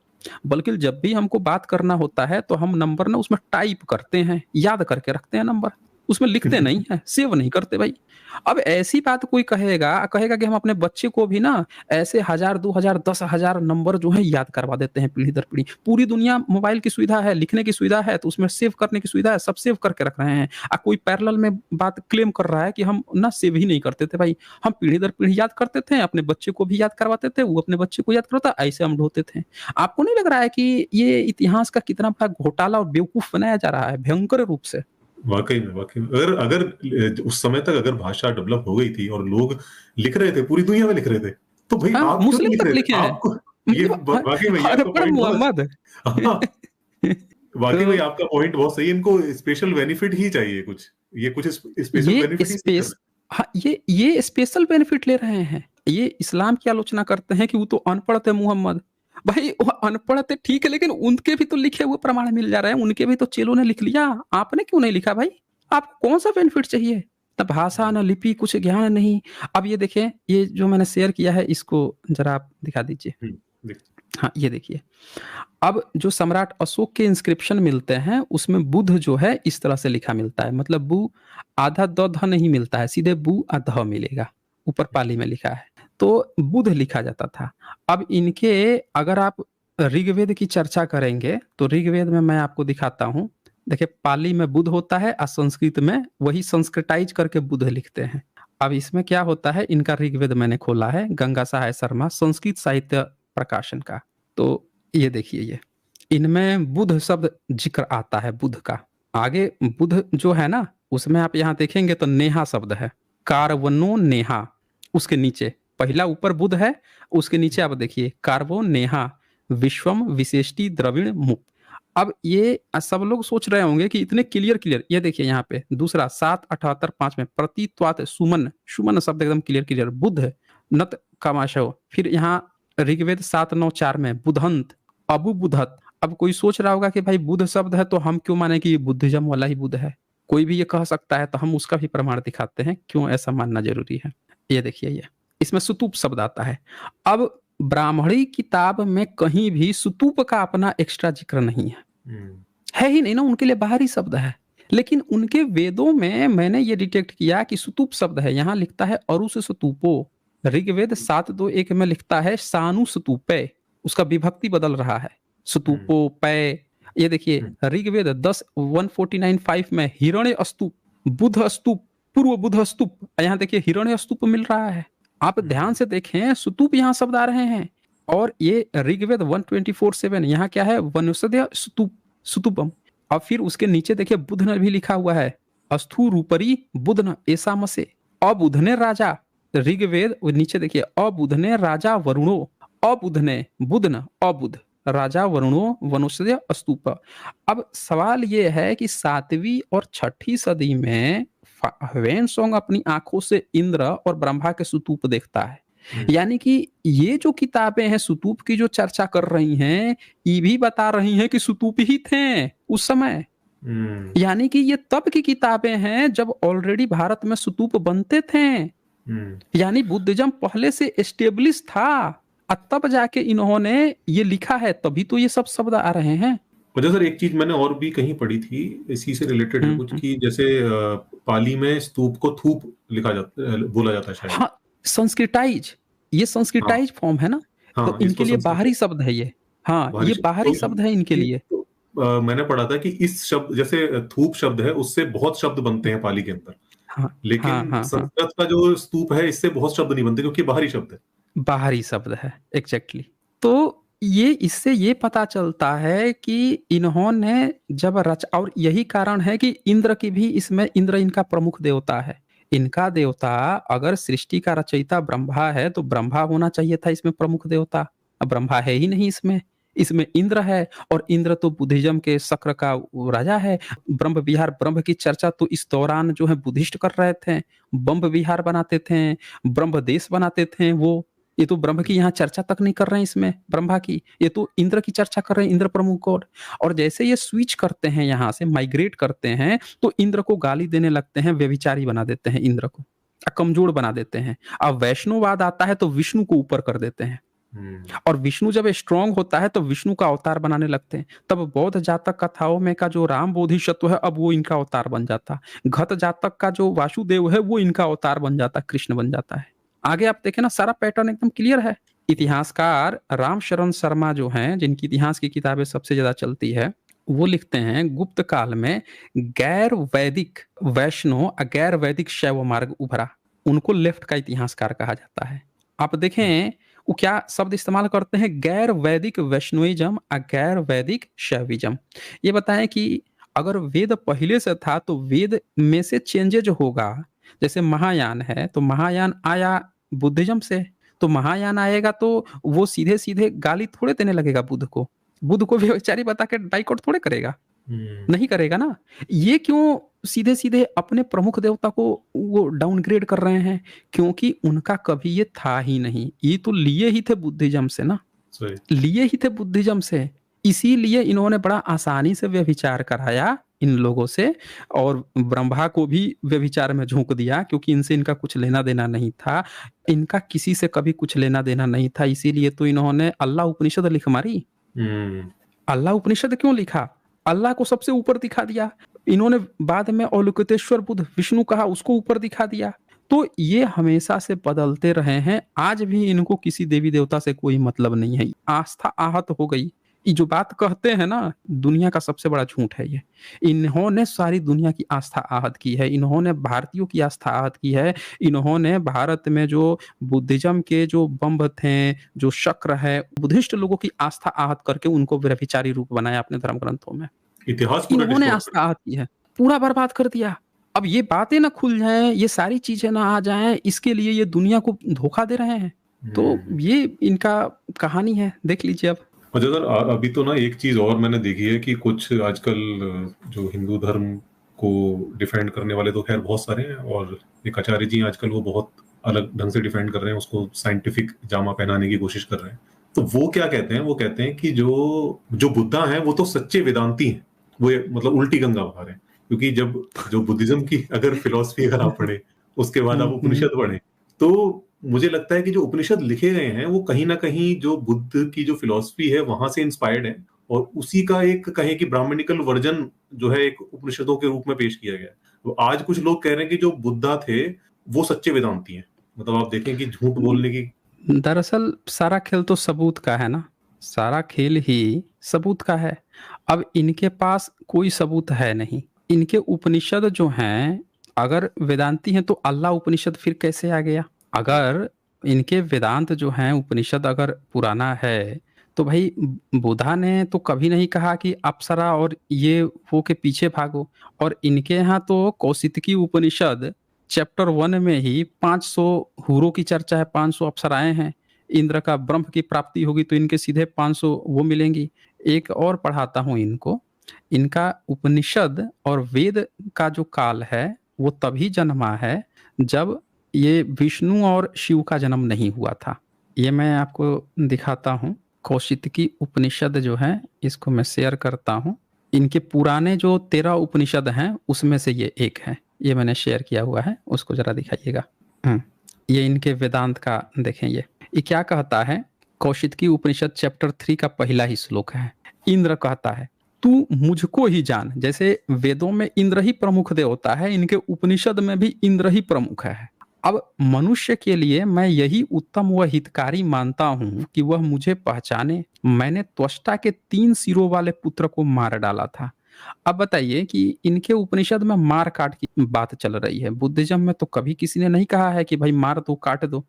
बल्कि जब भी हमको बात करना होता है तो हम नंबर ना उसमें टाइप करते हैं, याद करके रखते हैं नंबर, उसमें लिखते नहीं हैं, सेव नहीं करते भाई। अब ऐसी बात कोई कहेगा कि हम अपने बच्चे को भी ना ऐसे 1000, 2000, 10,000 नंबर जो है याद करवा देते हैं पीढ़ी दर पीढ़ी। पूरी दुनिया मोबाइल की सुविधा है, लिखने की सुविधा है, तो उसमें सेव करने की सुविधा है, सब सेव करके रख रहे हैं। कोई पैरेलल में बात क्लेम कर रहा है कि हम ना सेव ही नहीं करते थे भाई, हम पीढ़ी दर पीढ़ी याद करते थे, अपने बच्चे को भी याद करवाते थे, वो अपने बच्चे को याद करवाता, ऐसे हम ढोते थे। आपको नहीं लग रहा है कि ये इतिहास का कितना बड़ा घोटाला और बेवकूफ बनाया जा रहा है भयंकर रूप से? वाकई में, वाकई में। अगर अगर उस समय तक अगर भाषा डेवलप हो गई थी और लोग लिख रहे थे, पूरी दुनिया में लिख रहे थे, तो भाई हाँ, आप क्यों नहीं मुस्लिम लिख तक रहे थे? लिखे हैं। आपको ये मतलब वाकई में ये आपका अनपढ़ पॉइंट बहुत मोहम्मद। अच्छा। हाँ, वाकई में तो आपका पॉइंट बहुत सही है। इनको स्पेशल बेनिफिट ही चाहिए कुछ, ये कुछ स्पेशल ये बेनिफिट ही सीख रहे स्पेस हाँ, ये स्पेशल बेनिफिट ले रहे हैं। ये इस्लाम की आलोचना करते हैं कि वो तो अनपढ़ थे मुहम्मद। भाई वो अनपढ़ थे ठीक है, लेकिन उनके भी तो लिखे हुए प्रमाण मिल जा रहे हैं, उनके भी तो चेलों ने लिख लिया। आपने क्यों नहीं लिखा भाई? आपको कौन-सा बेनिफिट चाहिए? ना भाषा, हैं। ना लिपि, कुछ ज्ञान नहीं। अब ये देखें, ये जो मैंने शेयर किया है इसको ज़रा आप दिखा दीजिए। देख हाँ, ये देखिए। अब जो सम्राट अशोक के इंस्क्रिप्शन मिलते हैं, उसमें बुध जो है इस तरह से लिखा मिलता है, मतलब बु आधा द ध नहीं मिलता है, सीधे बु ध मिलेगा, ऊपर पाली में लिखा है। तो बुध लिखा जाता था। अब इनके अगर आप ऋग्वेद की चर्चा करेंगे, तो ऋग्वेद में मैं आपको दिखाता हूँ। देखिए, पाली में बुध होता है और संस्कृत में वही संस्कृताइज करके बुध लिखते हैं। अब इसमें क्या होता है, इनका ऋग्वेद मैंने खोला है, गंगा सहाय शर्मा संस्कृत साहित्य प्रकाशन का। तो ये देखिए, ये इनमें बुध शब्द जिक्र आता है, बुध का। आगे बुध जो है ना, उसमें आप यहाँ देखेंगे तो नेहा शब्द है, कार्बनो नेहा। उसके नीचे पहला ऊपर बुध है, उसके नीचे आप देखिए कार्बो नेहा विश्वम विशेष्टि द्रविण मुक्त। अब ये सब लोग सोच रहे होंगे कि इतने क्लियर, ये देखिए यहाँ पे दूसरा 778-5 में प्रतित्वात सुमन, सुमन शब्द एकदम क्लियर, बुध नत कामाशव। फिर यहाँ ऋग्वेद 794 में बुधंत, अबु बुधत। अब कोई सोच रहा होगा कि भाई बुध शब्द है तो हम क्यों माने कि ये बुद्धिज्म वाला ही बुध है? कोई भी ये कह सकता है, तो हम उसका भी प्रमाण दिखाते हैं क्यों ऐसा मानना जरूरी है। ये देखिए, ये इसमें सुतूप शब्द आता है। अब ब्राह्मणी किताब में कहीं भी सुतूप का अपना एक्स्ट्रा जिक्र नहीं है ही नहीं ना, उनके लिए बाहरी शब्द है। लेकिन उनके वेदों में मैंने ये डिटेक्ट किया कि सुतूप शब्द है, यहाँ लिखता है अरुष सुतूपो। ऋग्वेद 7:2-1 में लिखता है सानु सुतूपे, उसका विभक्ति बदल रहा है, सुतूपो पय। ये देखिए ऋग्वेद 10:149-5 में हिरण्य स्तूप, बुध स्तूप, पूर्व बुध स्तूप, यहाँ देखिए हिरण्य स्तूप मिल रहा है। आप ध्यान से देखें, सुतूप यहाँ शब्द आ रहे हैं। और ये ऋग्वेद 124:7 यहाँ क्या है, वनुषध्य स्तूप, सुतुपम। और फिर उसके नीचे देखिए बुधन भी लिखा हुआ है, अस्थु रूपरी बुधन ऐसा मसे। अबुधने राजा, ऋग्वेद नीचे देखिए, अबुधने राजा वरुणो, अबुधने बुधन अबुध राजा वरुणो वनुषध्य स्तूप। अब सवाल ये है कि 7वीं और 6ठी सदी में ह्वेन-त्सोंग अपनी आंखों से इंद्र और ब्रह्मा के स्तूप देखता है। यानी कि ये जो किताबें हैं स्तूप की जो चर्चा कर रही हैं, ये भी बता रही हैं कि स्तूप ही थे उस समय। यानी कि ये तब की किताबें हैं जब ऑलरेडी भारत में स्तूप बनते थे। यानी बुद्धिज्म पहले से एस्टेब्लिश था, और तब जाके इन्होंने ये लिखा है, तभी तो ये सब शब्द आ रहे हैं। वजह सर, एक चीज मैंने और भी कहीं पढ़ी थी, इसी से रिलेटेड है कुछ, कि जैसे पाली में स्तूप को थूप लिखा जाता, बोला जाता है शायद। हाँ, संस्कृताइज, ये संस्कृताइज फॉर्म है ना, तो इनके लिए बाहरी शब्द है ये। हाँ, ये बाहरी शब्द है इनके लिए। मैंने पढ़ा था कि इस शब्द, जैसे थूप शब्द है, उससे बहुत शब्द बनते हैं पाली के अंदर। हाँ, लेकिन संस्कृत का जो स्तूप है, इससे बहुत शब्द नहीं बनते क्योंकि बाहरी शब्द है। बाहरी शब्द है, एग्जैक्टली। तो ये इससे ये पता चलता है कि इन्होंने जब और यही कारण है कि इंद्र की भी इसमें, इंद्र इनका प्रमुख देवता है। इनका देवता अगर सृष्टि का रचयिता ब्रह्मा है तो ब्रह्मा होना चाहिए था इसमें प्रमुख देवता। अब ब्रह्मा है ही नहीं इसमें, इसमें इंद्र है। और इंद्र तो बुद्धिज्म के शक्र का वो राजा है। ब्रह्म विहार, ब्रह्म की चर्चा तो इस दौरान जो है बुद्धिस्ट कर रहे थे, ब्रह्म विहार बनाते थे, ब्रह्म देश बनाते थे वो। ये तो ब्रह्म की यहाँ चर्चा तक नहीं कर रहे हैं इसमें, ब्रह्मा की, ये तो इंद्र की चर्चा कर रहे हैं, इंद्र प्रमुख गॉड। और जैसे ये स्विच करते हैं, यहाँ से माइग्रेट करते हैं, तो इंद्र को गाली देने लगते हैं, व्यभिचारी बना देते हैं इंद्र को, कमजोर बना देते हैं। अब वैष्णववाद आता है तो विष्णु को ऊपर कर देते हैं। और विष्णु जब स्ट्रांग होता है तो विष्णु का अवतार बनाने लगते हैं। तब बौद्ध जातक कथाओं में का जो राम बोधिसत्व है, अब वो इनका अवतार बन जाता। घत जातक का जो वासुदेव है वो इनका अवतार बन जाता, कृष्ण बन जाता है। आगे आप देखें ना, सारा पैटर्न एकदम क्लियर है। इतिहासकार राम शरण शर्मा जो हैं, जिनकी इतिहास की किताबें सबसे ज्यादा चलती है, वो लिखते हैं गुप्त काल में गैर वैदिक वैष्णव, गैर वैदिक शैव मार्ग उभरा। उनको लेफ्ट का इतिहासकार कहा जाता है। आप देखें वो क्या शब्द इस्तेमाल करते हैं, गैर वैदिक वैष्णविज्म, गैर वैदिक शैविज्म। ये बताएं कि अगर वेद पहले से था तो वेद में से चेंजेज होगा। जैसे महायान है तो महायान आया बुद्धिज्म से, तो महायान आएगा तो वो सीधे सीधे गाली थोड़े देने लगेगा बुद्ध को। बुद्ध को व्यभिचारी बता के डाइकॉट थोड़े करेगा, नहीं करेगा ना। ये क्यों सीधे सीधे अपने प्रमुख देवता को वो डाउनग्रेड कर रहे हैं? क्योंकि उनका कभी ये था ही नहीं। ये तो लिए ही थे बुद्धिज्म से ना, लिए ही थे बुद्धिज्म से। इसीलिए इन्होंने बड़ा आसानी से व्यभिचार कराया इन लोगों से, और ब्रह्मा को भी व्यभिचार में झोंक दिया, क्योंकि इनसे इनका कुछ लेना देना नहीं था। इनका किसी से कभी कुछ लेना देना नहीं था। इसीलिए तो इन्होंने अल्लाह उपनिषद लिख मारी। अल्लाह उपनिषद क्यों लिखा? अल्लाह को सबसे ऊपर दिखा दिया इन्होंने। बाद में अवलोकितेश्वर बुद्ध विष्णु कहा, उसको ऊपर दिखा दिया। तो ये हमेशा से बदलते रहे हैं। आज भी इनको किसी देवी देवता से कोई मतलब नहीं है। आस्था आहत हो गई। ये जो बात कहते हैं ना, दुनिया का सबसे बड़ा झूठ है ये। इन्होंने सारी दुनिया की आस्था आहत की है, इन्होंने भारतीयों की आस्था आहत की है। इन्होंने भारत में जो बुद्धिज्म के जो बम्ब थे, जो शक्र है, बुद्धिस्ट लोगों की आस्था आहत करके उनको व्यभिचारी रूप बनाया अपने धर्म ग्रंथों में। इतिहास इन्होंने आस्था आहत की है, पूरा बर्बाद कर दिया। अब ये बातें ना खुल जाएं, ये सारी चीजें ना आ जाएं, इसके लिए ये दुनिया को धोखा दे रहे हैं। तो ये इनका कहानी है, देख लीजिए अब। अच्छा सर, अभी तो ना एक चीज और मैंने देखी है कि कुछ आजकल जो हिंदू धर्म को डिफेंड करने वाले तो खैर बहुत सारे हैं, और एक आचार्य जी आजकल वो बहुत अलग ढंग से डिफेंड कर रहे हैं, उसको साइंटिफिक जामा पहनाने की कोशिश कर रहे हैं। तो वो क्या कहते हैं, वो कहते हैं कि जो बुद्धा हैं वो तो सच्चे वेदांती हैं, वो मतलब उल्टी गंगा बहा रहे हैं। क्योंकि जब जो बुद्धिज्म की अगर फिलॉसफी अगर आप पढ़े, उसके बाद आप उपनिषद पढ़े, तो मुझे लगता है कि जो उपनिषद लिखे गए हैं वो कहीं ना कहीं जो बुद्ध की जो फिलॉसफी है वहां से इंस्पायर्ड है, और उसी का एक कहें कि ब्राह्मणिकल वर्जन जो है एक उपनिषदों के रूप में पेश किया गया है। तो आज कुछ लोग कह रहे हैं कि जो बुद्धा थे वो सच्चे वेदांती हैं। मतलब आप देखें कि झूठ बोलने की, दरअसल सारा खेल तो सबूत का है ना, सारा खेल ही सबूत का है। अब इनके पास कोई सबूत है नहीं। इनके उपनिषद जो हैं, अगर वेदांती हैं तो अल्लाह उपनिषद फिर कैसे आ गया? अगर इनके वेदांत जो हैं, उपनिषद अगर पुराना है, तो भाई बुद्धा ने तो कभी नहीं कहा कि अप्सरा और ये वो के पीछे भागो। और इनके यहाँ तो कौशितकी उपनिषद चैप्टर 1 में ही 500 हूरों की चर्चा है, 500 अप्सराएं हैं। इंद्र का ब्रह्म की प्राप्ति होगी तो इनके सीधे 500 वो मिलेंगी। एक और पढ़ाता हूँ इनको। इनका उपनिषद और वेद का जो काल है वो तभी जन्मा है जब ये विष्णु और शिव का जन्म नहीं हुआ था। ये मैं आपको दिखाता हूँ। कौशितकी उपनिषद जो है, इसको मैं शेयर करता हूँ। इनके पुराने जो 13 उपनिषद हैं उसमें से ये एक है। ये मैंने शेयर किया हुआ है, उसको जरा दिखाइएगा। ये इनके वेदांत का देखें। ये क्या कहता है? कौशितकी उपनिषद चैप्टर 3 का पहला ही श्लोक है। इंद्र कहता है, तू मुझको ही जान। जैसे वेदों में इंद्र ही प्रमुख देवता है, इनके उपनिषद में भी इंद्र ही प्रमुख है। अब मनुष्य के लिए मैं यही उत्तम व हितकारी मानता हूं कि वह मुझे पहचाने। मैंने त्वष्टा के 3 सिरों वाले पुत्र को मार डाला था। अब बताइए कि इनके उपनिषद में मार काट की बात चल रही है। बुद्धिज्म में तो कभी किसी ने नहीं कहा है कि भाई मार दो, काट दो।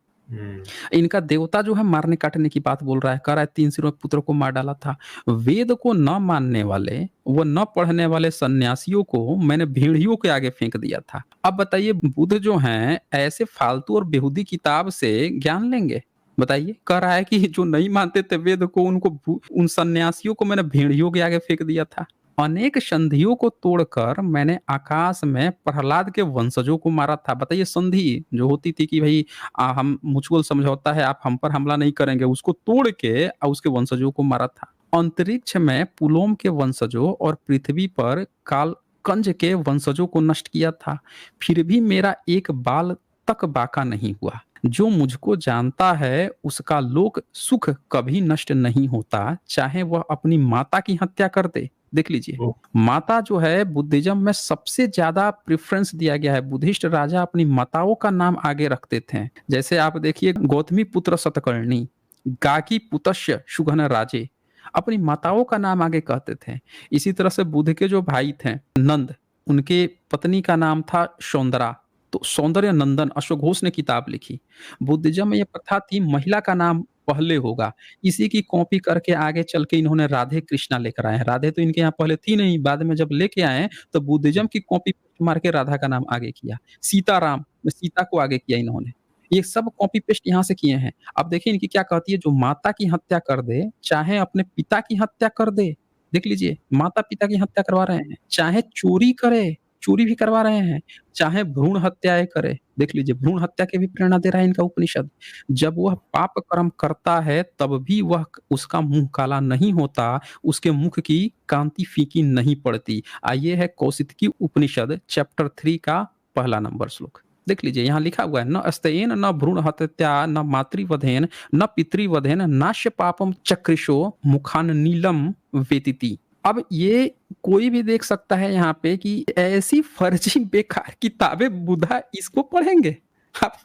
इनका देवता जो है मारने काटने की बात बोल रहा है, कह रहा है 3 सिरों पुत्र को मार डाला था। वेद को न मानने वाले, वो न पढ़ने वाले सन्यासियों को मैंने भेड़ियों के आगे फेंक दिया था। अब बताइए बुद्ध जो हैं ऐसे फालतू और बेहूदी किताब से ज्ञान लेंगे? बताइए, कह रहा है कि जो नहीं मानते थे वेद को उन सन्यासियों को मैंने भेड़ियों के आगे फेंक दिया था। अनेक संधियों को तोड़कर मैंने आकाश में प्रहलाद के वंशजों को मारा था। बताइए संधि जो होती थी कि भाई हम म्यूचुअल समझौता है, आप हम पर हमला नहीं करेंगे, उसको तोड़ के उसके वंशजों को मारा था। अंतरिक्ष में पुलोम के वंशजों और पृथ्वी पर कालकंज के वंशजों को नष्ट किया था। फिर भी मेरा एक बाल तक बाका नहीं हुआ। जो मुझको जानता है उसका लोक सुख कभी नष्ट नहीं होता, चाहे वह अपनी माता की हत्या कर दे। देख लीजिए, ओह! माता जो है बुद्धिज्म में सबसे ज्यादा प्रेफरेंस दिया गया है। बुद्धिस्ट राजा अपनी माताओं का नाम आगे रखते थे। जैसे आप देखिए गौतमी पुत्र सतकर्णी, गाकी पुतस्य सुघन राजे, अपनी माताओं का नाम आगे कहते थे। इसी तरह से बुद्ध के जो भाई थे नंद, उनके पत्नी का नाम था सौंदरा, तो सौंदर्य नंदन अश्वघोष ने किताब लिखी। बुद्धिज्म में यह प्रथा थी महिला का नाम पहले होगा। इसी की कॉपी करके आगे चल के इन्होंने राधे कृष्णा लेकर आए हैं। राधे तो इनके यहाँ पहले थी नहीं, बाद में जब लेके आए तो बुद्धिज्म की कॉपी मार के राधा का नाम आगे किया। सीताराम में सीता को आगे किया इन्होंने। ये सब कॉपी पेस्ट यहाँ से किए हैं। अब देखिए इनकी क्या कहती है, जो माता की हत्या कर दे, चाहे अपने पिता की हत्या कर दे, देख लीजिए माता पिता की हत्या करवा रहे हैं, चाहे चोरी करे, चोरी भी करवा रहे हैं, चाहे भ्रूण हत्याएं करे, देख लीजिए भ्रूण हत्या की भी प्रेरणा दे रहा है इनका उपनिषद। जब वह पाप कर्म करता है तब भी वह उसका मुंह काला नहीं होता, उसके मुख की कांति फीकी नहीं पड़ती। आइए है कौशिकी उपनिषद चैप्टर 3 का पहला नंबर श्लोक। देख लीजिए यहाँ लिखा हुआ है, न अस्तेन न भ्रूण हत्या न मातृवधेन न पितृवधेन नाश्य पापम चक्रिशो मुखान नीलम वेतिति। अब ये कोई भी देख सकता है यहाँ पे कि ऐसी फर्जी बेकार किताबें बुधा इसको पढ़ेंगे। आप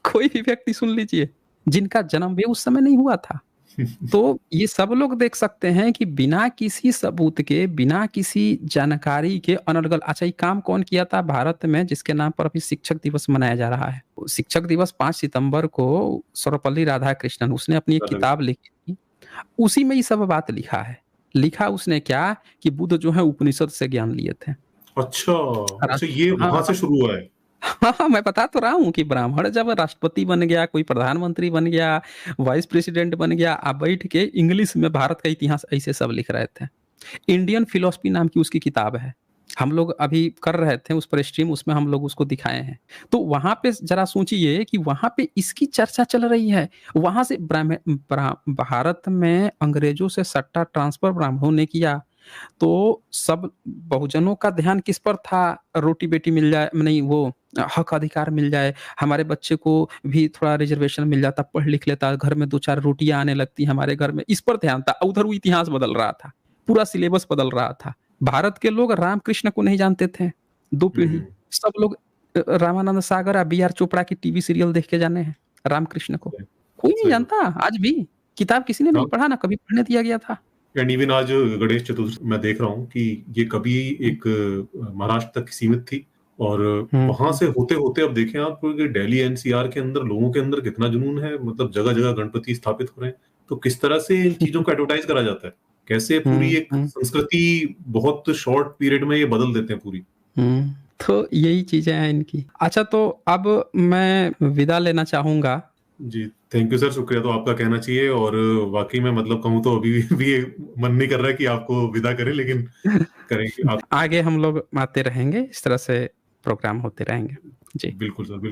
कोई भी व्यक्ति सुन लीजिए जिनका जन्म भी उस समय नहीं हुआ था। तो ये सब लोग देख सकते हैं कि बिना किसी सबूत के, बिना किसी जानकारी के अनर्गल। अच्छा, ये काम कौन किया था भारत में जिसके नाम पर अभी शिक्षक दिवस मनाया जा रहा है? शिक्षक दिवस 5 सितंबर को सर्वपल्ली राधाकृष्णन, उसने अपनी एक किताब लिखी थी, उसी में ये सब बात लिखा है। लिखा उसने क्या कि बुद्ध जो है उपनिषद से ज्ञान लिए थे। अच्छा, अच्छा ये हाँ, वहाँ से शुरू हुआ है। हाँ, मैं बता तो रहा हूँ कि ब्राह्मण जब राष्ट्रपति बन गया, कोई प्रधानमंत्री बन गया, वाइस प्रेसिडेंट बन गया, आप बैठ के इंग्लिश में भारत का इतिहास ऐसे सब लिख रहे थे। इंडियन फिलॉसफी नाम की उसकी किताब है। हम लोग अभी कर रहे थे उस पर स्ट्रीम, उसमें हम लोग उसको दिखाए हैं। तो वहां पे जरा सोचिए कि वहां पे इसकी चर्चा चल रही है। वहां से भारत में अंग्रेजों से सट्टा ट्रांसफर ब्राह्मणों ने किया, तो सब बहुजनों का ध्यान किस पर था? रोटी बेटी मिल जाए, नहीं वो हक अधिकार मिल जाए, हमारे बच्चे को भी थोड़ा रिजर्वेशन मिल जाता, पढ़ लिख लेता, घर में 2-4 रोटियां आने लगती हमारे घर में, इस पर ध्यान था। उधर वो इतिहास बदल रहा था, पूरा सिलेबस बदल रहा था। भारत के लोग रामकृष्ण को नहीं जानते थे, 2 पीढ़ी सब लोग रामानंद सागर और बी आर चोपड़ा की टीवी सीरियल देख के जाने हैं रामकृष्ण को। कोई नहीं जानता आज भी, किताब किसी ने नहीं पढ़ा, ना कभी पढ़ने दिया गया था। एंड इवन आज गणेश चतुर्थी मैं देख रहा हूँ कि ये कभी एक महाराष्ट्र तक सीमित थी, और वहां से होते होते अब देखें आप कि दिल्ली एनसीआर के अंदर लोगों के अंदर कितना जुनून है, मतलब जगह जगह गणपति स्थापित हो रहे हैं। तो किस तरह से इन चीजों को एडवर्टाइज करा जाता है, कैसे पूरी एक संस्कृति बहुत शॉर्ट पीरियड में ये बदल देते हैं पूरी। तो यही चीजें हैं इनकी। अच्छा, तो अब मैं विदा लेना चाहूंगा। जी थैंक यू सर, शुक्रिया तो आपका कहना चाहिए। और वाकई में मतलब कहूँ तो अभी भी मन नहीं कर रहा है कि आपको विदा करें, लेकिन करेंगे आप। आगे हम लोग आते रहेंगे, इस तरह से प्रोग्राम होते रहेंगे। जी बिल्कुल सर, बिल्कुल।